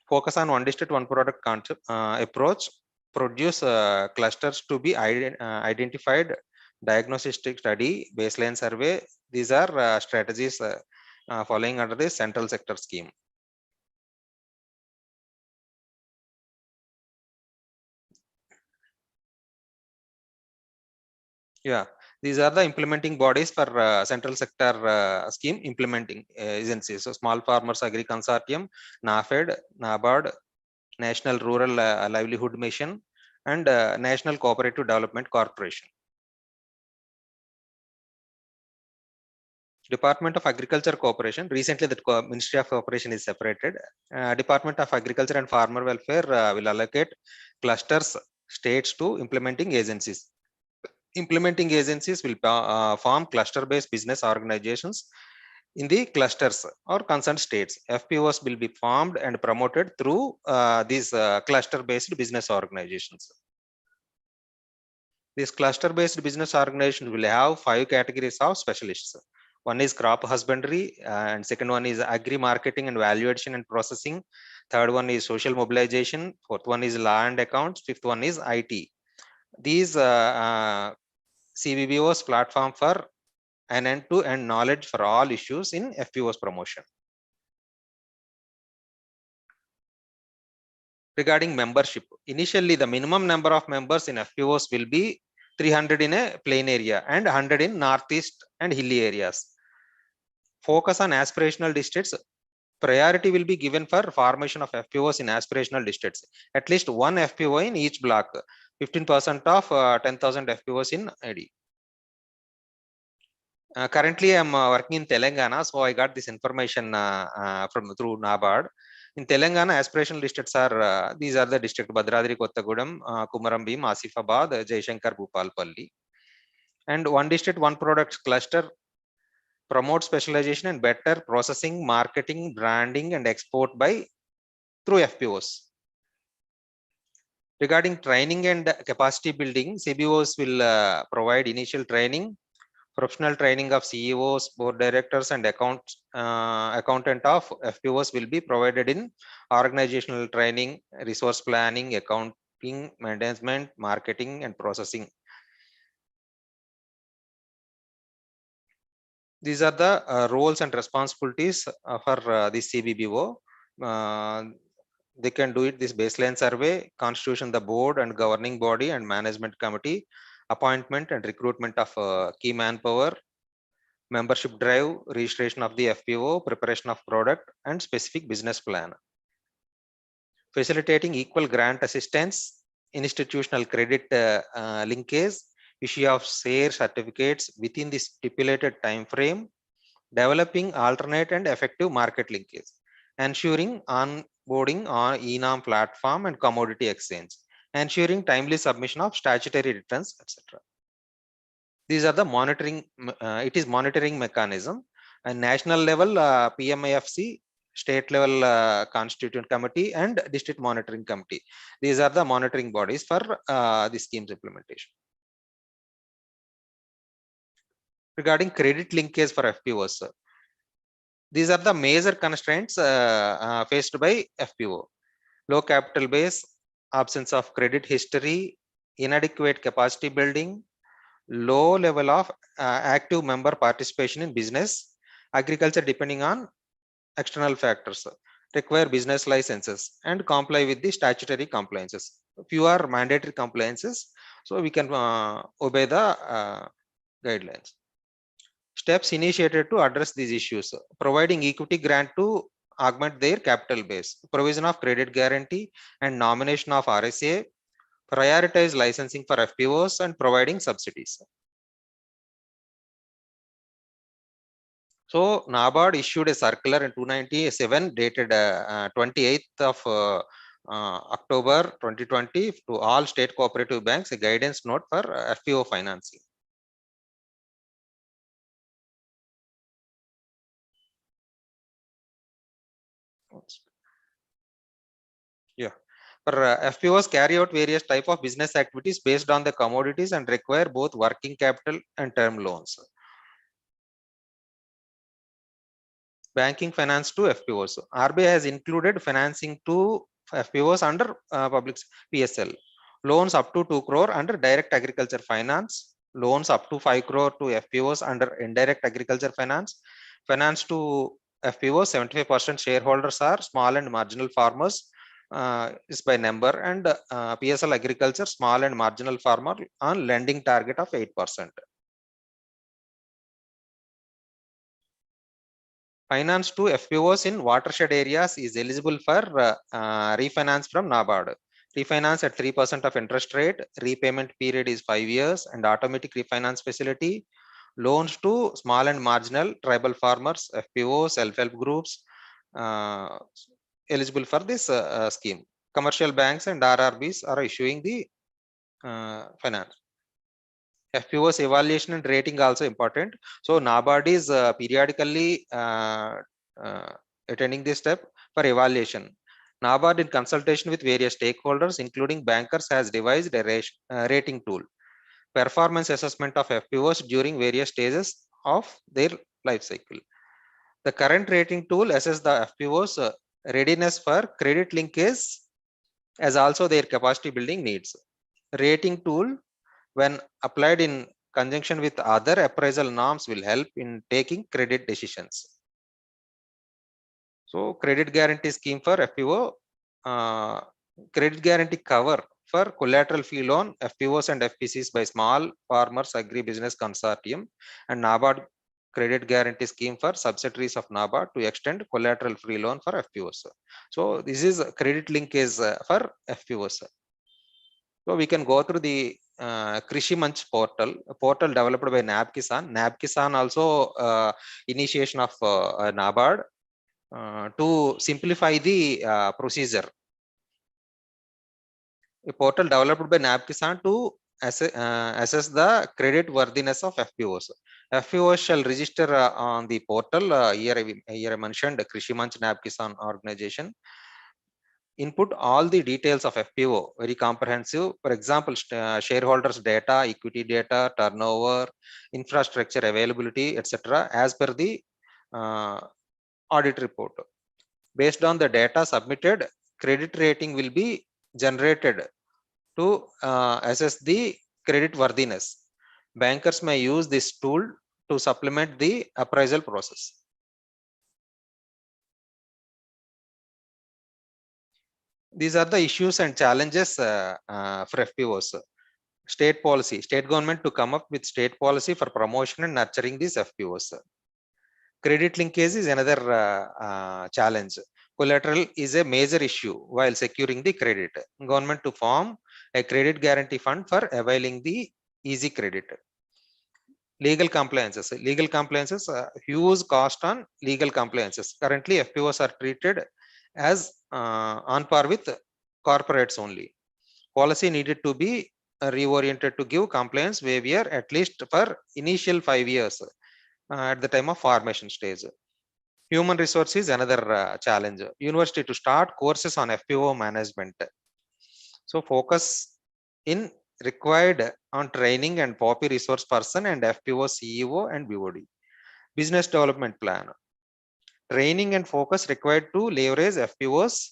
Focus on one district, one product concept approach. Produce clusters to be identified, diagnostic study, baseline survey. These are strategies following under the central sector scheme. Yeah, these are the implementing bodies for central sector scheme implementing agencies. So Small Farmers Agri Consortium, NAFED, NABARD, National Rural Livelihood Mission, and National Cooperative Development Corporation. Department of Agriculture Cooperation. Recently, the Ministry of Cooperation is separated. Department of Agriculture and Farmer Welfare will allocate clusters, states to implementing agencies. Implementing agencies will form cluster-based business organizations in the clusters or concerned states. FPOs will be formed and promoted through these cluster-based business organizations. These cluster-based business organizations will have 5 categories of specialists. One is crop husbandry, and second one is agri marketing and value addition and processing. Third one is social mobilization. Fourth one is law and accounts. Fifth one is IT. These CBBOs platform for an end-to-end knowledge for all issues in FPOs promotion. Regarding membership, initially the minimum number of members in FPOs will be 300 in a plain area and 100 in northeast and hilly areas. Focus on aspirational districts. Priority will be given for formation of FPOs in aspirational districts. At least one FPO in each block. 15% of 10,000 FPOs in ID. Currently, I'm working in Telangana, so I got this information through NABARD. In Telangana, aspirational districts are these are the district: Bhadradri, Kottagudem, Kumaram Bhim, Asifabad, Jaishankar, Bhupalpalli. And one district, one product cluster promote specialization and better processing, marketing, branding, and export by through FPOs. Regarding training and capacity building, CBOs will provide initial training. Professional training of CEOs, board directors, and accountant of FPOs will be provided in organizational training, resource planning, accounting, management, marketing, and processing. These are the roles and responsibilities for this CBBO. They can do it this baseline survey, constitution the board and governing body and management committee, appointment and recruitment of key manpower, membership drive, registration of the FPO, preparation of product and specific business plan. Facilitating equal grant assistance, institutional credit linkage, issue of share certificates within the stipulated time frame, developing alternate and effective market linkage, ensuring onboarding on eNAM platform and commodity exchange, ensuring timely submission of statutory returns, etc. These are the monitoring, it is monitoring mechanism. And national level PMIFC, state level constituent committee and district monitoring committee. These are the monitoring bodies for the scheme's implementation. Regarding credit linkage for FPOs, these are the major constraints faced by FPO. Low capital base, absence of credit history, inadequate capacity building, low level of active member participation in business, agriculture depending on external factors, require business licenses and comply with the statutory compliances. Few are mandatory compliances, so we can obey the guidelines. Steps initiated to address these issues: providing equity grant to augment their capital base, provision of credit guarantee and nomination of RSA, prioritize licensing for FPOs and providing subsidies. So NABARD issued a circular in 297 dated 28th of October 2020 to all state cooperative banks, a guidance note for FPO financing. Yeah, For FPOs carry out various type of business activities based on the commodities and require both working capital and term loans. Banking finance to FPOs. RBI has included financing to FPOs under public PSL. Loans up to 2 crore under direct agriculture finance. Loans up to 5 crore to FPOs under indirect agriculture finance. Finance to FPOs, 75% shareholders are small and marginal farmers, is by number, and PSL agriculture, small and marginal farmer on lending target of 8%. Finance to FPOs in watershed areas is eligible for refinance from NABARD. Refinance at 3% of interest rate, repayment period is 5 years, and automatic refinance facility. Loans to small and marginal tribal farmers, FPOs, self-help groups, eligible for this scheme. Commercial banks and RRBs are issuing the finance. FPOs evaluation and rating also important. So NABARD is periodically attending this step for evaluation. NABARD, in consultation with various stakeholders, including bankers, has devised a rating tool. Performance assessment of FPOs during various stages of their life cycle. The current rating tool assesses the FPOs readiness for credit linkage as also their capacity building needs. Rating tool, when applied in conjunction with other appraisal norms, will help in taking credit decisions. So credit guarantee scheme for FPO, credit guarantee cover for collateral fee loan, FPOs and FPCs by small farmers agri-business consortium, and NABARD credit guarantee scheme for subsidiaries of NABARD to extend collateral free loan for FPOs. So this is credit linkage for FPOs. So we can go through the 𝐒𝐻𝐿 portal developed by NAIP-ICAR. NAIP-ICAR also initiation of NABARD to simplify the procedure. A portal developed by NAIP-ICAR to assess the credit worthiness of FPOs. FPOs shall register on the portal. Here I mentioned 𝐒𝐻𝐿 NAIP-ICAR organization. Input all the details of FPO, very comprehensive. For example, shareholders data, equity data, turnover, infrastructure availability, etc. as per the audit report. Based on the data submitted, credit rating will be generated to assess the credit worthiness. Bankers may use this tool to supplement the appraisal process. These are the issues and challenges for FPOs. State policy, state government to come up with state policy for promotion and nurturing these FPOs. Credit linkage is another challenge. Collateral is a major issue while securing the credit. Government to form a credit guarantee fund for availing the easy credit. Legal compliances. Legal compliances, huge cost on legal compliances. Currently, FPOs are treated as on par with corporates only. Policy needed to be reoriented to give compliance waiver at least for initial 5 years at the time of formation stage. Human resource is another challenge. University to start courses on FPO management. So focus in required on training and POPI resource person and FPO CEO and BOD. Business development plan. Training and focus required to leverage FPOs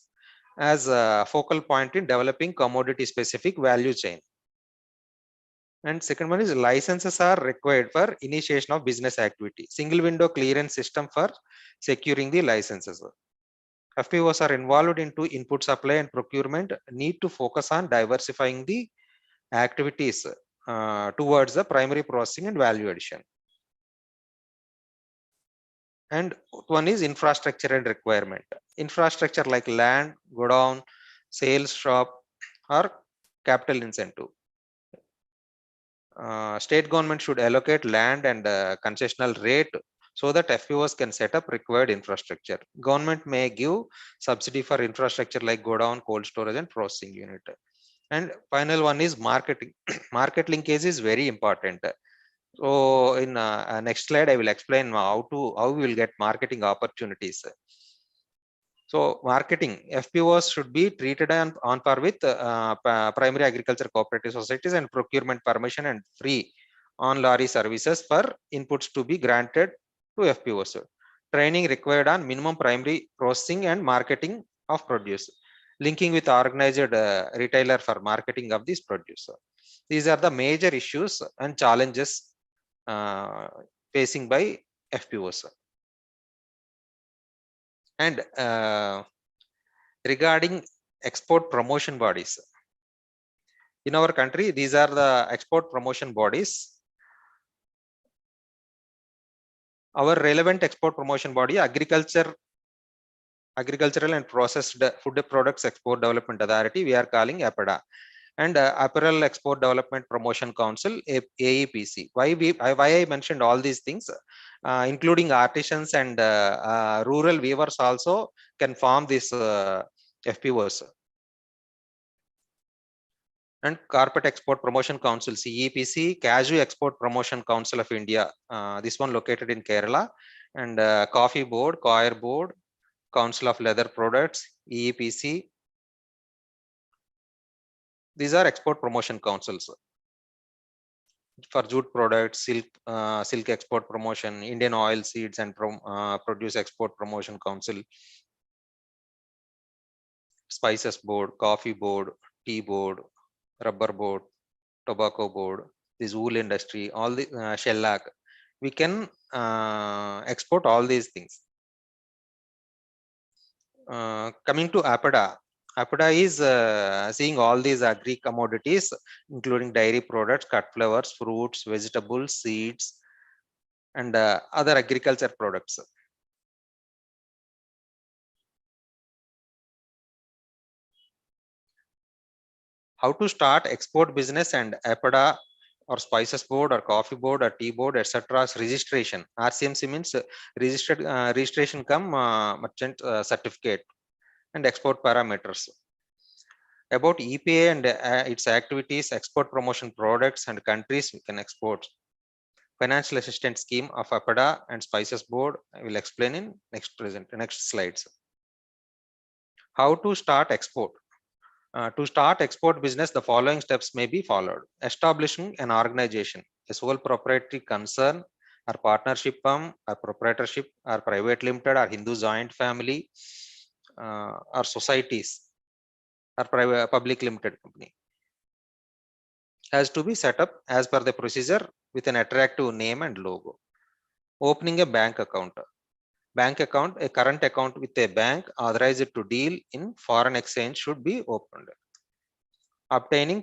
as a focal point in developing commodity specific value chain. And second one is licenses are required for initiation of business activity. Single window clearance system for securing the licenses. FPOs are involved into input supply and procurement, need to focus on diversifying the activities towards the primary processing and value addition. And one is infrastructure and requirement. Infrastructure like land, godown, sales shop, or capital incentive. State government should allocate land and concessional rate so that FPOs can set up required infrastructure. Government may give subsidy for infrastructure like godown, cold storage, and processing unit. And final one is marketing. Market linkage is very important. So in next slide, I will explain how we will get marketing opportunities. So marketing, FPOs should be treated on par with primary agriculture cooperative societies, and procurement permission and free on lorry services for inputs to be granted to FPOs. Training required on minimum primary processing and marketing of produce, linking with organized retailer for marketing of this produce. These are the major issues and challenges facing by FPOs. And regarding export promotion bodies, in our country, these are the export promotion bodies. Our relevant export promotion body, agricultural and processed food products export development authority, we are calling APDA, and apparel export development promotion council, AEPC. Why I mentioned all these things, including artisans and rural weavers also can form this FPOs. And Carpet Export Promotion Council, CEPC, Cashew Export Promotion Council of India, this one located in Kerala, and Coffee Board, Coir Board, Council of Leather Products, EEPC. These are export promotion councils. For jute products, silk export promotion, Indian oil seeds and produce export promotion council, spices board, coffee board, tea board, rubber board, tobacco board, this wool industry, all the shellac, we can export all these things. Coming to APDA, APDA is seeing all these agri commodities, including dairy products, cut flowers, fruits, vegetables, seeds, and other agriculture products. How to start export business and APDA or spices board or coffee board or tea board, etc. registration. RCMC means registered registration come merchant certificate and export parameters. About EPA and its activities, export promotion products and countries we can export. Financial assistance scheme of APDA and spices board I will explain in next slides. How to start export. To start export business, the following steps may be followed. Establishing an organization, a sole proprietary concern, or partnership firm, or proprietorship, or private limited, or Hindu joint family, or societies, or private public limited company, has to be set up as per the procedure with an attractive name and logo. Opening a bank account. Bank account, a current account with a bank authorized to deal in foreign exchange should be opened. Obtaining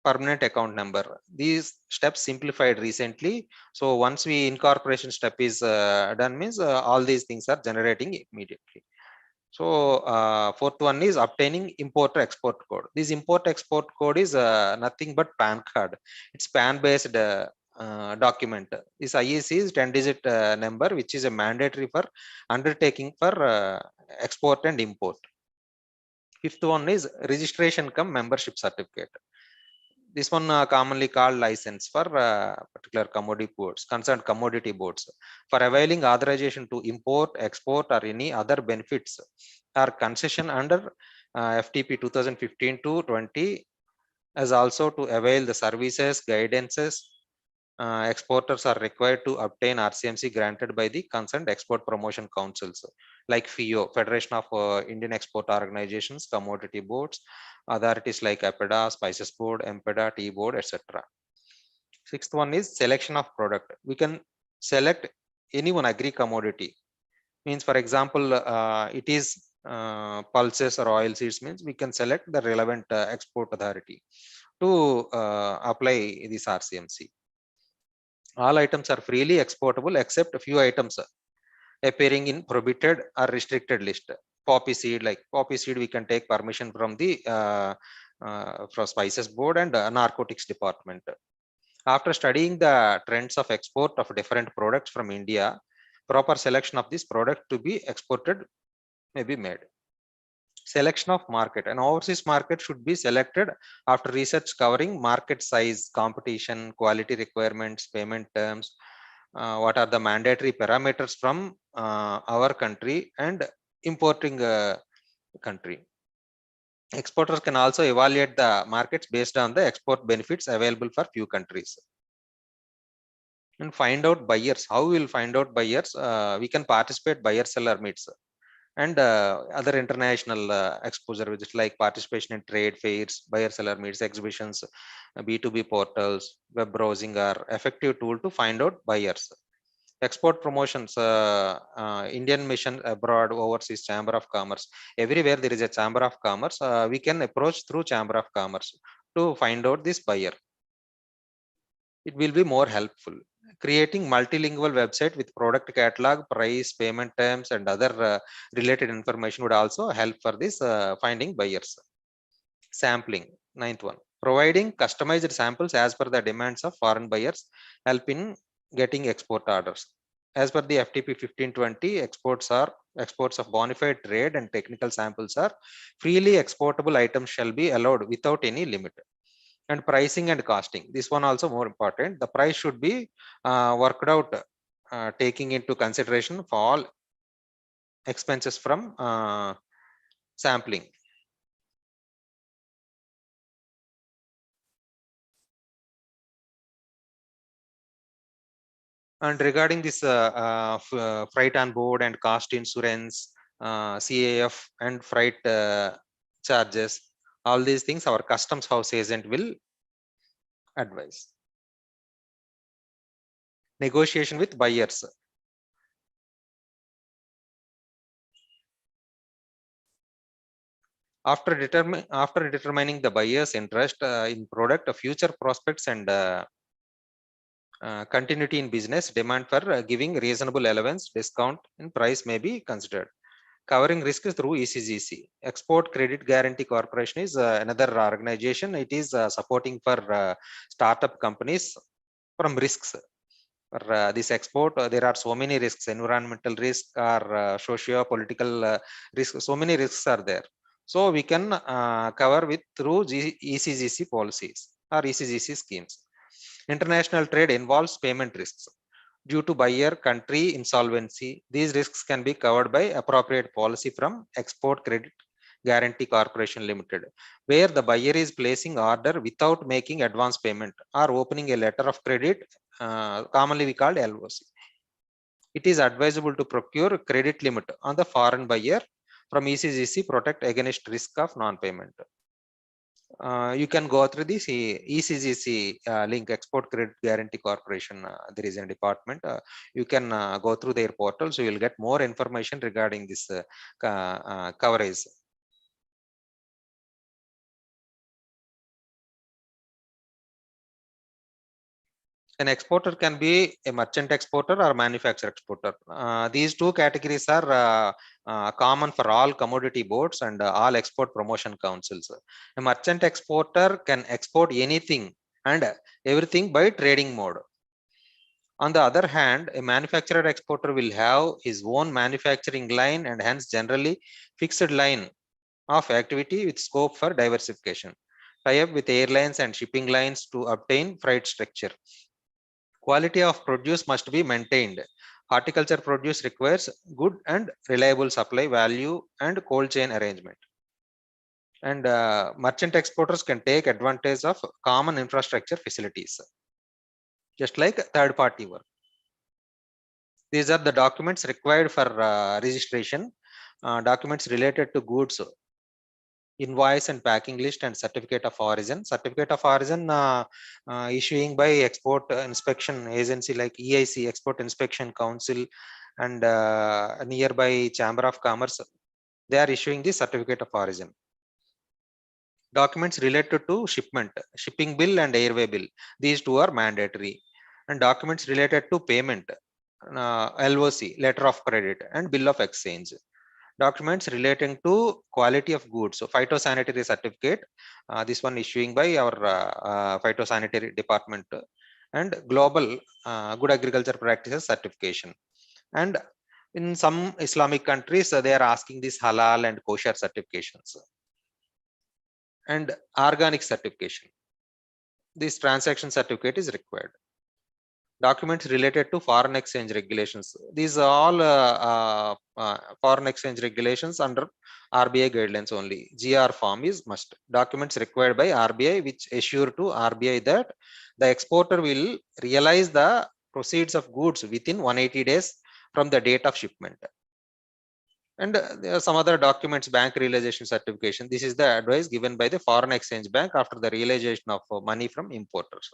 permanent account number. These steps simplified recently. So once we incorporation step is done, means all these things are generating immediately. So fourth one is obtaining importer export code. This import export code is nothing but PAN card. It's PAN based document. This IEC is 10-digit number, which is a mandatory for undertaking for export and import. Fifth one is registration cum membership certificate. This one commonly called license for particular commodity boards, concerned commodity boards, for availing authorization to import, export, or any other benefits or concession under FTP 2015-20, as also to avail the services, guidances. Exporters are required to obtain RCMC granted by the concerned export promotion councils like FIO, Federation of Indian Export Organizations, commodity boards, authorities like APDA, Spices Board, MPEDA, Tea Board, etc. Sixth one is selection of product. We can select any one agri commodity. Means, for example, it is pulses or oil seeds, means we can select the relevant export authority to apply this RCMC. All items are freely exportable except a few items appearing in prohibited or restricted list. Poppy seed, like poppy seed, we can take permission from the from Spices Board and Narcotics Department. After studying the trends of export of different products from India, proper selection of this product to be exported may be made. Selection of market. An overseas market should be selected after research covering market size, competition, quality requirements, payment terms, what are the mandatory parameters from our country, and importing country. Exporters can also evaluate the markets based on the export benefits available for few countries. And find out buyers. How we will find out buyers? We can participate buyer-seller meets and other international exposure, which is like participation in trade fairs, buyer-seller meets, exhibitions, B2B portals, web browsing are effective tool to find out buyers. Export promotions, Indian Mission Abroad, Overseas Chamber of Commerce. Everywhere there is a Chamber of Commerce, we can approach through Chamber of Commerce to find out this buyer. It will be more helpful. Creating multilingual website with product catalog, price, payment terms, and other related information would also help for this finding buyers. Sampling, 9th one. Providing customized samples as per the demands of foreign buyers help in getting export orders. As per the FTP 1520, exports of bona fide trade and technical samples are freely exportable items shall be allowed without any limit. And pricing and costing, this one also more important. The price should be worked out taking into consideration for all expenses from sampling. And regarding this freight on board and cost insurance, CAF and freight charges, all these things our customs house agent will advise. Negotiation with buyers. After determining the buyer's interest in product, future prospects and continuity in business, demand for giving reasonable allowance, discount in price may be considered. Covering risks through 𝐒𝐶𝒔. Export Credit Guarantee Corporation is another organization. It is supporting for startup companies from risks. For this export, there are so many risks, environmental risk or socio-political risks. So many risks are there. So we can cover with through 𝐒𝐶𝒔 policies or 𝐒𝐶𝒔 schemes. International trade involves payment risks. Due to buyer country insolvency, these risks can be covered by appropriate policy from Export Credit Guarantee Corporation Limited, where the buyer is placing order without making advance payment or opening a letter of credit, commonly we call LOC. It is advisable to procure credit limit on the foreign buyer from 𝐒𝐶𝒔 protect against risk of non-payment. You can go through this 𝐒𝐶𝒔 link, Export Credit Guarantee Corporation. There is a department. You can go through their portal, so you'll get more information regarding this coverage. An exporter can be a merchant exporter or manufacturer exporter. These two categories are common for all commodity boards and all export promotion councils. A merchant exporter can export anything and everything by trading mode. On the other hand, a manufacturer exporter will have his own manufacturing line and hence generally fixed line of activity with scope for diversification. Tie up with airlines and shipping lines to obtain freight structure. Quality of produce must be maintained. Horticulture produce requires good and reliable supply, value, and cold chain arrangement. And merchant exporters can take advantage of common infrastructure facilities, just like third-party work. These are the documents required for registration. Documents related to goods, invoice and packing list, and certificate of origin. Certificate of origin issuing by export inspection agency like EIC, Export Inspection Council, and nearby Chamber of Commerce. They are issuing the certificate of origin. Documents related to shipment, shipping bill and airway bill. These two are mandatory. And documents related to payment, LOC, letter of credit, and bill of exchange. Documents relating to quality of goods, so phytosanitary certificate, this one issuing by our phytosanitary department, and global good agriculture practices certification. And in some Islamic countries, they are asking this halal and kosher certifications and organic certification. This transaction certificate is required. documents related to foreign exchange regulations. These are all foreign exchange regulations under RBI guidelines only. GR form is must. Documents required by RBI which assure to RBI that the exporter will realize the proceeds of goods within 180 days from the date of shipment. And there are some other documents, bank realization certification. This is the advice given by the foreign exchange bank after the realization of money from importers.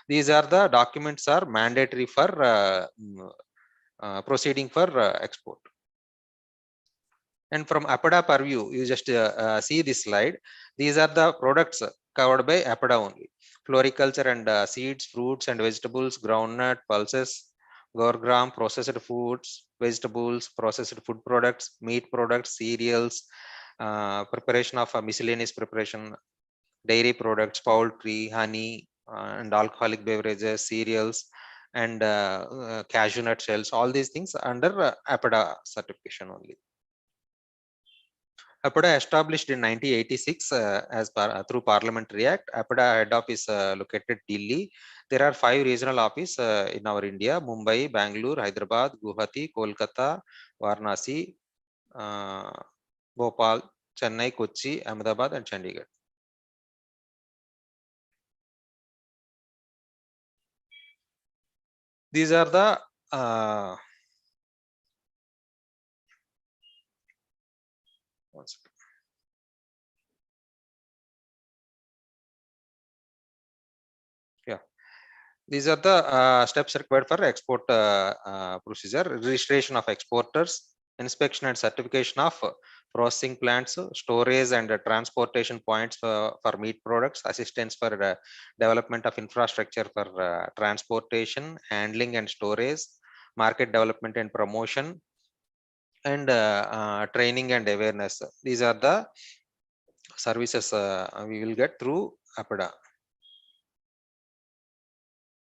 These are the documents are mandatory for proceeding for export. And from APDA purview, you just see this slide. These are the products covered by APDA only. Floriculture and seeds, fruits and vegetables, groundnut, pulses, gram, processed foods, vegetables, processed food products, meat products, cereals, preparation of miscellaneous preparation, dairy products, poultry, honey, and alcoholic beverages, cereals, and cashew nut shells. All these things under APDA certification only. APDA established in 1986 through Parliamentary Act. APDA head office located Delhi. There are 5 regional offices in our India: Mumbai, Bangalore, Hyderabad, Guwahati, Kolkata, Varanasi, Bhopal, Chennai, Kochi, Ahmedabad, and Chandigarh. These are the these are the steps required for export procedure: registration of exporters, inspection and certification of processing plants, storage and transportation points for meat products, assistance for development of infrastructure for transportation, handling and storage, market development and promotion, and training and awareness. These are the services we will get through APDA.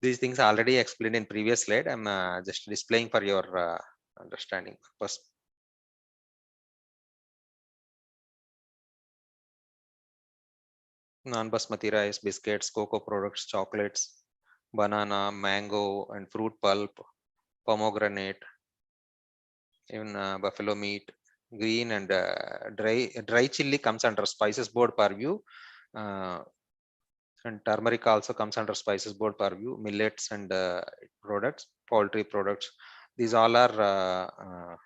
These things are already explained in previous slide. I'm just displaying for your understanding purpose. Non-basmati rice, biscuits, cocoa products, chocolates, banana, mango, and fruit pulp, pomegranate, even buffalo meat, green and dry chili comes under spices board purview. And turmeric also comes under spices board purview. Millets and products, poultry products, these all are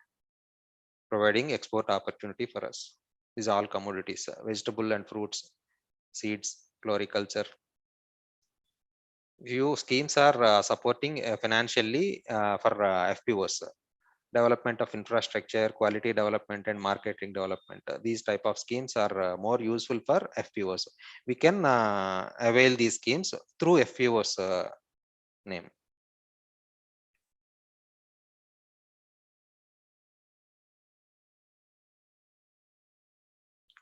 providing export opportunity for us. These are all commodities: vegetable and fruits, seeds, floriculture. Few schemes are supporting financially for FPOs, development of infrastructure, quality development, and marketing development. These type of schemes are more useful for FPOs. We can avail these schemes through FPOs name.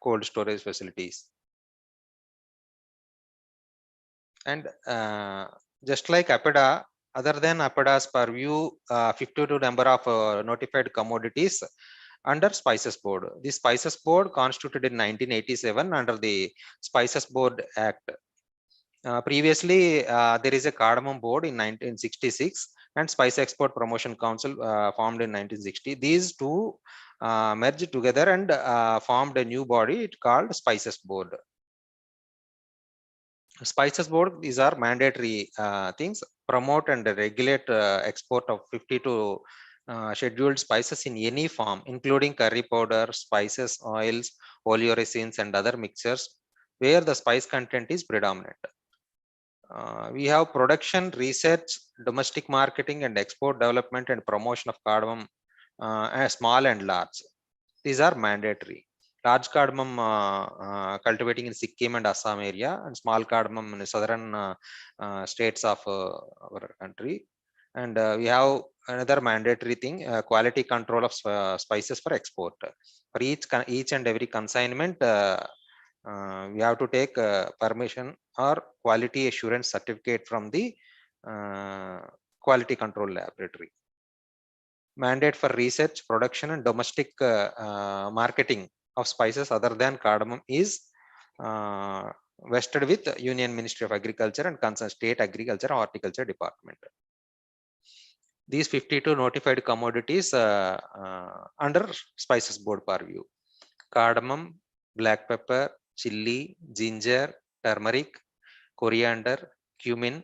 Cold storage facilities. And just like APDA, other than APDA's purview, 52 number of notified commodities under Spices Board. The Spices Board constituted in 1987 under the Spices Board Act. Previously, there is a Cardamom Board in 1966 and Spice Export Promotion Council formed in 1960. These two merged together and formed a new body called Spices Board. Spices Board, these are mandatory things: promote and regulate export of 52 scheduled spices in any form, including curry powder, spices, oils, oleoresins, and other mixtures where the spice content is predominant. We have production, research, domestic marketing, and export development and promotion of cardamom, small and large. These are mandatory. Large cardamom cultivating in Sikkim and Assam area, and small cardamom in southern states of our country. And we have another mandatory thing: quality control of spices for export. For each and every consignment, we have to take permission or quality assurance certificate from the quality control laboratory. Mandate for research, production, and domestic marketing of spices other than cardamom is vested with Union Ministry of Agriculture and concerned state agriculture or horticulture department. these 52 notified commodities under Spices Board purview: cardamom, black pepper, chili, ginger, turmeric, coriander, cumin,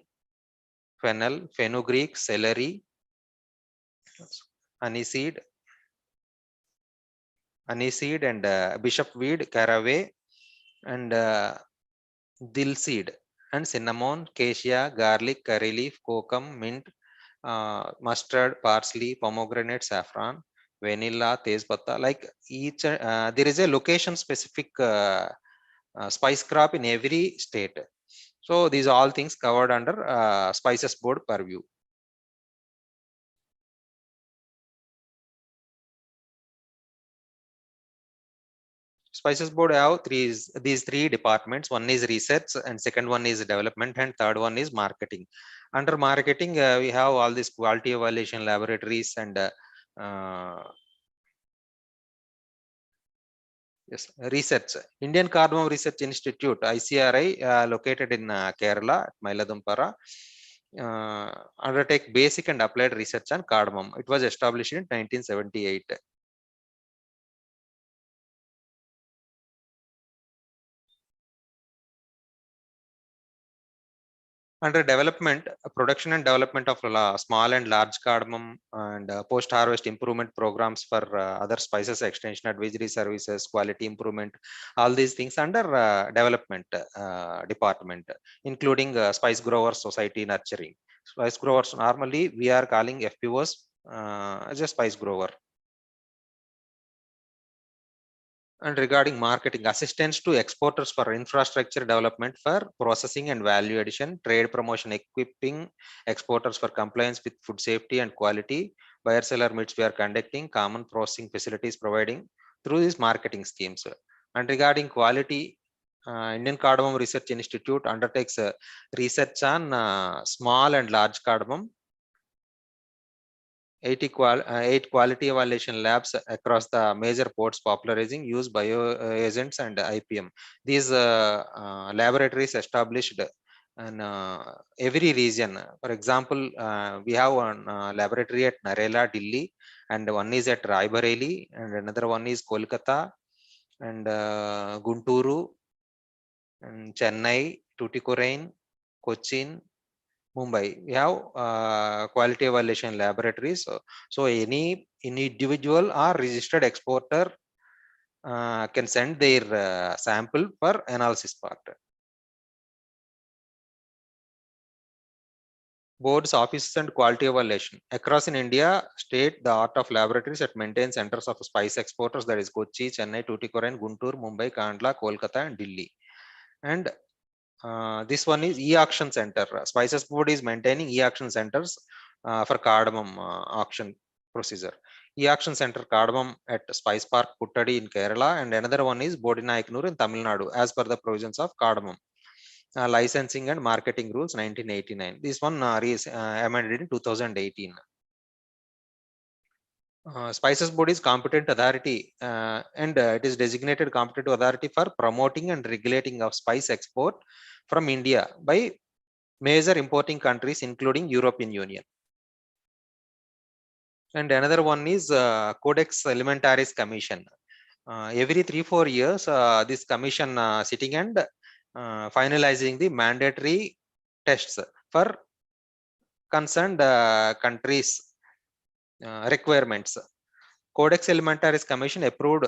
fennel, fenugreek, celery, aniseed, and bishopweed, caraway, and dill seed, and cinnamon, cassia, garlic, curry leaf, kokum, mint, mustard, parsley, pomegranate, saffron, vanilla, tezpata. Like each, there is a location specific spice crop in every state. So these are all things covered under Spices Board purview. Spices Board have these three departments. One is research, and second one is development, and third one is marketing. Under marketing, we have all these quality evaluation laboratories and yes, research. Indian Cardamom Research Institute (ICRI), located in Kerala at Mailadumpara, undertake basic and applied research on cardamom. It was established in 1978. Under development, production and development of small and large cardamom and post-harvest improvement programs for other spices, extension advisory services, quality improvement, all these things under development department, including Spice Growers Society nurturing. Spice growers, normally we are calling FPOs as a spice grower. And regarding marketing, assistance to exporters for infrastructure development for processing and value addition, trade promotion, equipping exporters for compliance with food safety and quality, buyer seller meets we are conducting, common processing facilities providing through these marketing schemes. And regarding quality, Indian Cardamom Research Institute undertakes research on small and large cardamom. 8 quality evaluation labs across the major ports popularizing use bioagents and IPM. These laboratories established in every region. For example, we have one laboratory at Narela, Delhi, and one is at Raebareli, and another one is Kolkata, and Gunturu, and Chennai, Tuticorin, Cochin, Mumbai. We have quality evaluation laboratories. So any individual or registered exporter can send their sample for analysis part. Boards, offices, and quality evaluation across in India state the art of laboratories that maintain centers of spice exporters, that is Kochi, Chennai, Tuticorin, Guntur, Mumbai, Kandla, Kolkata, and Delhi. And this one is e-auction center. Spices Board is maintaining e-auction centers for cardamom auction procedure. E-auction center cardamom at Spice Park Puttadi in Kerala, and another one is Bodinayaknur in Tamil Nadu, as per the provisions of cardamom licensing and marketing rules 1989. This one is amended in 2018. Spices Board is competent authority and it is designated competent authority for promoting and regulating of spice export from India by major importing countries including European Union. And another one is Codex Alimentarius Commission. Every 3-4 years, this commission sitting and finalizing the mandatory tests for concerned countries requirements. Codex Alimentarius Commission approved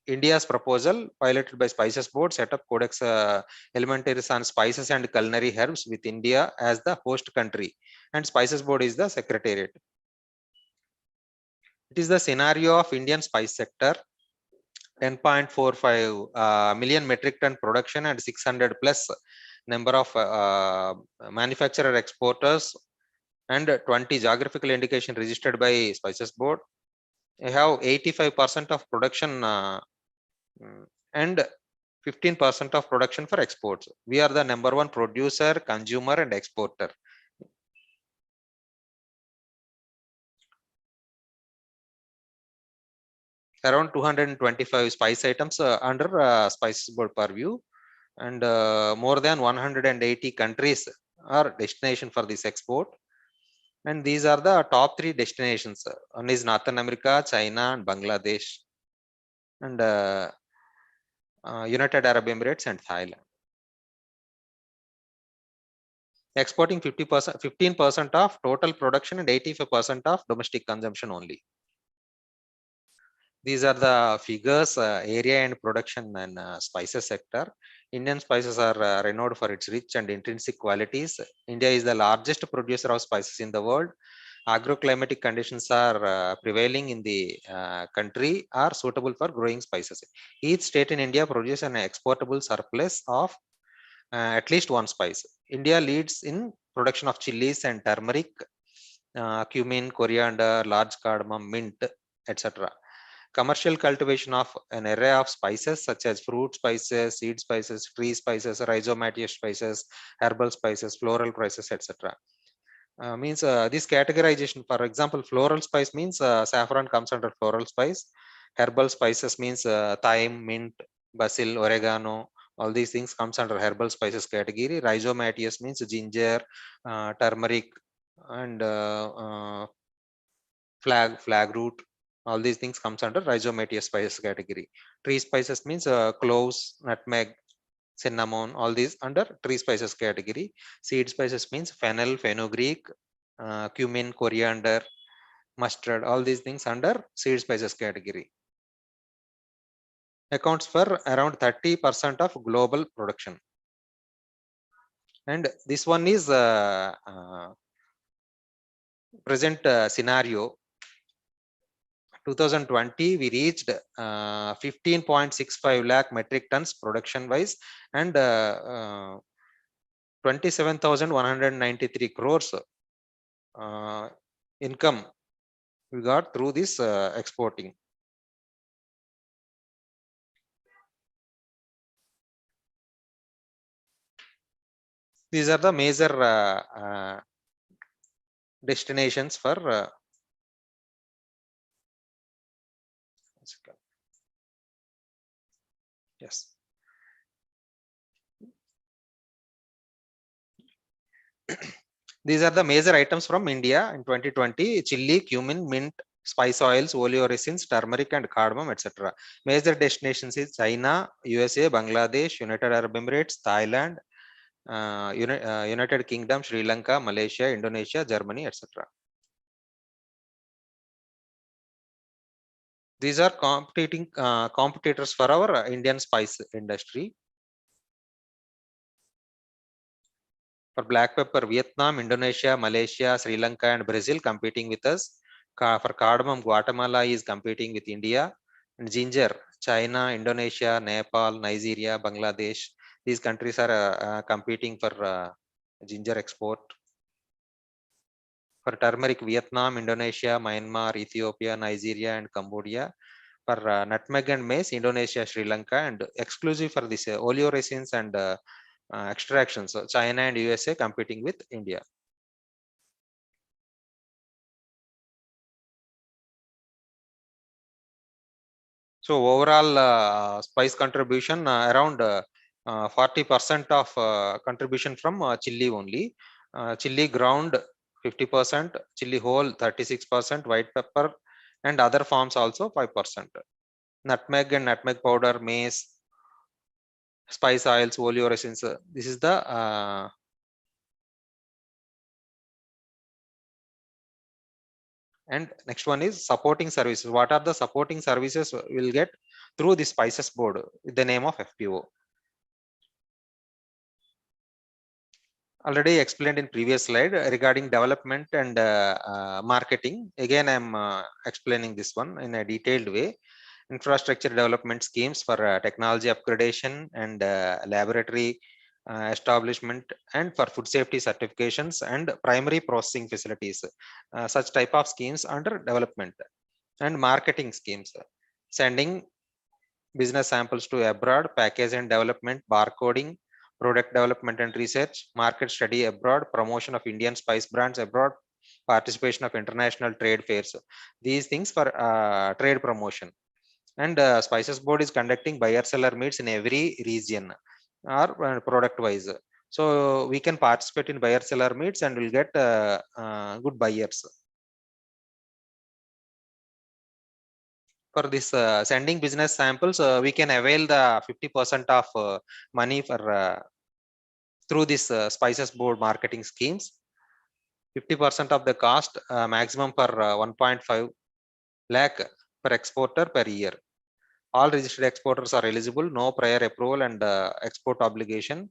India's proposal piloted by Spices Board, set up Codex Alimentarius on spices and culinary herbs with India as the host country, and Spices Board is the secretariat. It is the scenario of Indian spice sector: 10.45 million metric ton production and 600 plus number of manufacturer exporters and 20 geographical indication registered by Spices Board. I have 85% of production and 15% of production for exports. We are the #1 producer, consumer, and exporter. Around 225 spice items under Spices Board purview, and more than 180 countries are destination for this export. And these are the top 3 destinations. One is Northern America, China, and Bangladesh, and United Arab Emirates and Thailand. Exporting 50%, 15% of total production and 85% of domestic consumption only. These are the figures, area and production and spices sector. Indian spices are renowned for its rich and intrinsic qualities. India is the largest producer of spices in the world. Agroclimatic conditions are prevailing in the country are suitable for growing spices. Each state in India produces an exportable surplus of at least one spice. India leads in production of chilies and turmeric, cumin, coriander, large cardamom, mint, etc. Commercial cultivation of an array of spices such as fruit spices, seed spices, tree spices, rhizomatous spices, herbal spices, floral spices, etc. Means this categorization, for example, floral spice means saffron comes under floral spice. Herbal spices means thyme, mint, basil, oregano, all these things comes under herbal spices category. Rhizomatous means ginger, turmeric, and flag root. All these things comes under rhizomatous spices category. Tree spices means cloves, nutmeg, cinnamon, all these under tree spices category. Seed spices means fennel, fenugreek, cumin, coriander, mustard, all these things under seed spices category. Accounts for around 30% of global production. And this one is present scenario. 2020 we reached 15.65 lakh metric tons production wise, and 27,193 crores income we got through this exporting. These are the major destinations for yes. These are the major items from India in 2020: chili, cumin, mint, spice oils, oleoresins, turmeric, and cardamom, etc. Major destinations is China, USA, Bangladesh, United Arab Emirates, Thailand, United Kingdom, Sri Lanka, Malaysia, Indonesia, Germany, etc. These are competitors for our Indian spice industry. For black pepper, Vietnam, Indonesia, Malaysia, Sri Lanka, and Brazil competing with us. For cardamom, Guatemala is competing with India. And ginger, China, Indonesia, Nepal, Nigeria, Bangladesh. These countries are competing for ginger export. For turmeric, Vietnam, Indonesia, Myanmar, Ethiopia, Nigeria, and Cambodia. For nutmeg and maize, Indonesia, Sri Lanka, and exclusive for this oleoresins and extractions, so China and USA competing with India. So overall spice contribution around 40% of contribution from chili only. Chili ground 50%, chili whole 36%, white pepper and other forms also 5%. Nutmeg and nutmeg powder, mace, spice oils, oleoresins. This is the and next one is supporting services. What are the supporting services we'll get through the spices board with the name of FPO? Already explained in previous slide regarding development and marketing. Again, I'm explaining this one in a detailed way. Infrastructure development schemes for technology upgradation and laboratory establishment, and for food safety certifications and primary processing facilities. Such type of schemes under development. And marketing schemes, sending business samples to abroad, package and development, barcoding, product development and research, market study abroad, promotion of Indian spice brands abroad, participation of international trade fairs. These things for trade promotion. And spices board is conducting buyer seller meets in every region or product wise. So we can participate in buyer seller meets and we'll get good buyers. For this sending business samples, we can avail the 50% of money for through this Spices Board marketing schemes. 50% of the cost, maximum for 1.5 lakh per exporter per year. All registered exporters are eligible, no prior approval and export obligation.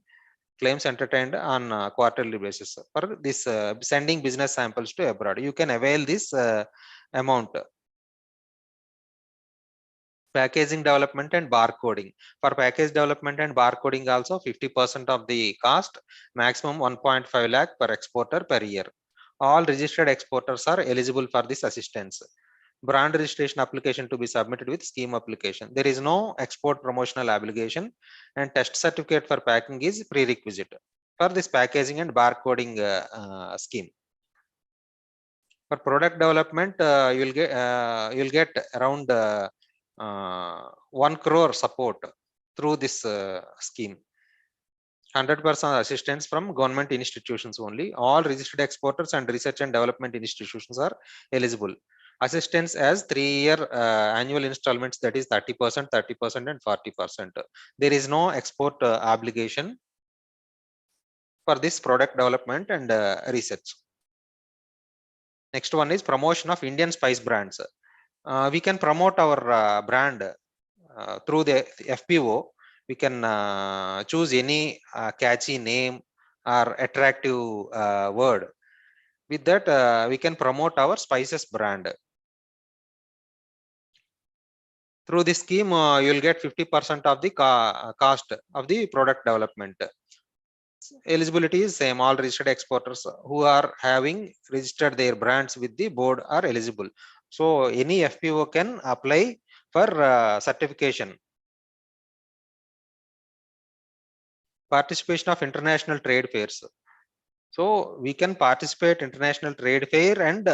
Claims entertained on quarterly basis. For this sending business samples to abroad, you can avail this amount. Packaging development and barcoding. For package development and barcoding also 50% of the cost, maximum 1.5 lakh per exporter per year. All registered exporters are eligible for this assistance. Brand registration application to be submitted with scheme application. There is no export promotional obligation and test certificate for packing is prerequisite for this packaging and barcoding scheme. For product development, you'll get around 1 crore support through this scheme. 100% assistance from government institutions only. All registered exporters and research and development institutions are eligible. Assistance as 3-year annual installments, that is 30%, 30% and 40%. There is no export obligation for this product development and research. Next one is promotion of Indian spice brands. We can promote our brand through the FPO. We can choose any catchy name or attractive word. With that, we can promote our spices brand. Through this scheme, you will get 50% of the cost of the product development. Eligibility is same. All registered exporters who are having registered their brands with the board are eligible. So any FPO can apply for certification. Participation of international trade fairs. So we can participate international trade fair and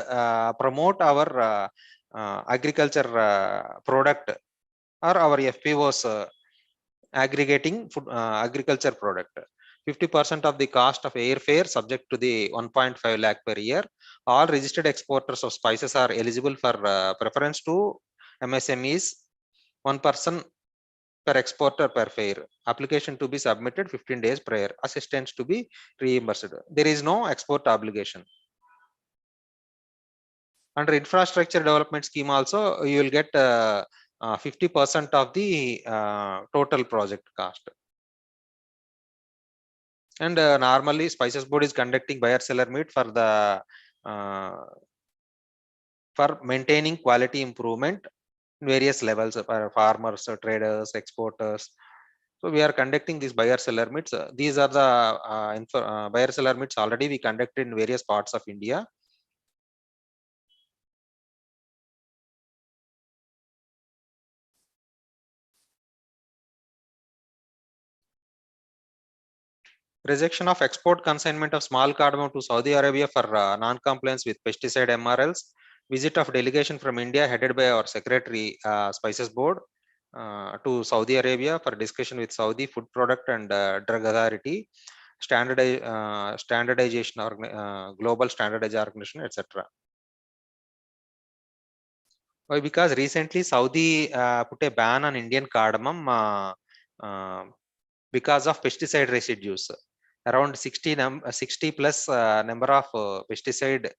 promote our agriculture product or our FPOs aggregating food, agriculture product. 50% of the cost of airfare subject to the 1.5 lakh per year. All registered exporters of spices are eligible for preference to MSMEs. 1 person per exporter per fair. Application to be submitted 15 days prior. Assistance to be reimbursed. There is no export obligation. Under infrastructure development scheme also, you will get 50% of the total project cost. And normally Spices Board is conducting buyer seller meet for the for maintaining quality improvement in various levels of farmers, traders, exporters. So we are conducting these buyer seller meets. These are the buyer seller meets already we conducted in various parts of India. Rejection of export consignment of small cardamom to Saudi Arabia for non-compliance with pesticide MRLs. Visit of delegation from India headed by our Secretary Spices Board to Saudi Arabia for discussion with Saudi Food Product and Drug Authority, standardization or global standardization organization, etc. Why? Because recently Saudi put a ban on Indian cardamom because of pesticide residues. Around 60 plus number of pesticide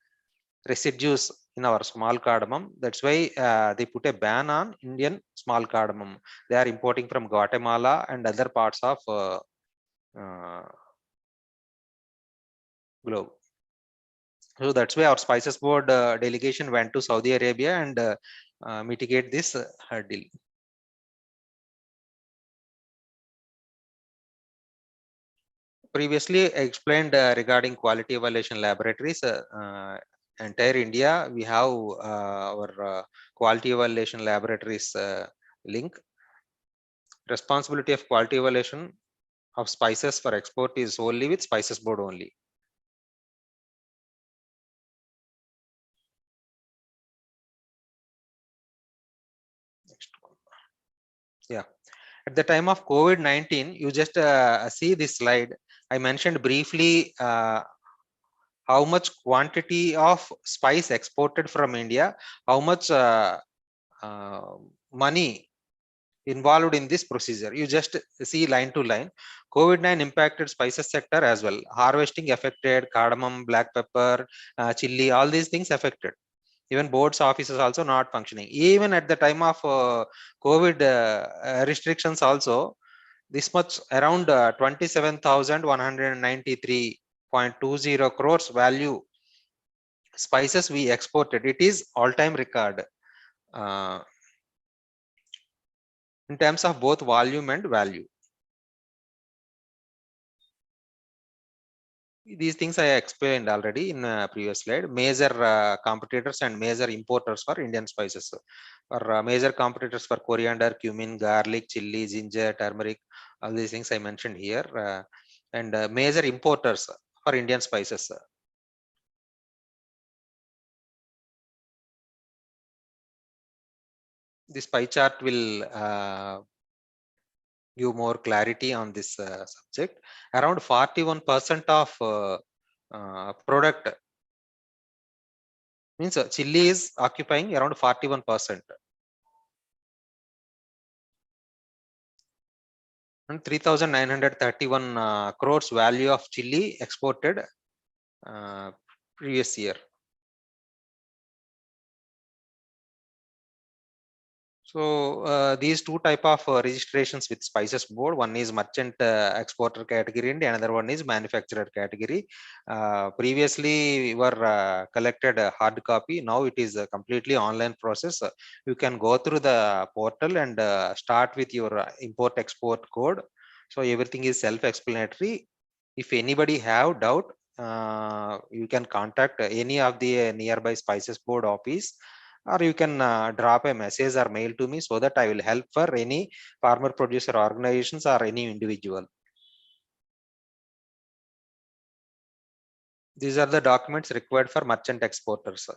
residues in our small cardamom. That's why they put a ban on Indian small cardamom. They are importing from Guatemala and other parts of globe. So that's why our Spices Board delegation went to Saudi Arabia and mitigate this hurdle. Previously explained regarding quality evaluation laboratories. Entire India, we have our quality evaluation laboratories link. Responsibility of quality evaluation of spices for export is only with Spices Board only. Next one. Yeah. At the time of COVID-19, you just see this slide. I mentioned briefly how much quantity of spice exported from India, how much money involved in this procedure. You just see line to line. COVID-19 impacted spices sector as well. Harvesting affected, cardamom, black pepper, chili, all these things affected. Even boards offices also not functioning. Even at the time of COVID restrictions also, this much around 27,193.20 crores value spices we exported. It is all-time record in terms of both volume and value. These things I explained already in previous slide. Major competitors and major importers for Indian spices. For major competitors for coriander, cumin, garlic, chili, ginger, turmeric, all these things I mentioned here. And major importers for Indian spices. This pie chart will give more clarity on this subject. Around 41% of product means chili is occupying around 41%. And 3,931 crores value of chili exported previous year. So these two type of registrations with spices board, one is merchant exporter category and another one is manufacturer category. Previously we were collected a hard copy. Now it is a completely online process. You can go through the portal and start with your import export code. So everything is self-explanatory. If anybody have doubt, you can contact any of the nearby spices board office, or you can drop a message or mail to me so that I will help for any farmer producer organizations or any individual. These are the documents required for merchant exporters.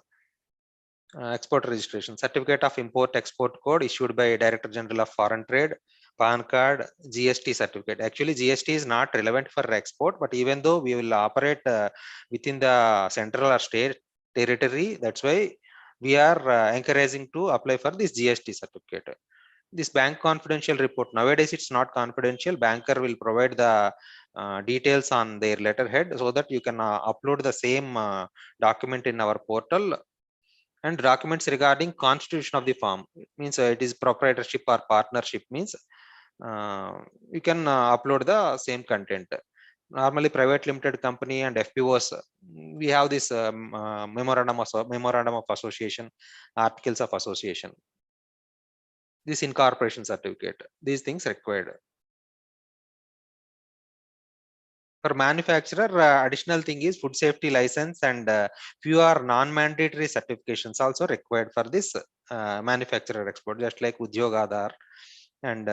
Export registration, certificate of import export code issued by Director General of Foreign Trade, PAN card, GST certificate. Actually GST is not relevant for export, but even though we will operate within the central or state territory, that's why we are encouraging to apply for this GST certificate. This bank confidential report, nowadays it's not confidential. Banker will provide the details on their letterhead so that you can upload the same document in our portal. And documents regarding constitution of the firm, it means it is proprietorship or partnership, means you can upload the same content. Normally private limited company and FPOs, we have this memorandum of association, articles of association, this incorporation certificate, these things required. For manufacturer, additional thing is food safety license and few are non-mandatory certifications also required for this manufacturer export, just like Udyog and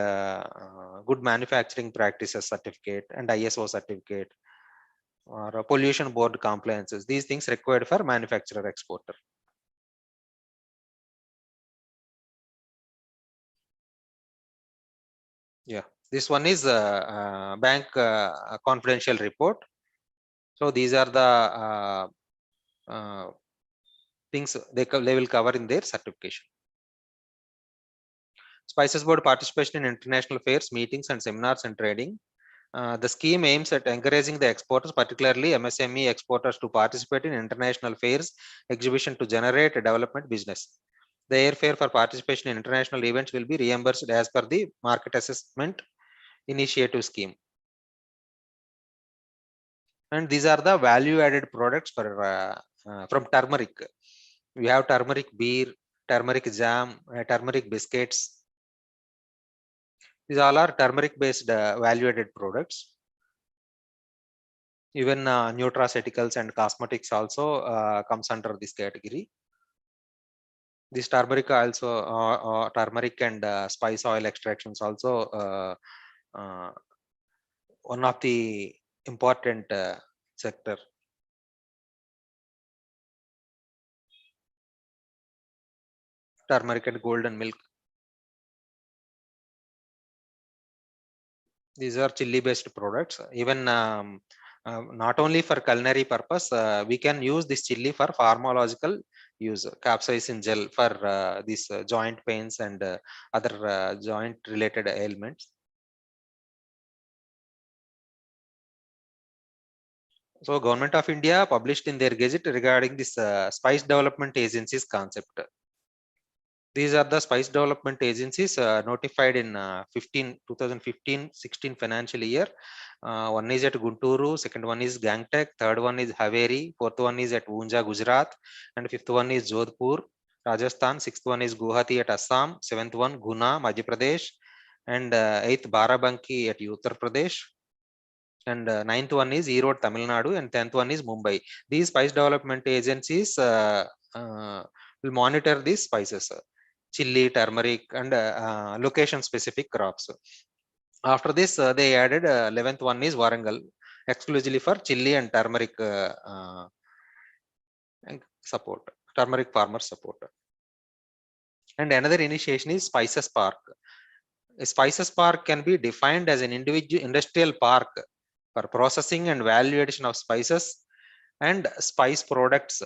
good manufacturing practices certificate and ISO certificate or pollution board compliances. These things required for manufacturer exporter. Yeah, this one is bank confidential report. So these are the things they will cover in their certification. Spices Board participation in international fairs, meetings and seminars and trading. The scheme aims at encouraging the exporters, particularly MSME exporters, to participate in international fairs, exhibition to generate a development business. The airfare for participation in international events will be reimbursed as per the market assessment initiative scheme. And these are the value-added products for from turmeric. We have turmeric beer, turmeric jam, turmeric biscuits. These all are turmeric-based value-added products. Even nutraceuticals and cosmetics also comes under this category. This turmeric also, turmeric and spice oil extractions also one of the important sector. Turmeric and golden milk. These are chili based products. Even not only for culinary purpose, we can use this chili for pharmacological use. Capsaicin gel for these joint pains and other joint related ailments. So Government of India published in their gazette regarding this Spice Development Agencies concept. These are the spice development agencies notified in 2015-16 financial year. One is at Guntur, second one is Gangtok, third one is Haveri, fourth one is at Unja, Gujarat, and fifth one is Jodhpur, Rajasthan, sixth one is Guwahati at Assam, seventh one Guna, Madhya Pradesh, and eighth Barabanki at Uttar Pradesh, and ninth one is Erode, Tamil Nadu, and 10th one is Mumbai. These spice development agencies will monitor these spices, chili, turmeric, and location specific crops. After this, they added 11th one is Warangal, exclusively for chili and turmeric support, turmeric farmer support. And another initiation is Spices Park. A Spices Park can be defined as an individual industrial park for processing and value addition of spices and spice products,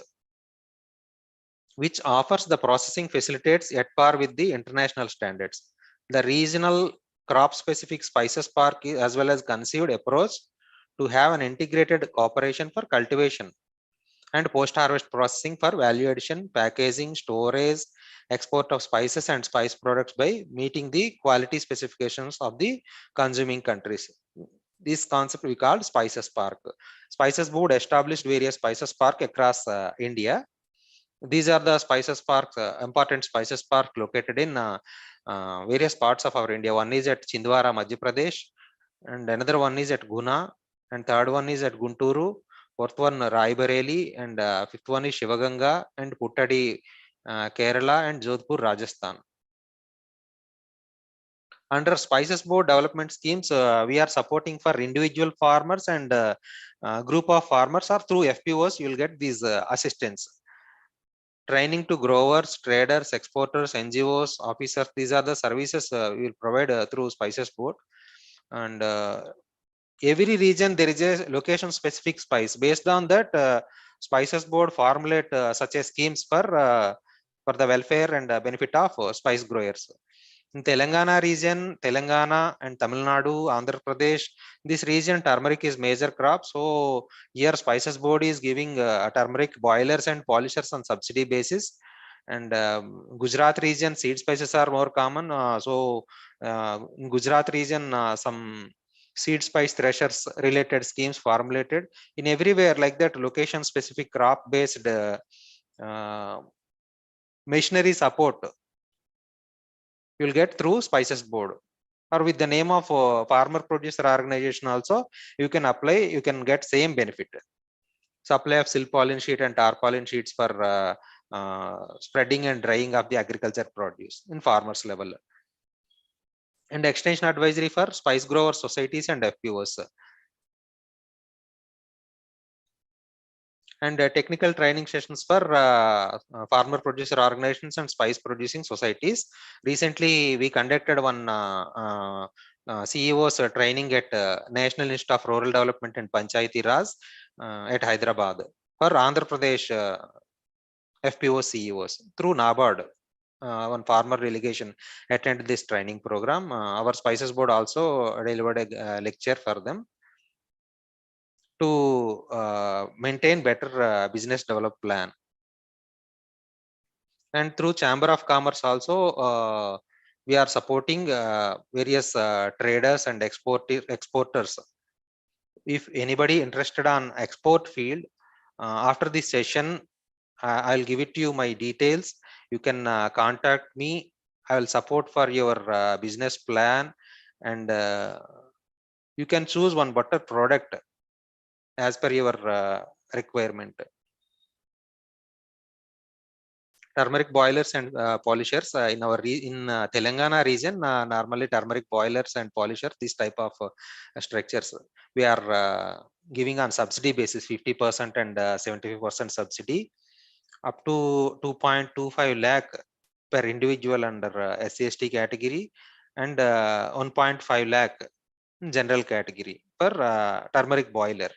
which offers the processing facilitates at par with the international standards. The regional crop specific spices park as well as conceived approach to have an integrated cooperation for cultivation and post harvest processing for value addition, packaging, storage, export of spices and spice products by meeting the quality specifications of the consuming countries. This concept we called Spices Park. Spices Board established various Spices Park across India. These are the spices parks, important spices park located in various parts of our India. One is at Chhindwara, Madhya Pradesh, and another one is at Guna, and third one is at Gunturu, fourth one Raebareli, and fifth one is Shivaganga, and Puttadi, Kerala, and Jodhpur, Rajasthan. Under Spices Board development schemes, we are supporting for individual farmers and group of farmers, or through FPOs, you will get these assistance. Training to growers, traders, exporters, NGOs, officers. These are the services we will provide through Spices Board. And every region there is a location specific spice. Based on that, Spices Board formulate such as schemes for the welfare and benefit of spice growers. In Telangana region, Telangana and Tamil Nadu, Andhra Pradesh, this region turmeric is major crop. So here Spices Board is giving turmeric boilers and polishers on subsidy basis. And Gujarat region, seed spices are more common. So in Gujarat region, some seed spice threshers related schemes formulated. In everywhere like that, location specific crop based machinery support you will get through Spices Board, or with the name of farmer producer organization also you can apply, you can get same benefit. Supply of silk pollen sheet and tarpaulin sheets for spreading and drying of the agriculture produce in farmers level. And extension advisory for spice grower societies and FPOs. And technical training sessions for farmer producer organizations and spice producing societies. Recently, we conducted one CEOs training at National Institute of Rural Development and Panchayati Raj at Hyderabad for Andhra Pradesh FPO CEOs through NABARD. One farmer delegation attended this training program. Our Spices Board also delivered a lecture for them to maintain better business develop plan. And through Chamber of Commerce also we are supporting various traders and exporters. If anybody interested on export field, after this session I'll give it to you my details. You can contact me. I will support for your business plan, and you can choose one better product as per your requirement. Turmeric boilers and polishers in our Telangana region, normally turmeric boilers and polishers, this type of structures we are giving on subsidy basis, 50% and 75% subsidy, up to 2.25 lakh per individual under SC/ST category, and 1.5 lakh general category for turmeric boiler,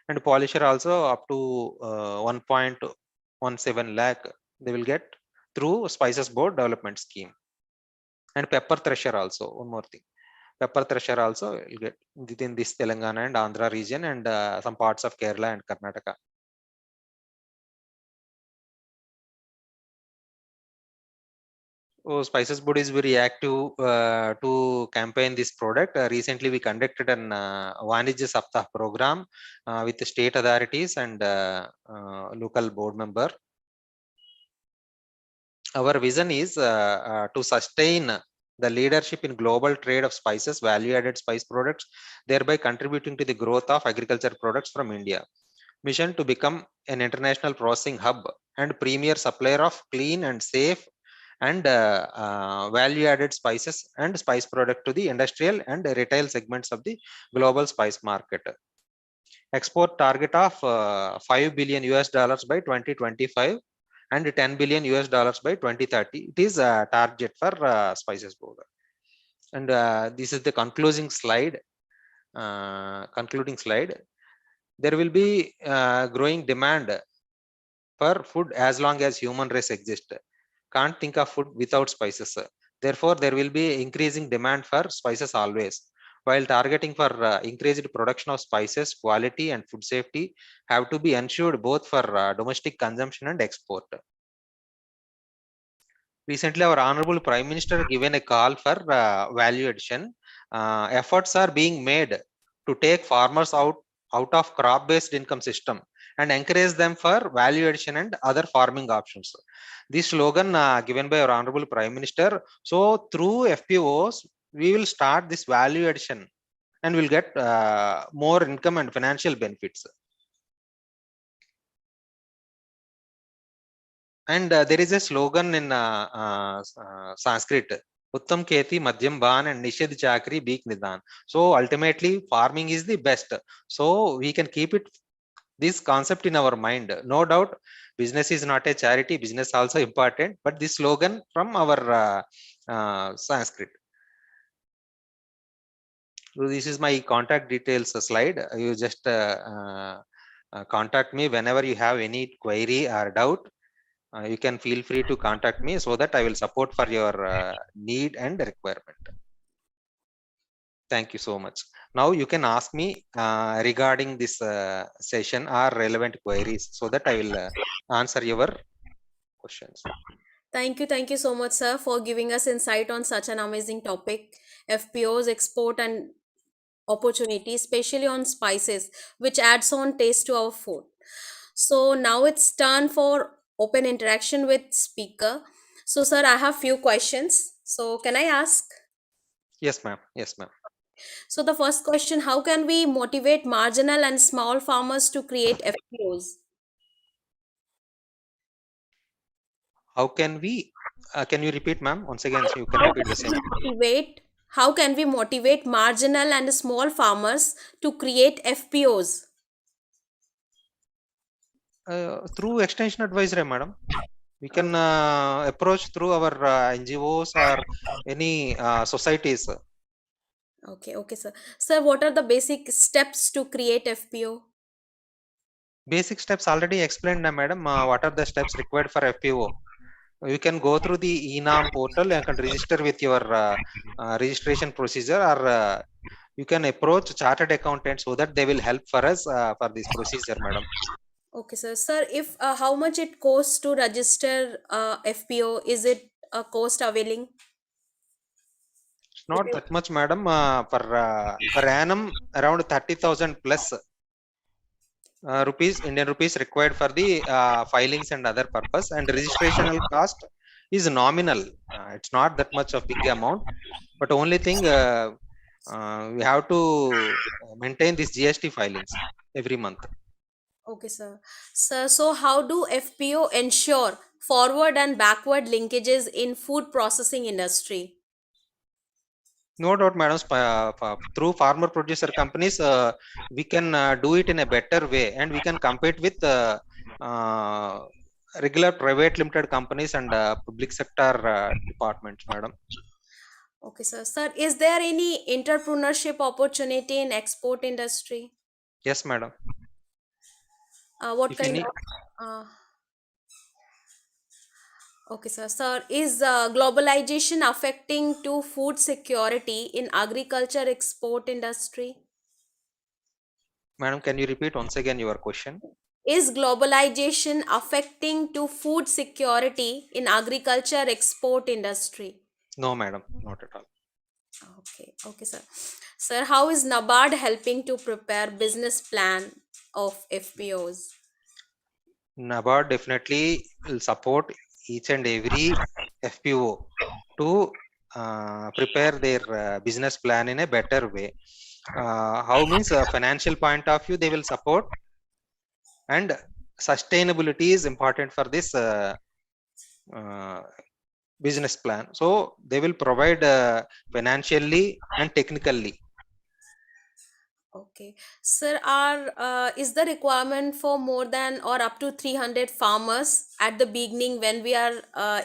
and polisher also up to 1.17 lakh they will get through Spices Board development scheme. And pepper thresher also, one more thing, pepper thresher also will get within this Telangana and Andhra region and some parts of Kerala and Karnataka. Oh, Spices Board is very active to campaign this product. Recently, we conducted an 𝐒𝒑𝒑𝒐𝒓𝒔 𝐒𝒑𝒑𝒐𝒃 program with the state authorities and local board member. Our vision is to sustain the leadership in global trade of spices, value-added spice products, thereby contributing to the growth of agriculture products from India. Mission to become an international processing hub and premier supplier of clean and safe and value-added spices and spice product to the industrial and retail segments of the global spice market. Export target of $5 billion by 2025 and $10 billion by 2030. It is a target for Spices Board. And this is the concluding slide. There will be growing demand for food as long as human race exists. Can't think of food without spices. Therefore, there will be increasing demand for spices always. While targeting for increased production of spices, quality and food safety have to be ensured both for domestic consumption and export. Recently, our Honorable Prime Minister given a call for value addition. Efforts are being made to take farmers out of crop-based income system and encourage them for value addition and other farming options. This slogan given by our Honorable Prime Minister. So through FPOs, we will start this value addition and will get more income and financial benefits. And there is a slogan in Sanskrit, Uttam Keti Madhyam Ban and Nishad Chakri Beek Nidan. So ultimately farming is the best. So we can keep it this concept in our mind. No doubt business is not a charity, business also important, but this slogan from our Sanskrit. So this is my contact details slide. You just contact me whenever you have any query or doubt. You can feel free to contact me so that I will support for your need and requirement. Thank you so much. Now you can ask me regarding this session or relevant queries so that I will answer your questions. Thank you so much, sir, for giving us insight on such an amazing topic, FPOs, export and opportunity, especially on spices, which adds on taste to our food. So now it's turn for open interaction with speaker. So, sir, I have few questions. So, can I ask? Yes, ma'am. Yes, ma'am. So, the first question: how can we motivate marginal and small farmers to create FPOs? How can we? Can you repeat, ma'am? Once again, so you can repeat the same. How can we motivate marginal and small farmers to create FPOs? Through extension advisory, madam. We can approach through our NGOs or any societies. Okay, sir. Sir, what are the basic steps to create FPO? Basic steps already explained, madam. What are the steps required for FPO? You can go through the ENAM portal and can register with your registration procedure, or you can approach chartered accountant so that they will help for us for this procedure, madam. Okay, sir. Sir, if how much it costs to register FPO? Is it a cost availing? It's not that much, madam. Per annum, around 30,000 plus Indian rupees required for the filings and other purpose, and registrational cost is nominal. It's not that much of big amount, but only thing we have to maintain this GST filings every month. Okay, sir. Sir, so how do FPO ensure forward and backward linkages in food processing industry? No doubt, madam. Through farmer producer companies, we can do it in a better way, and we can compete with regular private limited companies and public sector departments, madam. Okay, sir. Sir, is there any entrepreneurship opportunity in export industry? Yes, madam. What If kind any, of? Okay, sir. Sir, is globalization affecting to food security in agriculture export industry? madam, can you repeat once again your question? Is globalization affecting to food security in agriculture export industry? No, madam, not at all. Okay, sir. Sir, how is NABARD helping to prepare business plan of FPOs? NABARD definitely will support each and every FPO to prepare their business plan in a better way. How means financial point of view, they will support, and sustainability is important for this business plan. So they will provide financially and technically. Okay, sir, is the requirement for more than or up to 300 farmers at the beginning when we are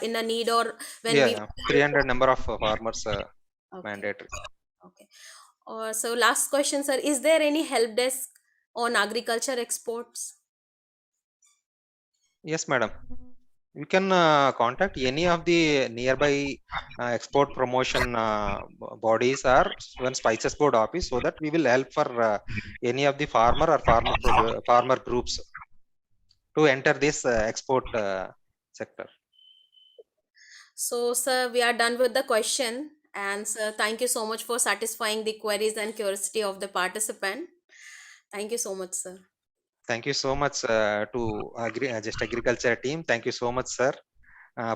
in a need, or when Yeah, we? yeah. 300 number of farmers Okay, mandatory. okay. So last question, sir, is there any help desk on agriculture exports? Yes, madam. You can contact any of the nearby export promotion bodies or one spices board office, so that we will help for any of the farmer or farmer groups to enter this export sector. So, sir, we are done with the question. And sir, thank you so much for satisfying the queries and curiosity of the participant. Thank you so much, sir. Thank you so much to Just Agriculture team. Thank you so much, sir,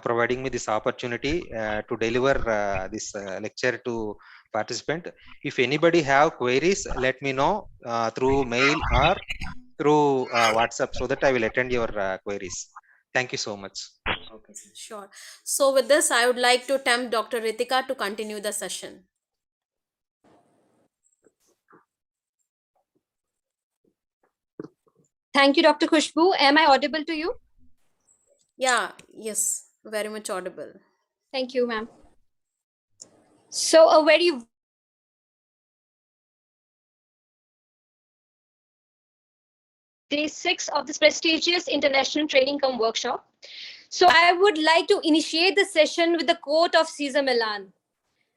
providing me this opportunity to deliver this lecture to participant. If anybody have queries, let me know through mail or through WhatsApp, so that I will attend your queries. Thank you so much. Okay, sir. Sure. So, with this, I would like to tempt Dr. Ritika to continue the session. Thank you, Dr. Khushbu. Am I audible to you? Yeah, yes, very much audible. Thank you, ma'am. So a very day 6 of this prestigious international training come workshop. So I would like to initiate the session with the quote of Caesar Milan.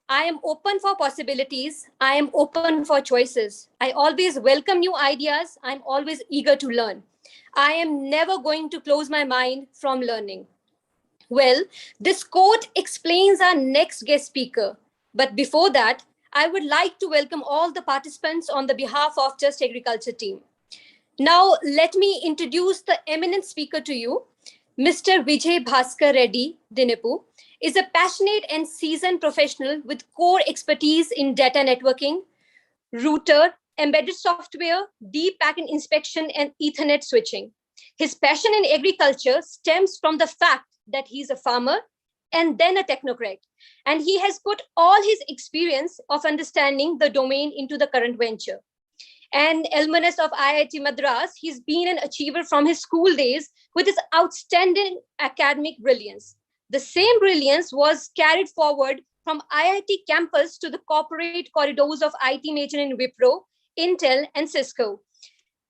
I am open for possibilities. I am open for choices. I always welcome new ideas. I'm always eager to learn. I am never going to close my mind from learning. Well, this quote explains our next guest speaker. But before that, I would like to welcome all the participants on the behalf of Just Agriculture team. Now, let me introduce the eminent speaker to you. Mr. 𝑭𝒂𝒓𝒔 Reddy Dinepu is a passionate and seasoned professional with core expertise in data networking, router, embedded software, deep packet inspection, and Ethernet switching. His passion in agriculture stems from the fact that he's a farmer and then a technocrat, and he has put all his experience of understanding the domain into the current venture. And alumnus of IIT Madras, he's been an achiever from his school days with his outstanding academic brilliance. The same brilliance was carried forward from IIT campus to the corporate corridors of IT major in Wipro, Intel, and Cisco.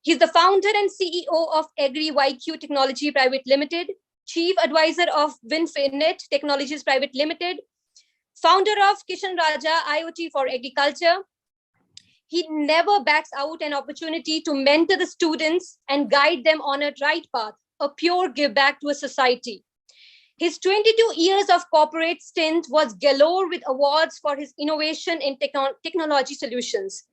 He's the founder and CEO of 𝒂𝒑𝒊𝒄𝒖𝒍𝒕 Technology Private Limited, Chief Advisor of Winfinet Technologies Private Limited, founder of Kishan Raja IoT for Agriculture. He never backs out an opportunity to mentor the students and guide them on a right path, a pure give back to a society. His 22 years of corporate stint was galore with awards for his innovation in technology solutions.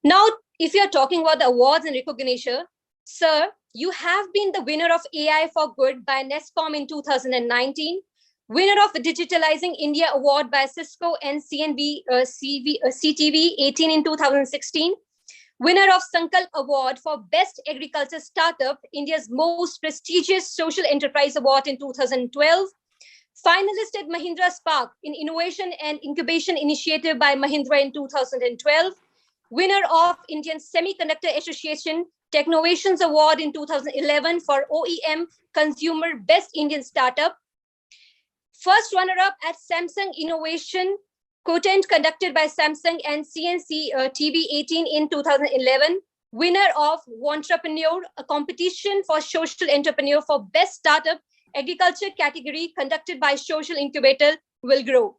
Now, if you're talking about the awards and recognition, sir, you have been the winner of AI for Good by NESCOM in 2019, winner of the Digitalizing India Award by Cisco and CTV 18 in 2016, winner of Sankalp Award for Best Agriculture Startup, India's most prestigious social enterprise award in 2012, finalist at Mahindra Spark in Innovation and Incubation Initiative by Mahindra in 2012, winner of Indian Semiconductor Association Technovations Award in 2011 for OEM Consumer Best Indian Startup, first runner-up at Samsung Innovation Content conducted by Samsung and CNC TV18 in 2011. Winner of Entrepreneur, a competition for social entrepreneur for best startup agriculture category conducted by social incubator Will Grow.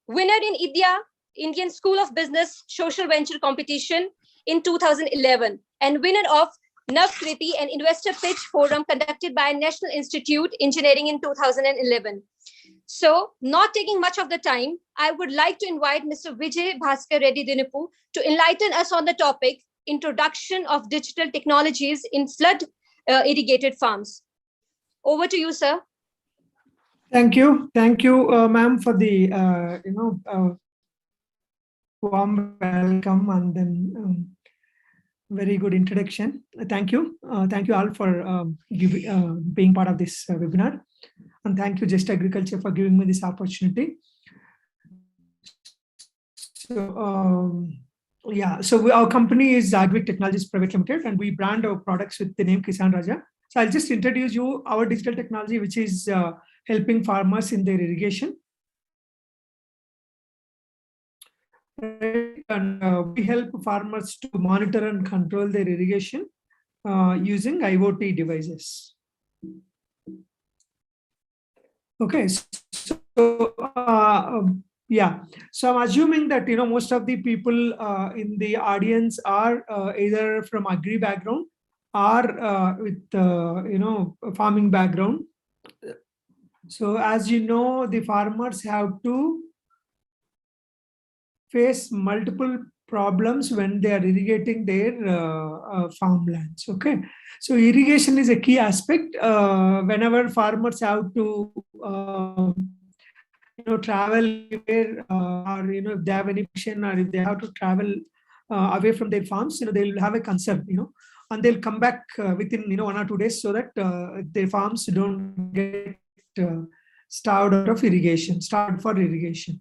Winner in Indian School of Business social venture competition in 2011, and winner of 𝒑𝒆𝒊𝒂𝒂𝒂𝒂𝒂 and investor pitch forum conducted by National Institute Engineering in 2011. So, not taking much of the time, I would like to invite Mr. Vijay Bhaskar Reddy Dinupu to enlighten us on the topic, Introduction of Digital Technologies in Flood Irrigated Farms. Over to you, sir. Thank you, ma'am, for the warm welcome and then very good introduction. Thank you all for being part of this webinar, and thank you Just Agriculture for giving me this opportunity. So our company is 𝒂𝒑 Technologies Private Limited, and we brand our products with the name Kisan Raja. So I'll just introduce you our digital technology, which is helping farmers in their irrigation. And we help farmers to monitor and control their irrigation using IoT devices. Okay, so I'm assuming that most of the people in the audience are either from agri background or with farming background. So as you know, the farmers have to face multiple problems when they are irrigating their farmlands. Okay, so irrigation is a key aspect whenever farmers have to travel or if they have any mission, or if they have to travel away from their farms, they'll have a concern, and they'll come back within 1 or 2 days, so that their farms don't get starved for irrigation.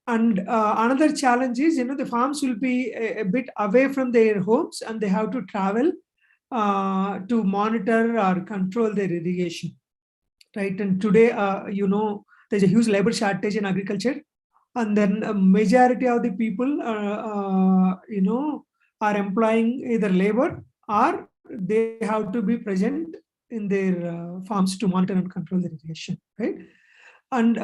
And another challenge is, the farms will be a bit away from their homes, and they have to travel to monitor or control their irrigation, right? And today, there's a huge labor shortage in agriculture, and then a majority of the people, are employing either labor or they have to be present in their farms to monitor and control the irrigation, right? And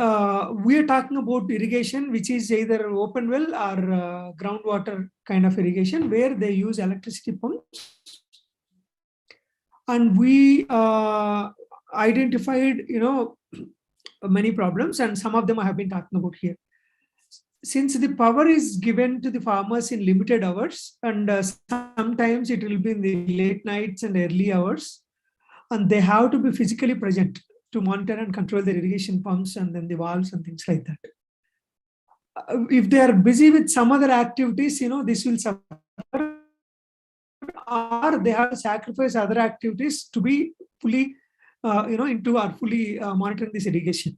we are talking about irrigation, which is either open well or groundwater kind of irrigation, where they use electricity pumps. And we identified, many problems, and some of them I have been talking about here. Since the power is given to the farmers in limited hours, and sometimes it will be in the late nights and early hours, and they have to be physically present to monitor and control the irrigation pumps and then the valves and things like that. If they are busy with some other activities, this will suffer, or they have to sacrifice other activities to be fully, into or fully monitoring this irrigation,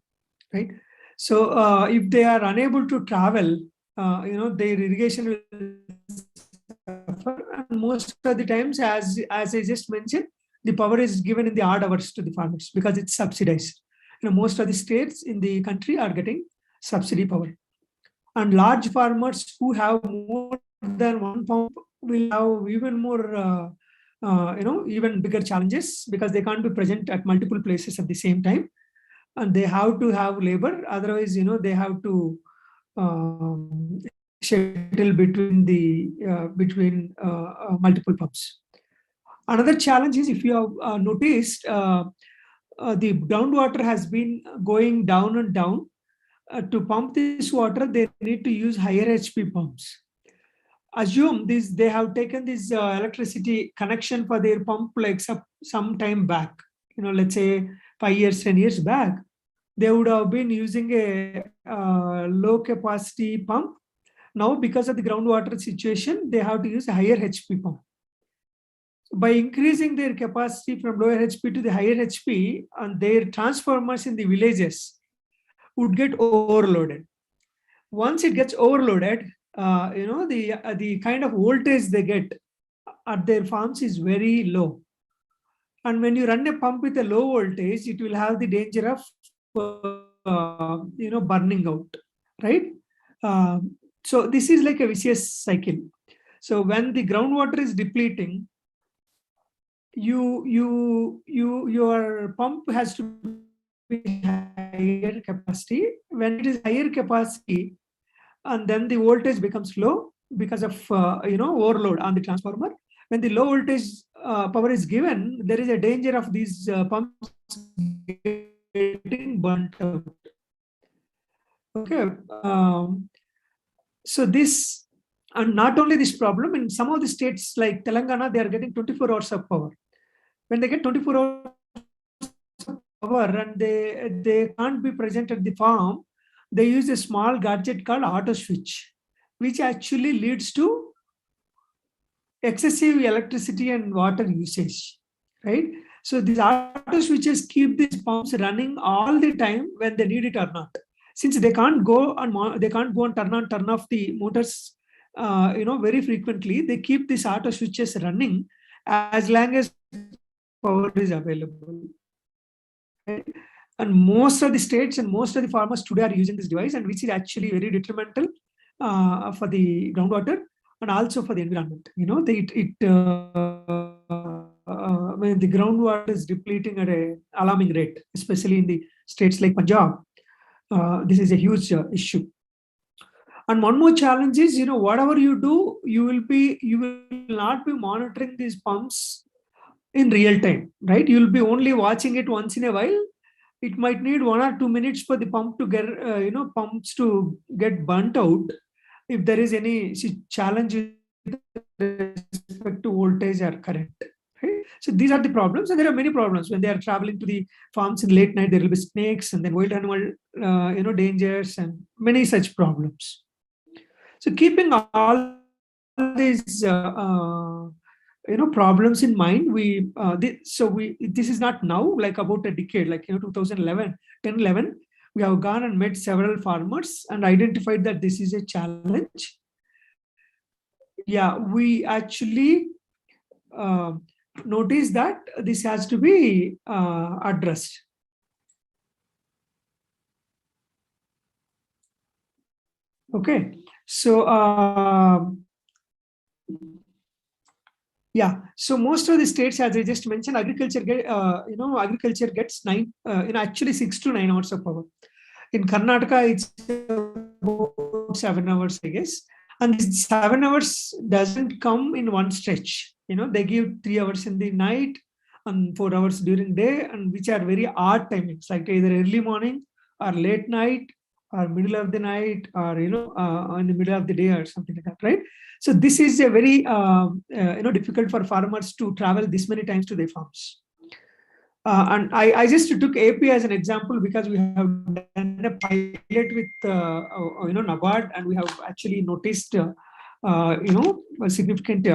right? So if they are unable to travel, their irrigation will suffer, and most of the times, as I just mentioned, the power is given in the odd hours to the farmers because it's subsidized. Most of the states in the country are getting subsidy power. And large farmers who have more than one pump will have even more, even bigger challenges, because they can't be present at multiple places at the same time. And they have to have labor. Otherwise, they have to shuttle between multiple pumps. Another challenge is, if you have noticed, the groundwater has been going down and down. To pump this water, they need to use higher HP pumps. Assume they have taken this electricity connection for their pump like some time back, let's say 5 years, 10 years back. They would have been using a low capacity pump. Now, because of the groundwater situation, they have to use a higher HP pump. By increasing their capacity from lower HP to the higher HP, and their transformers in the villages would get overloaded. Once it gets overloaded, the kind of voltage they get at their farms is very low. And when you run a pump with a low voltage, it will have the danger of burning out, right? So this is like a vicious cycle. So when the groundwater is depleting, your pump has to be higher capacity. When it is higher capacity, and then the voltage becomes low because of overload on the transformer. When the low voltage power is given, there is a danger of these pumps getting burnt out. Okay, so this, and not only this problem, in some of the states like Telangana, they are getting 24 hours of power. When they get 24 hours of power and they can't be present at the farm, they use a small gadget called auto switch, which actually leads to excessive electricity and water usage, right? So these auto switches keep these pumps running all the time when they need it or not. Since they can't go and turn on, turn off the motors, very frequently, they keep these auto switches running as long as power is available. Right? And most of the states and most of the farmers today are using this device, and which is actually very detrimental for the groundwater and also for the environment. When the groundwater is depleting at an alarming rate, especially in the states like Punjab. This is a huge issue. And one more challenge is, whatever you do, you will not be monitoring these pumps in real time, right? You will be only watching it once in a while. It might need 1 or 2 minutes for the pump to get, pumps to get burnt out if there is any challenge with respect to voltage or current. Right? So these are the problems, and there are many problems when they are traveling to the farms in late night. There will be snakes and then wild animal, dangers and many such problems. So keeping all these, problems in mind, this is not now, like about a decade, like 2011, we have gone and met several farmers and identified that this is a challenge. Yeah, we actually notice that this has to be addressed. Okay, so yeah, so most of the states, as I just mentioned, agriculture gets actually 6 to 9 hours of power. In Karnataka, it's about 7 hours, I guess. And these 7 hours doesn't come in one stretch. They give 3 hours in the night and 4 hours during day, and which are very odd timings, like either early morning or late night or middle of the night or in the middle of the day or something like that, right? So this is a very difficult for farmers to travel this many times to their farms. And I just took AP as an example because we have done a pilot with NABARD, and we have actually noticed significant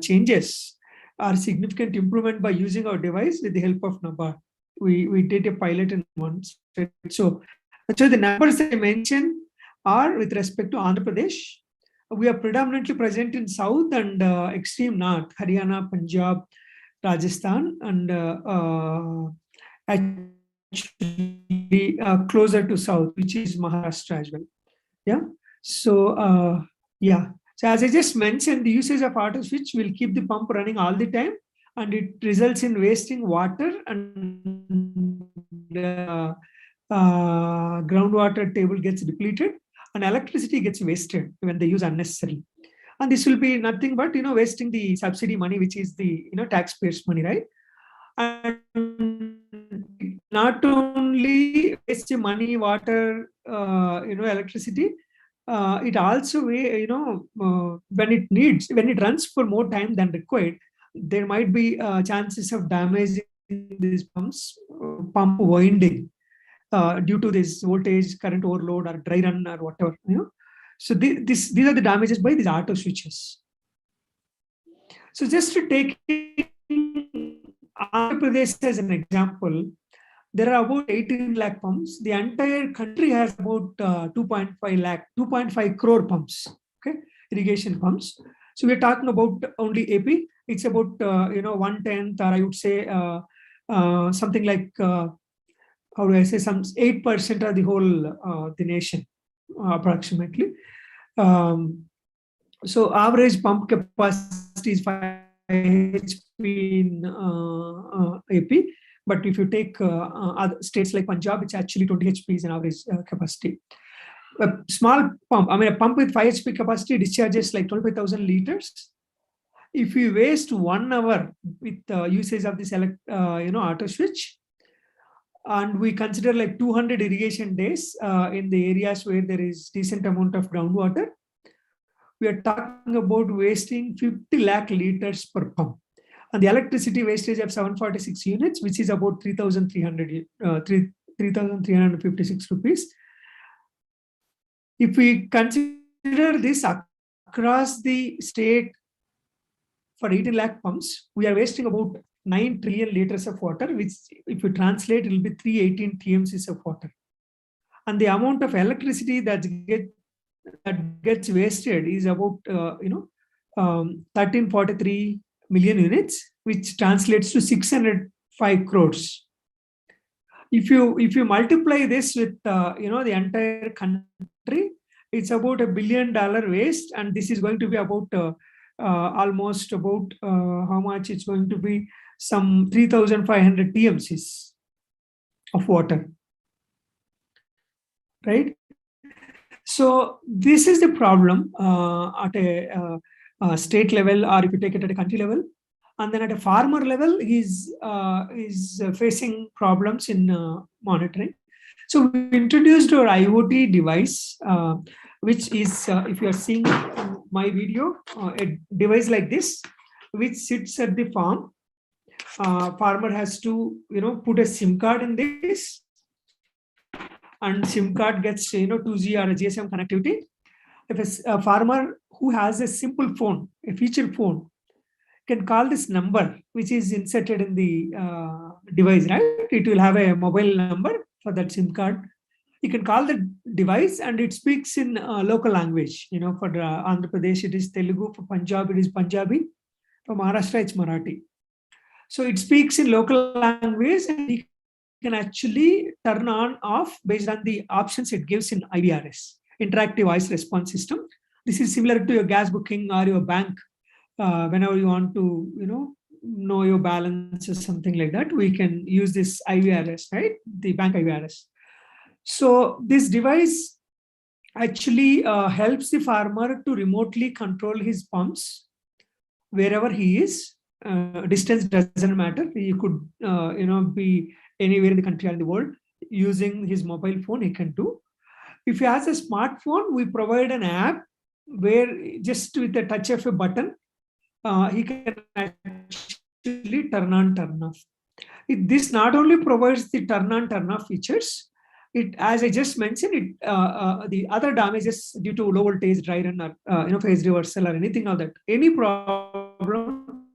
changes or significant improvement by using our device with the help of NABARD. We did a pilot in one state. So the numbers I mentioned are with respect to Andhra Pradesh. We are predominantly present in South and extreme North, Haryana, Punjab, Rajasthan, and actually closer to South, which is Maharashtra as well. Yeah. So So as I just mentioned, the usage of auto switch will keep the pump running all the time, and it results in wasting water, and groundwater table gets depleted, and electricity gets wasted when they use unnecessarily. And this will be nothing but wasting the subsidy money, which is the taxpayers' money, right? And not only waste the money, water, electricity. It also when it runs for more time than required, there might be chances of damaging these pump winding due to this voltage, current overload, or dry run, or whatever. So these are the damages by these auto switches. So just to take Andhra Pradesh as an example, there are about 18 lakh pumps. The entire country has about 2.5 crore pumps, okay, irrigation pumps. So we're talking about only AP. It's about 1/10, or I would say something like how do I say, some 8% of the whole the nation. approximately. So average pump capacity is 5 HP in AP. But if you take other states like Punjab, it's actually 20 HP is an average capacity. A small pump, a pump with 5 HP capacity discharges like 25,000 liters. If we waste 1 hour with usage of this auto switch, and we consider like 200 irrigation days in the areas where there is decent amount of groundwater, we are talking about wasting 50 lakh liters per pump. And the electricity wastage of 746 units, which is about 3,356 rupees. If we consider this across the state for 18 lakh pumps, we are wasting about 9 trillion liters of water, which if you translate, it will be 318 TMCs of water. And the amount of electricity that gets wasted is about 1343 million units, which translates to 605 crores. If you multiply this with the entire country, it's about $1 billion waste, and this is going to be about almost about how much it's going to be, some 3,500 TMCs of water, right? So this is the problem at a state level, or if you take it at a country level. And then at a farmer level, he's facing problems in monitoring. So we introduced our IoT device, which is, if you are seeing my video, a device like this, which sits at the farm. Farmer has to, put a SIM card in this, and SIM card gets, 2G or a GSM connectivity. If a farmer who has a simple phone, a feature phone, can call this number, which is inserted in the device, right? It will have a mobile number for that SIM card. You can call the device, and it speaks in local language. For Andhra Pradesh, it is Telugu. For Punjab, it is Punjabi. For Maharashtra, it's Marathi. So it speaks in local language, and you can actually turn on off based on the options it gives in IVRS, Interactive Voice Response System. This is similar to your gas booking or your bank. Whenever you want to, know your balance or something like that, we can use this IVRS, right? The bank IVRS. So this device actually helps the farmer to remotely control his pumps wherever he is. Distance doesn't matter. He could, be anywhere in the country or in the world. Using his mobile phone, he can do. If he has a smartphone, we provide an app where just with the touch of a button, he can actually turn on, turn off. This not only provides the turn on, turn off features, it, as I just mentioned, the other damages due to low voltage, dry run, or phase reversal or anything of that, any problem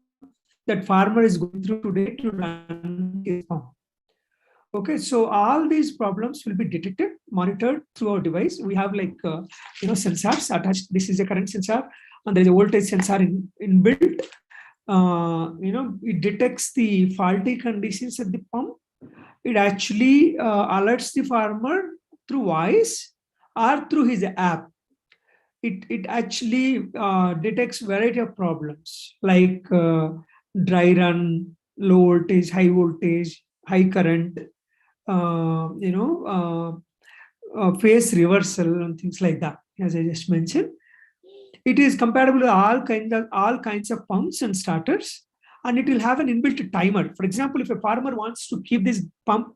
that farmer is going through today to run his pump. Okay, so all these problems will be detected, monitored through our device. We have like sensors attached. This is a current sensor, and there is a voltage sensor inbuilt. It detects the faulty conditions at the pump. It actually alerts the farmer through voice or through his app. It actually detects variety of problems like dry run, low voltage, high current, phase reversal and things like that, as I just mentioned. It is compatible with all kinds of pumps and starters, and it will have an inbuilt timer. For example, if a farmer wants to keep this pump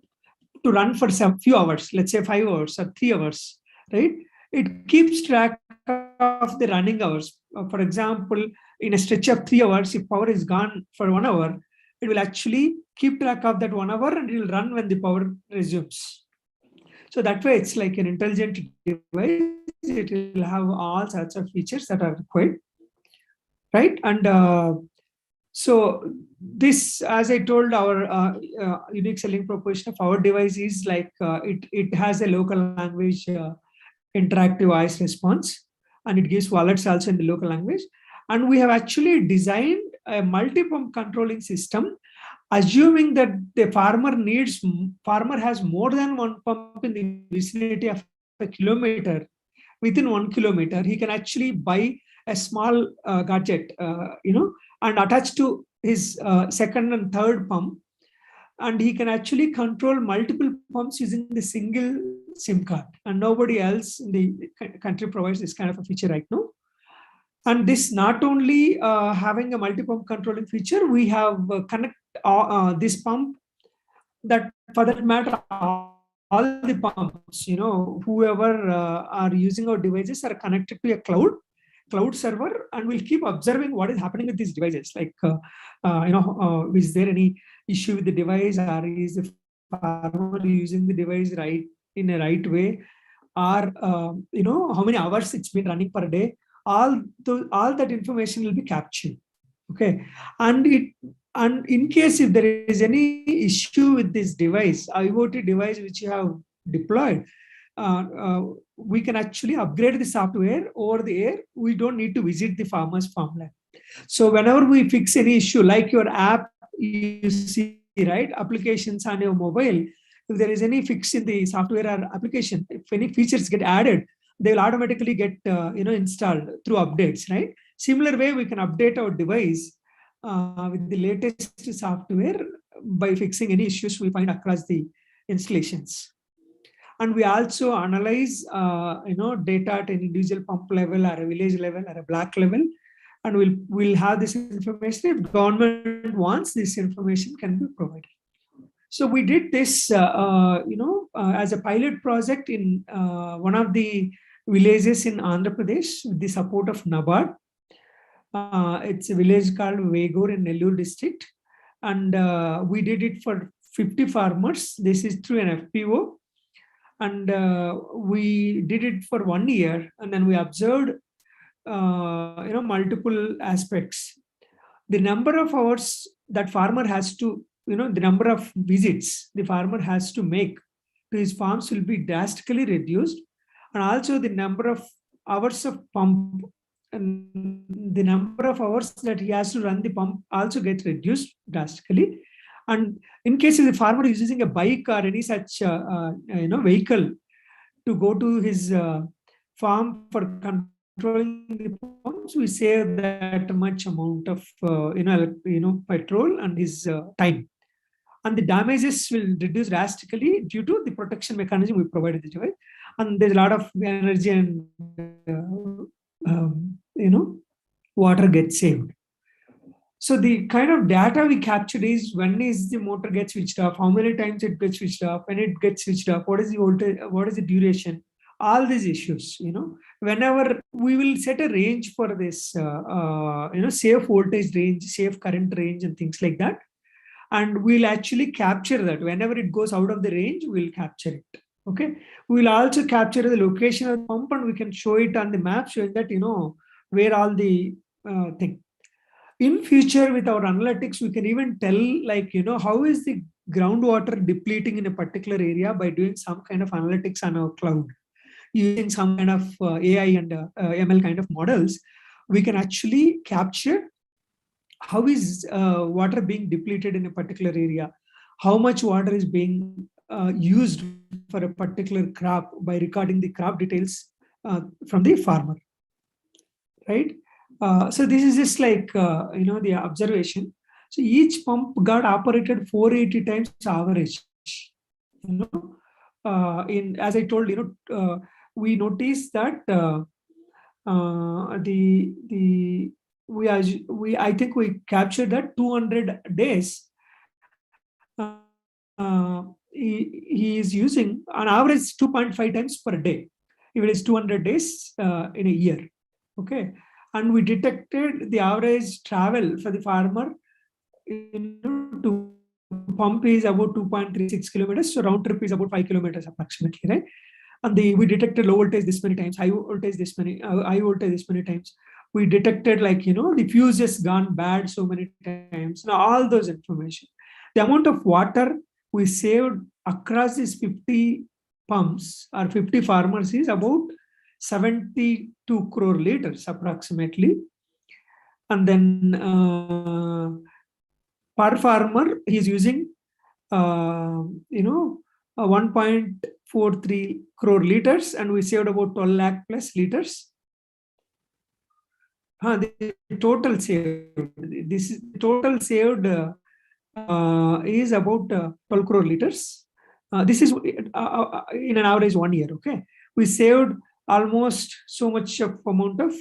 to run for some few hours, let's say 5 hours or 3 hours, right? It keeps track of the running hours. For example, in a stretch of 3 hours, if power is gone for 1 hour, it will actually keep track of that 1 hour, and it will run when the power resumes. So that way, it's like an intelligent device. It will have all sorts of features that are required, right? And so this, as I told, our unique selling proposition of our device is like it has a local language interactive voice response, and it gives alerts also in the local language. And we have actually designed a multi-pump controlling system, assuming that the farmer has more than one pump in the vicinity of a kilometer. within 1 kilometer, he can actually buy a small gadget, and attach to his second and third pump, and he can actually control multiple pumps using the single SIM card. And nobody else in the country provides this kind of a feature right now. And this not only having a multi-pump controlling feature, we have connect this pump, that for that matter, all the pumps, whoever are using our devices are connected to a cloud server, and we'll keep observing what is happening with these devices. Like, is there any issue with the device, or is the farmer using the device in a right way, or how many hours it's been running per day. All that information will be captured. Okay, and in case if there is any issue with this device, IoT device which you have deployed, we can actually upgrade the software over the air. We don't need to visit the farmer's farmland. So whenever we fix any issue, like your app, you see, right, applications on your mobile, if there is any fix in the software or application, if any features get added, they will automatically get installed through updates, right? Similar way, we can update our device with the latest software by fixing any issues we find across the installations. And we also analyze data at an individual pump level, or a village level, or a block level, and we'll have this information. If government wants, this information can be provided. So we did this as a pilot project in one of the villages in Andhra Pradesh with the support of NABARD. It's a village called Vegur in Nellore district, and we did it for 50 farmers. This is through an FPO, and we did it for 1 year, and then we observed multiple aspects. The number of hours that farmer has to, the number of visits the farmer has to make to his farms will be drastically reduced, and also the number of hours of pump and the number of hours that he has to run the pump also gets reduced drastically. And in case if the farmer is using a bike or any such vehicle to go to his farm for controlling the pumps, we save that much amount of petrol and his time. And the damages will reduce drastically due to the protection mechanism we provided the device. And there's a lot of energy and water gets saved. So the kind of data we captured is when is the motor gets switched off, how many times it gets switched off, when it gets switched off, what is the voltage, what is the duration, all these issues. Whenever we will set a range for this, safe voltage range, safe current range, and things like that. And we'll actually capture that. Whenever it goes out of the range, we'll capture it. Okay. We'll also capture the location of the pump, and we can show it on the map, showing that, where all the thing. In future, with our analytics, we can even tell, like, how is the groundwater depleting in a particular area by doing some kind of analytics on our cloud. Using some kind of AI and ML kind of models, we can actually capture how is water being depleted in a particular area, how much water is being used for a particular crop by recording the crop details from the farmer, right? So this is just like, the observation. So each pump got operated 480 times average. As I told, we noticed that I think we captured that 200 days. He is using on average 2.5 times per day. If it is 200 days in a year, okay. And we detected the average travel for the farmer to pump is about 2.36 kilometers. So round trip is about 5 kilometers approximately, right? And we detected low voltage this many times, high voltage this many times. We detected, like, the fuse has gone bad so many times. Now all those information, the amount of water we saved across these 50 pumps or 50 farmers is about 72 crore liters approximately. And then per farmer, he's using, 1.43 crore liters, and we saved about 12 lakh plus liters. The total saved. This is total saved is about 12 crore liters. This is in an average 1 year. Okay, we saved almost so much of amount of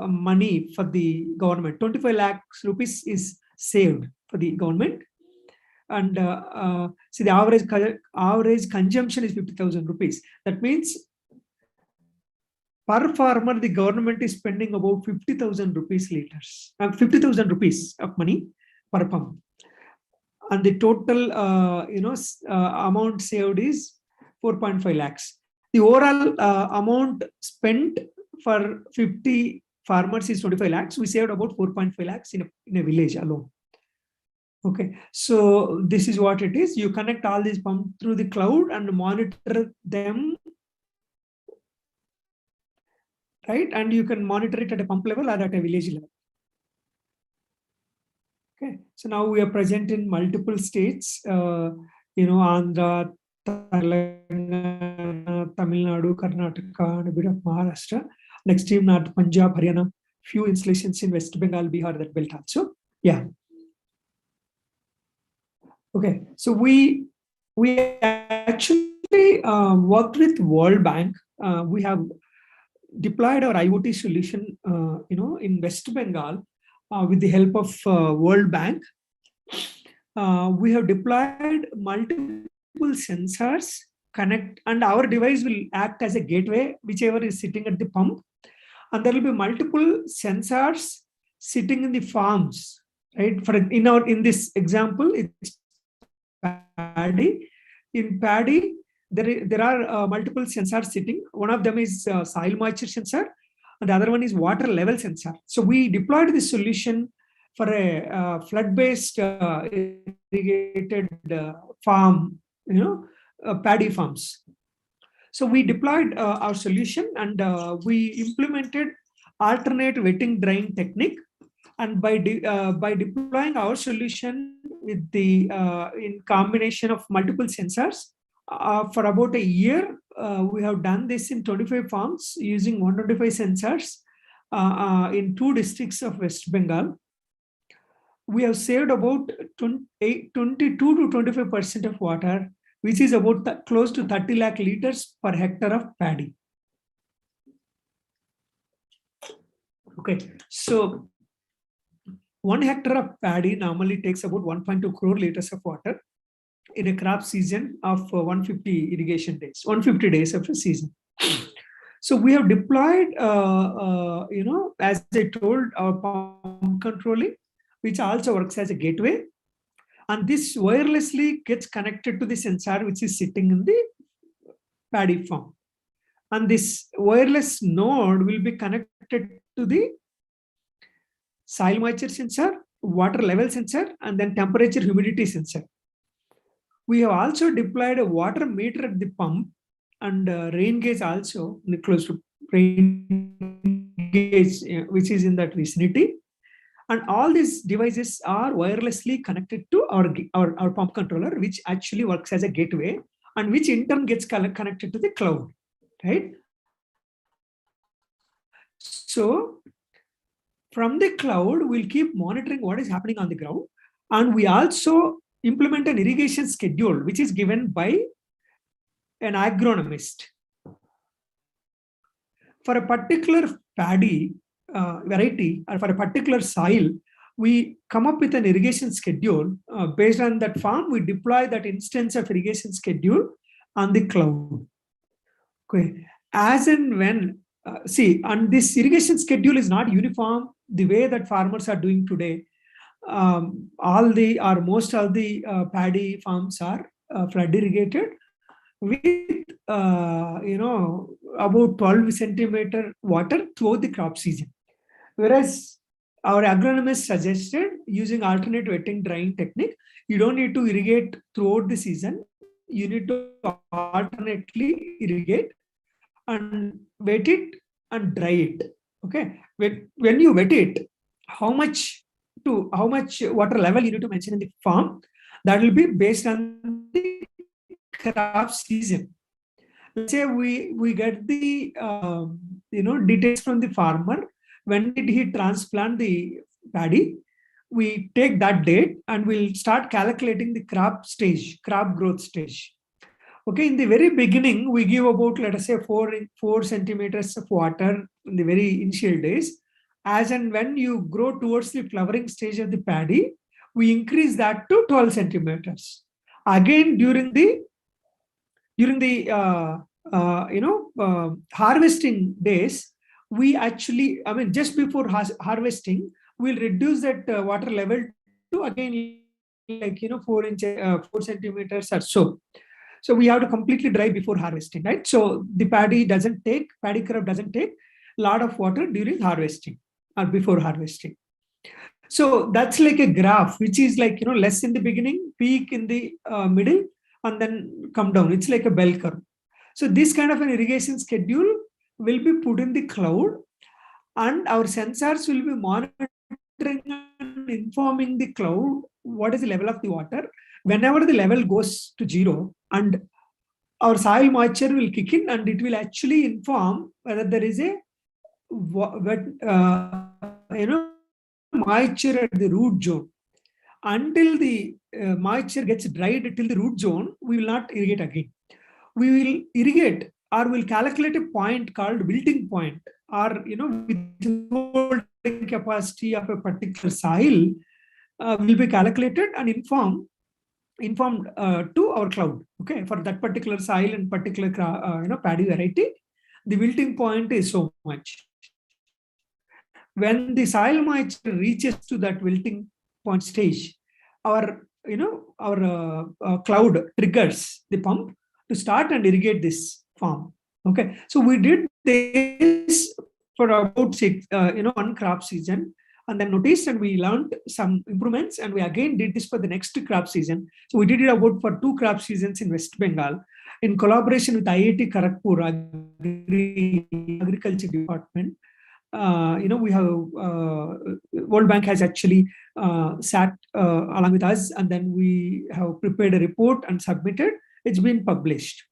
money for the government. 25 lakhs rupees is saved for the government, and see, the average consumption is 50,000 rupees. That means per farmer, the government is spending about 50,000 rupees liters, 50,000 rupees of money per pump, and the total amount saved is 4.5 lakhs. The overall amount spent for 50 farmers is 25 lakhs. We saved about 4.5 lakhs in a village alone. Okay, so this is what it is. You connect all these pumps through the cloud and monitor them, right? And you can monitor it at a pump level or at a village level. Okay, so now we are present in multiple states, Andhra, Telangana, Tamil Nadu, Karnataka, and a bit of Maharashtra. Next team, North Punjab, Haryana, few installations in West Bengal, Bihar that built also. Yeah. Okay, so we actually worked with World Bank. We have deployed our IoT solution, in West Bengal with the help of World Bank. We have deployed multiple sensors and our device will act as a gateway, whichever is sitting at the pump, and there will be multiple sensors sitting in the farms, right? In this example, it's paddy. In paddy, there are multiple sensors sitting. One of them is soil moisture sensor, and the other one is water level sensor. So we deployed this solution for a flood-based irrigated farm, paddy farms. So we deployed our solution, and we implemented alternate wetting drying technique. And by deploying our solution with the in combination of multiple sensors for about a year, we have done this in 25 farms using 125 sensors in 2 districts of West Bengal. We have saved about 22 to 25% of water, which is about close to 30 lakh liters per hectare of paddy. Okay, so 1 hectare of paddy normally takes about 1.2 crore liters of water in a crop season of 150 irrigation days, 150 days of a season. So we have deployed, as I told, our pump controlling, which also works as a gateway. And this wirelessly gets connected to the sensor, which is sitting in the paddy farm. And this wireless node will be connected to the soil moisture sensor, water level sensor, and then temperature humidity sensor. We have also deployed a water meter at the pump and rain gauge also close to rain gauge, which is in that vicinity. And all these devices are wirelessly connected to our pump controller, which actually works as a gateway, and which in turn gets connected to the cloud, right? So from the cloud, we'll keep monitoring what is happening on the ground. And we also implement an irrigation schedule, which is given by an agronomist. For a particular paddy variety or for a particular soil, we come up with an irrigation schedule. Based on that farm, we deploy that instance of irrigation schedule on the cloud. Okay, as and when, and this irrigation schedule is not uniform the way that farmers are doing today. Most of the paddy farms are flood irrigated with about 12 centimeter water throughout the crop season. Whereas our agronomist suggested using alternate wetting drying technique, you don't need to irrigate throughout the season. You need to alternately irrigate and wet it and dry it. Okay, when you wet it, how much water level you need to mention in the farm, That will be based on the crop season. Let's say we get the details from the farmer. When did he transplant the paddy? We take that date and we'll start calculating the crop growth stage. Okay, in the very beginning, we give about, let us say, 4 centimeters of water in the very initial days. As and when you grow towards the flowering stage of the paddy, we increase that to 12 centimeters. Again, during the harvesting days, we actually, just before harvesting, we'll reduce that water level to again 4 centimeters or so. So we have to completely dry before harvesting, right? So the paddy crop doesn't take a lot of water during harvesting or before harvesting. So that's like a graph, which is like, less in the beginning, peak in the middle, and then come down. It's like a bell curve. So this kind of an irrigation schedule will be put in the cloud, and our sensors will be monitoring and informing the cloud what is the level of the water. Whenever the level goes to 0, and our soil moisture will kick in, and it will actually inform whether there is a moisture at the root zone. Until the moisture gets dried till the root zone, we will not irrigate again. We will irrigate, or will calculate a point called wilting point, or withholding capacity of a particular soil will be calculated and informed to our cloud. Okay, for that particular soil and particular paddy variety, the wilting point is so much. When the soil moisture reaches to that wilting point stage, our cloud triggers the pump to start and irrigate this farm. Okay, so we did this for about 1 crop season, and then noticed, and we learned some improvements, and we again did this for the next crop season. So we did it about for 2 crop seasons in West Bengal in collaboration with IIT Kharagpur Agriculture Department. We have World Bank has actually sat along with us, and then we have prepared a report and submitted. It's been published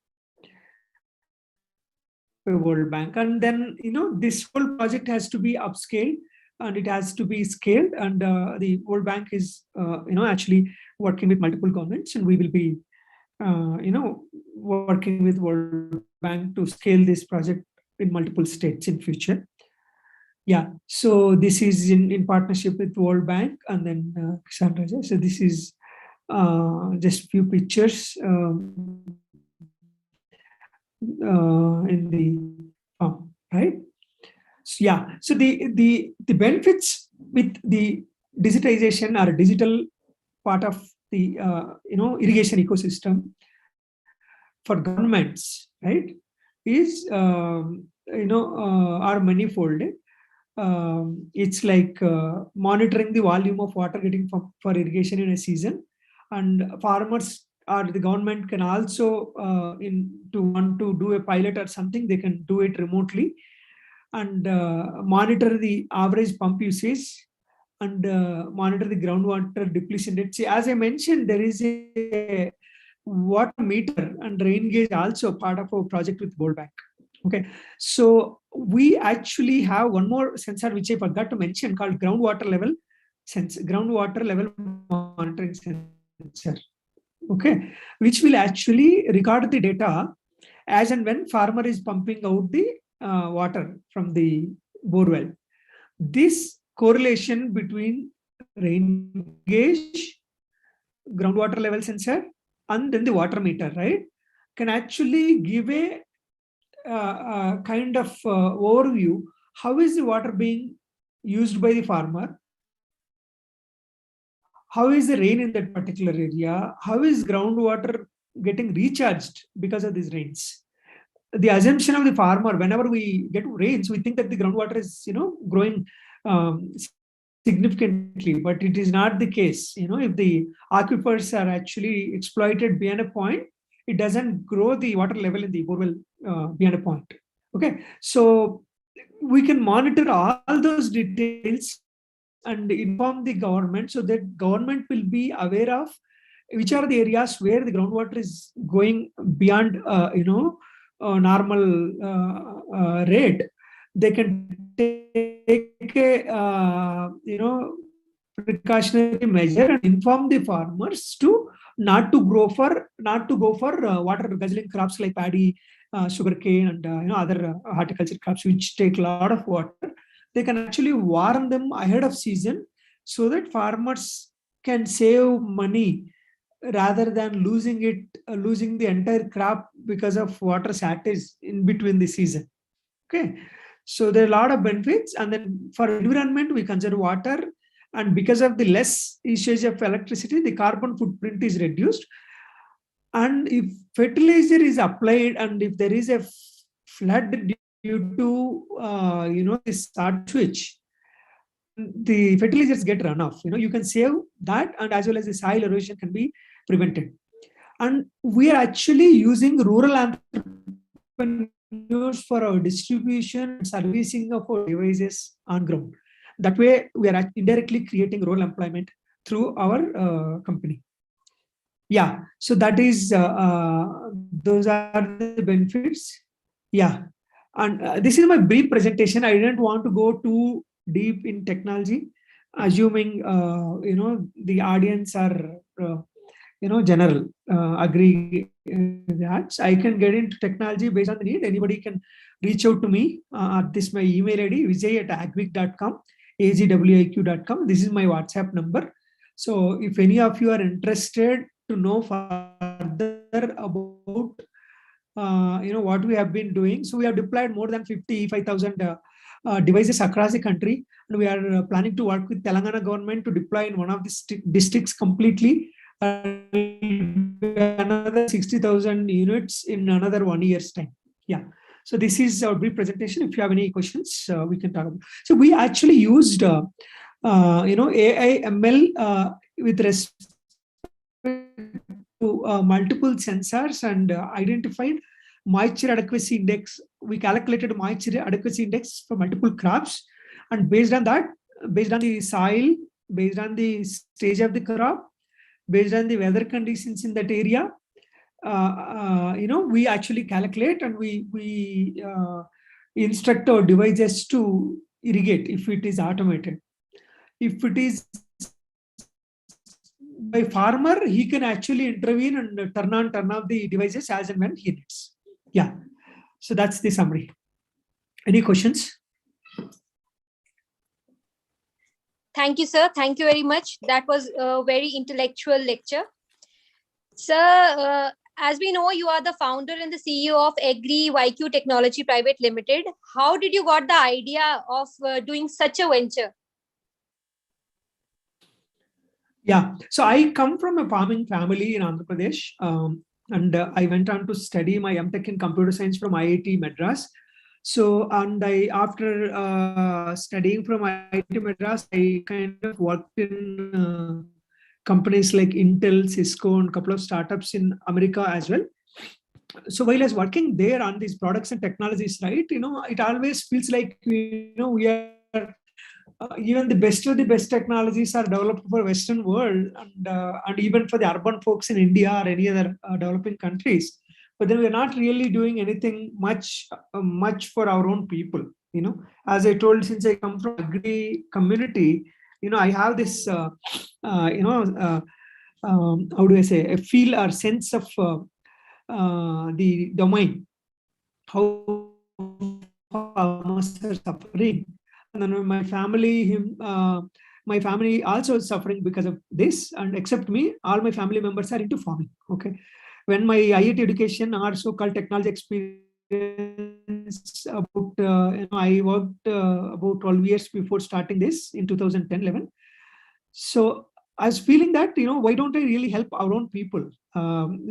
by World Bank, and then this whole project has to be upscaled, and it has to be scaled, and the World Bank is actually working with multiple governments, and we will be working with World Bank to scale this project in multiple states in future. Yeah, so this is in partnership with World Bank, and then Kisan. So this is just a few pictures in the farm, right? So, yeah, so the benefits with the digitization or digital part of the irrigation ecosystem for governments, right, is are manifold. It's like monitoring the volume of water getting for irrigation in a season, and farmers or the government can also want to do a pilot or something, they can do it remotely, and monitor the average pump usage, and monitor the groundwater depletion rate. See, as I mentioned, there is a water meter and rain gauge also part of our project with World Bank. Okay, so we actually have one more sensor which I forgot to mention called groundwater level monitoring sensor. Okay, which will actually record the data as and when farmer is pumping out the water from the borewell. This correlation between rain gauge, groundwater level sensor, and then the water meter, right, can actually give a kind of overview. How is the water being used by the farmer? How is the rain in that particular area? How is groundwater getting recharged because of these rains? The assumption of the farmer, whenever we get rains, we think that the groundwater is growing significantly, but it is not the case. If the aquifers are actually exploited beyond a point, it doesn't grow the water level in the borewell beyond a point. Okay, so we can monitor all those details and inform the government, so that government will be aware of which are the areas where the groundwater is going beyond, normal rate. They can take a, precautionary measure and inform the farmers to not to go for water guzzling crops like paddy, sugarcane, and other horticulture crops which take a lot of water. They can actually warn them ahead of season so that farmers can save money rather than losing the entire crop because of water shortage in between the season. Okay, so there are a lot of benefits, and then for environment we conserve water, and because of the less usage of electricity, the carbon footprint is reduced. And if fertilizer is applied and if there is a flood due to this start switch, the fertilizers get run off. You can save that, and as well as the soil erosion can be prevented. And we are actually using rural entrepreneurs for our distribution and servicing of our devices on ground. That way, we are indirectly creating rural employment through our company. Yeah, so that is those are the benefits. Yeah, and this is my brief presentation. I didn't want to go too deep in technology, assuming the audience are general agree that I can get into technology based on the need. Anybody can reach out to me at this my email ID vijay@agvic.com, _ag_wiq.com. This is my WhatsApp number. So if any of you are interested to know further about what we have been doing, so we have deployed more than 55,000 devices across the country, and we are planning to work with Telangana government to deploy in one of the districts completely. Another 60,000 units in another 1 year's time. Yeah. So this is our brief presentation. If you have any questions, we can talk about. So we actually used AI ML with respect to multiple sensors, and identified moisture adequacy index. We calculated moisture adequacy index for multiple crops, and based on that, based on the soil, based on the stage of the crop, based on the weather conditions in that area, we actually calculate, and we instruct our devices to irrigate if it is automated. If it is by farmer, he can actually intervene and turn on, turn off the devices as and when he needs. Yeah. So that's the summary. Any questions? Thank you, sir. Thank you very much. That was a very intellectual lecture. Sir, as we know, you are the founder and the CEO of 𝒂𝒑 Technology Private Limited. How did you got the idea of doing such a venture? Yeah, so I come from a farming family in Andhra Pradesh, and I went on to study my M.Tech in computer science from IIT Madras. So, and after studying from IIT Madras, I kind of worked in companies like Intel, Cisco, and a couple of startups in America as well. So while I was working there on these products and technologies, right, it always feels like, we are even the best of the best technologies are developed for Western world, and even for the urban folks in India or any other developing countries. But then we're not really doing anything much for our own people. As I told, since I come from agri community, I have this, how do I say, a feel or sense of the domain, how farmers are suffering. And then my family also is suffering because of this, and except me, all my family members are into farming. Okay. When my IIT education or so-called technology experience, I worked about 12 years before starting this in 2010-11. So I was feeling that, why don't I really help our own people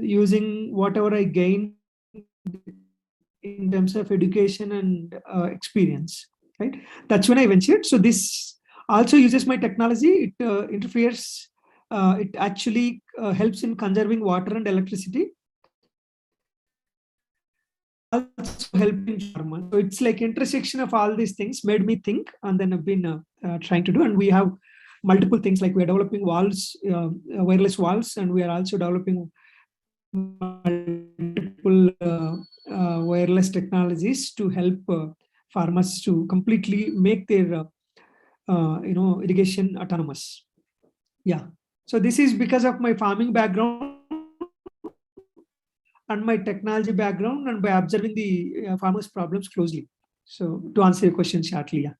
using whatever I gain in terms of education and experience, right? That's when I ventured. So this also uses my technology. It interferes. It actually helps in conserving water and electricity. Also helping farmers. So it's like intersection of all these things made me think, and then I've been trying to do. And we have multiple things, like we are developing valves, wireless valves, and we are also developing multiple wireless technologies to help farmers to completely make their irrigation autonomous. Yeah. So this is because of my farming background and my technology background, and by observing the farmers' problems closely. So to answer your question shortly, yeah.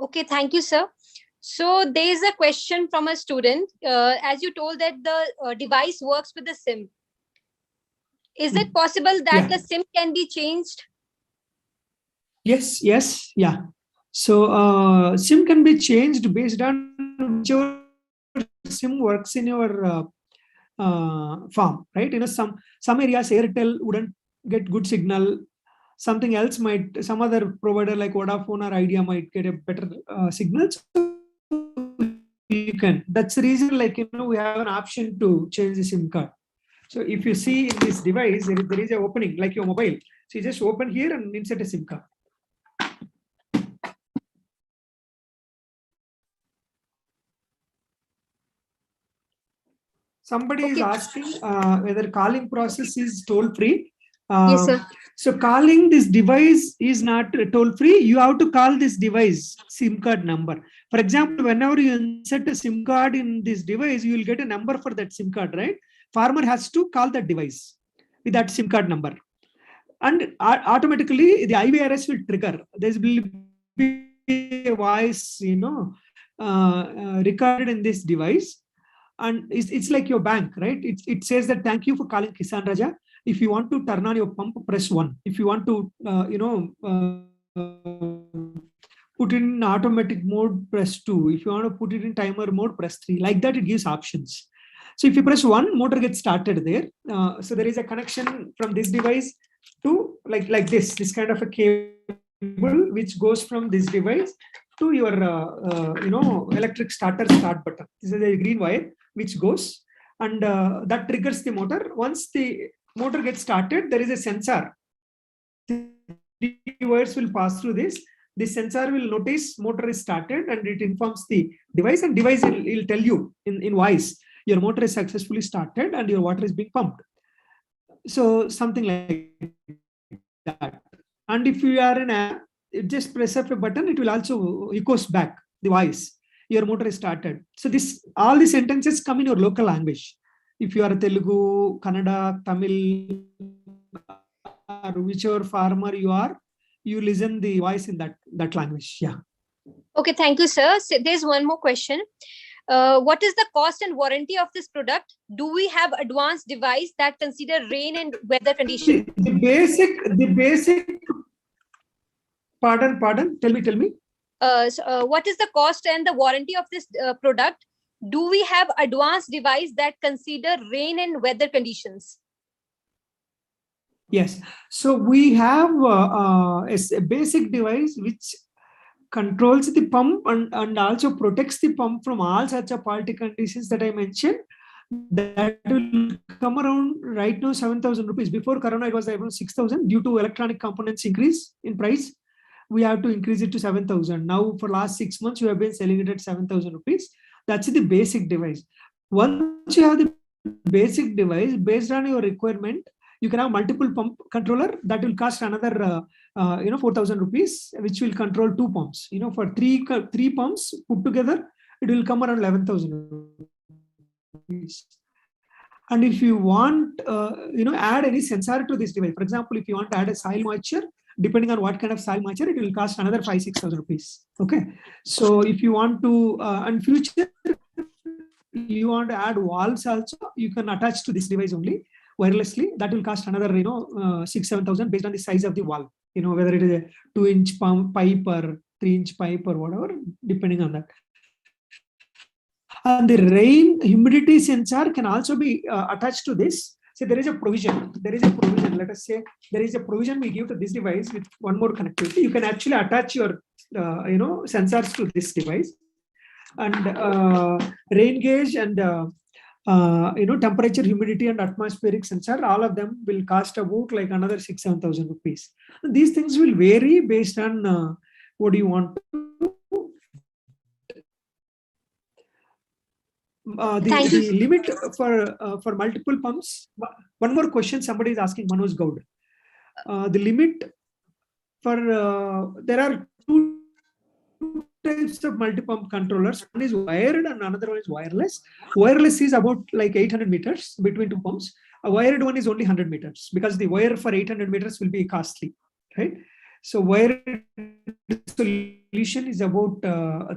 Okay, thank you, sir. So there is a question from a student. As you told that the device works with the SIM. Is it possible that the SIM can be changed? Yes, yes, yeah. So SIM can be changed based on whichever SIM works in your farm, right? Some areas Airtel wouldn't get good signal. Something else might, some other provider like Vodafone or Idea might get a better signal. So you can. That's the reason, like, we have an option to change the SIM card. So if you see in this device, there is an opening like your mobile. So you just open here and insert a SIM card. Somebody is asking whether calling process is toll-free. Yes, sir. So calling this device is not toll-free. You have to call this device SIM card number. For example, whenever you insert a SIM card in this device, you will get a number for that SIM card, right? Farmer has to call that device with that SIM card number. And automatically the IVRS will trigger. There will be a voice, recorded in this device. And it's like your bank, right? It says that thank you for calling Kisan Raja. If you want to turn on your pump, press 1. If you want to, put it in automatic mode, press 2. If you want to put it in timer mode, press 3. Like that, it gives options. So if you press 1, motor gets started there. So there is a connection from this device to like this kind of a cable which goes from this device to your electric starter start button. This is a green wire which goes, and that triggers the motor. Once the motor gets started, there is a sensor. The wires will pass through this. The sensor will notice motor is started, and it informs the device, and device will tell you in voice, your motor is successfully started and your water is being pumped. So something like that. And if you are in a, just press up a button, it will also echoes back the voice. Your motor is started. So all the sentences come in your local language. If you are a Telugu, Kannada, Tamil, or whichever farmer you are, you listen the voice in that language. Yeah. Okay, thank you, sir. So there's one more question. What is the cost and warranty of this product? Do we have advanced device that consider rain and weather conditions? The basic. Pardon. Tell me. What is the cost and the warranty of this product? Do we have advanced device that consider rain and weather conditions? Yes. So we have a basic device which controls the pump and also protects the pump from all such a faulty conditions that I mentioned. That will come around right now 7,000 rupees. Before Corona, it was around 6,000. Due to electronic components increase in price, we have to increase it to 7,000. Now, for last 6 months, we have been selling it at 7,000 rupees. That's the basic device. Once you have the basic device, based on your requirement, you can have multiple pump controller that will cost another 4,000 rupees, which will control 2 pumps. For three pumps put together, it will come around 11,000 rupees. And if you want, add any sensor to this device, for example, if you want to add a soil moisture, depending on what kind of soil moisture, it will cost another 5,000-6,000 rupees. Okay. So if you want to, in future, you want to add valves also, you can attach to this device only wirelessly. That will cost another 6,000-7,000 based on the size of the valve. Whether it is a 2-inch pipe or 3-inch pipe or whatever, depending on that. And the rain humidity sensor can also be attached to this. So there is a provision. Let us say there is a provision we give to this device with one more connectivity. You can actually attach your sensors to this device, and rain gauge and temperature, humidity, and atmospheric sensor. All of them will cost about like another 6,000-7,000 rupees. These things will vary based on what do you want to you. the limit for multiple pumps. One more question somebody is asking, Manoj Gaud. The limit for there are two types of multi-pump controllers. One is wired and another one is wireless. Wireless is about like 800 meters between two pumps. A wired one is only 100 meters because the wire for 800 meters will be costly, right? So wired solution is about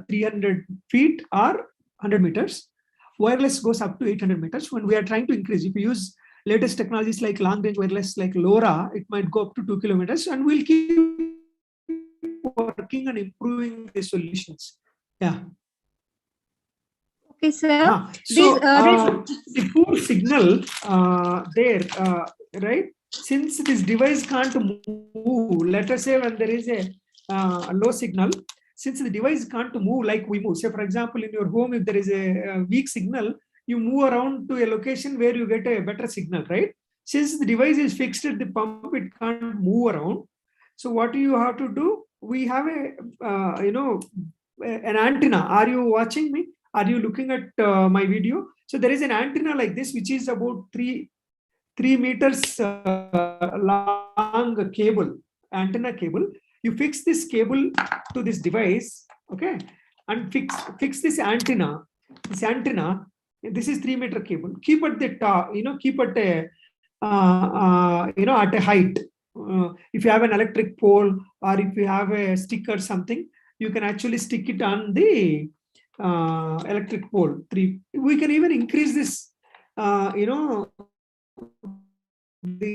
300 feet or 100 meters. Wireless goes up to 800 meters. When we are trying to increase, if you use latest technologies like long range wireless like LoRa, it might go up to 2 kilometers, and we'll keep working and improving the solutions. Yeah. Okay, sir. So the poor signal there, right? Since this device can't move, let us say when there is a low signal, since the device can't move like we move. Say, for example, in your home, if there is a weak signal, you move around to a location where you get a better signal, right? Since the device is fixed at the pump, it can't move around. So what you have to do? We have a, an antenna. Are you watching me? Are you looking at my video? So there is an antenna like this, which is about 3 meters long cable, antenna cable. You fix this cable to this device, okay, and fix this antenna. This is 3 meter cable. Keep at the top, keep at a at a height. If you have an electric pole or if you have a stick or something, you can actually stick it on the electric pole. We can even increase this, the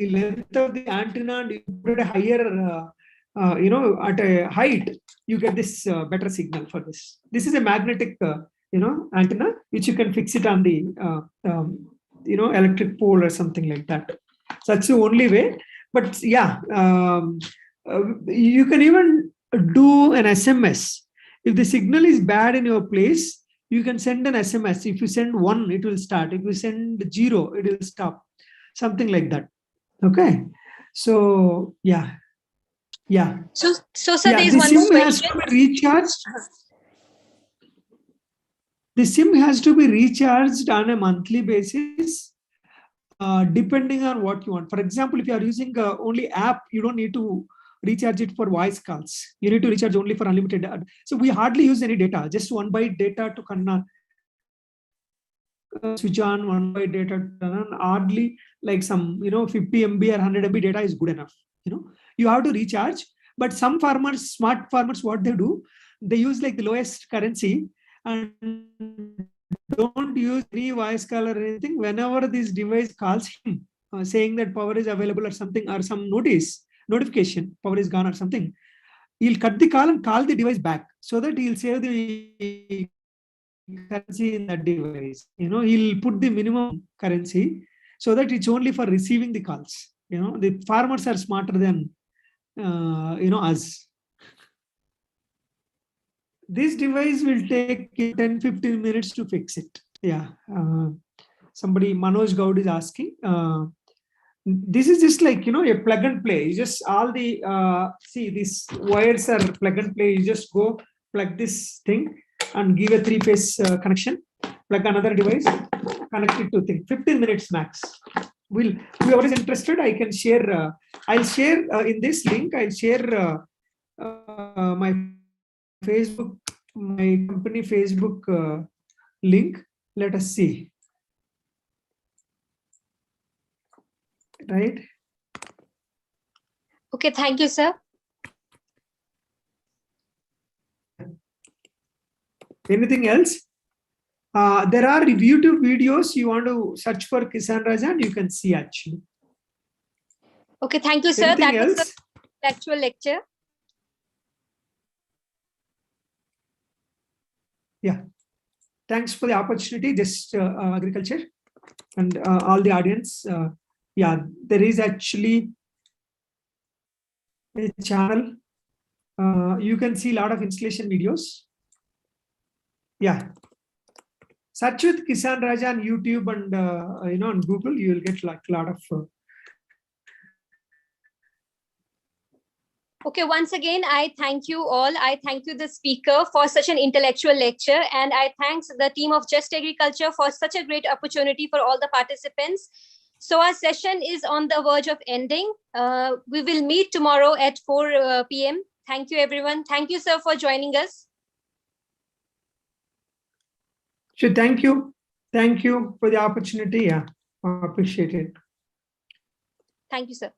length of the antenna, and you put a higher, at a height, you get this better signal for this. This is a magnetic, antenna, which you can fix it on the, electric pole or something like that. So that's the only way. But yeah, you can even do an SMS. If the signal is bad in your place, you can send an SMS. If you send 1, it will start. If you send 0, it will stop. Something like that. Okay. So yeah. So sir, yeah, there is the one SIM more has question. to be recharged. The SIM has to be recharged on a monthly basis, depending on what you want. For example, if you are using only app, you don't need to recharge it for voice calls. You need to recharge only for unlimited data. So we hardly use any data, just 1 byte data to switch on, 1 byte data to turn on. Hardly like some 50 MB or 100 MB data is good enough. You have to recharge. But some farmers, smart farmers, what they do, they use like the lowest currency and don't use any voice call or anything. Whenever this device calls him, saying that power is available or something, or some notification, power is gone or something, he'll cut the call and call the device back, so that he'll save the currency in that device. He'll put the minimum currency so that it's only for receiving the calls. The farmers are smarter than us. This device will take 10-15 minutes to fix it. Yeah. Somebody, Manoj Gaud, is asking. This is just like, a plug and play. You just all the, see, these wires are plug and play. You just go plug this thing and give a 3-phase connection, plug another device, connect it to thing. 15 minutes max. Whoever is interested, I can share. I'll share in this link. I'll share my Facebook, my company Facebook link. Let us see. Right. Okay, thank you, sir. Anything else? There are YouTube videos. You want to search for Kisan Raja and you can see actually. Okay, thank you, sir. Anything That was else? the actual lecture. Yeah. Thanks for the opportunity, just agriculture and all the audience. Yeah, there is actually a channel. You can see a lot of installation videos. Yeah. Search with Kisan Raja on YouTube and on Google. You will get like a lot of. Okay, once again, I thank you all. I thank you, the speaker, for such an intellectual lecture. And I thanks the team of Just Agriculture for such a great opportunity for all the participants. So our session is on the verge of ending. We will meet tomorrow at 4 p.m. Thank you, everyone. Thank you, sir, for joining us. So thank you. Thank you for the opportunity. Yeah, I appreciate it. Thank you, sir.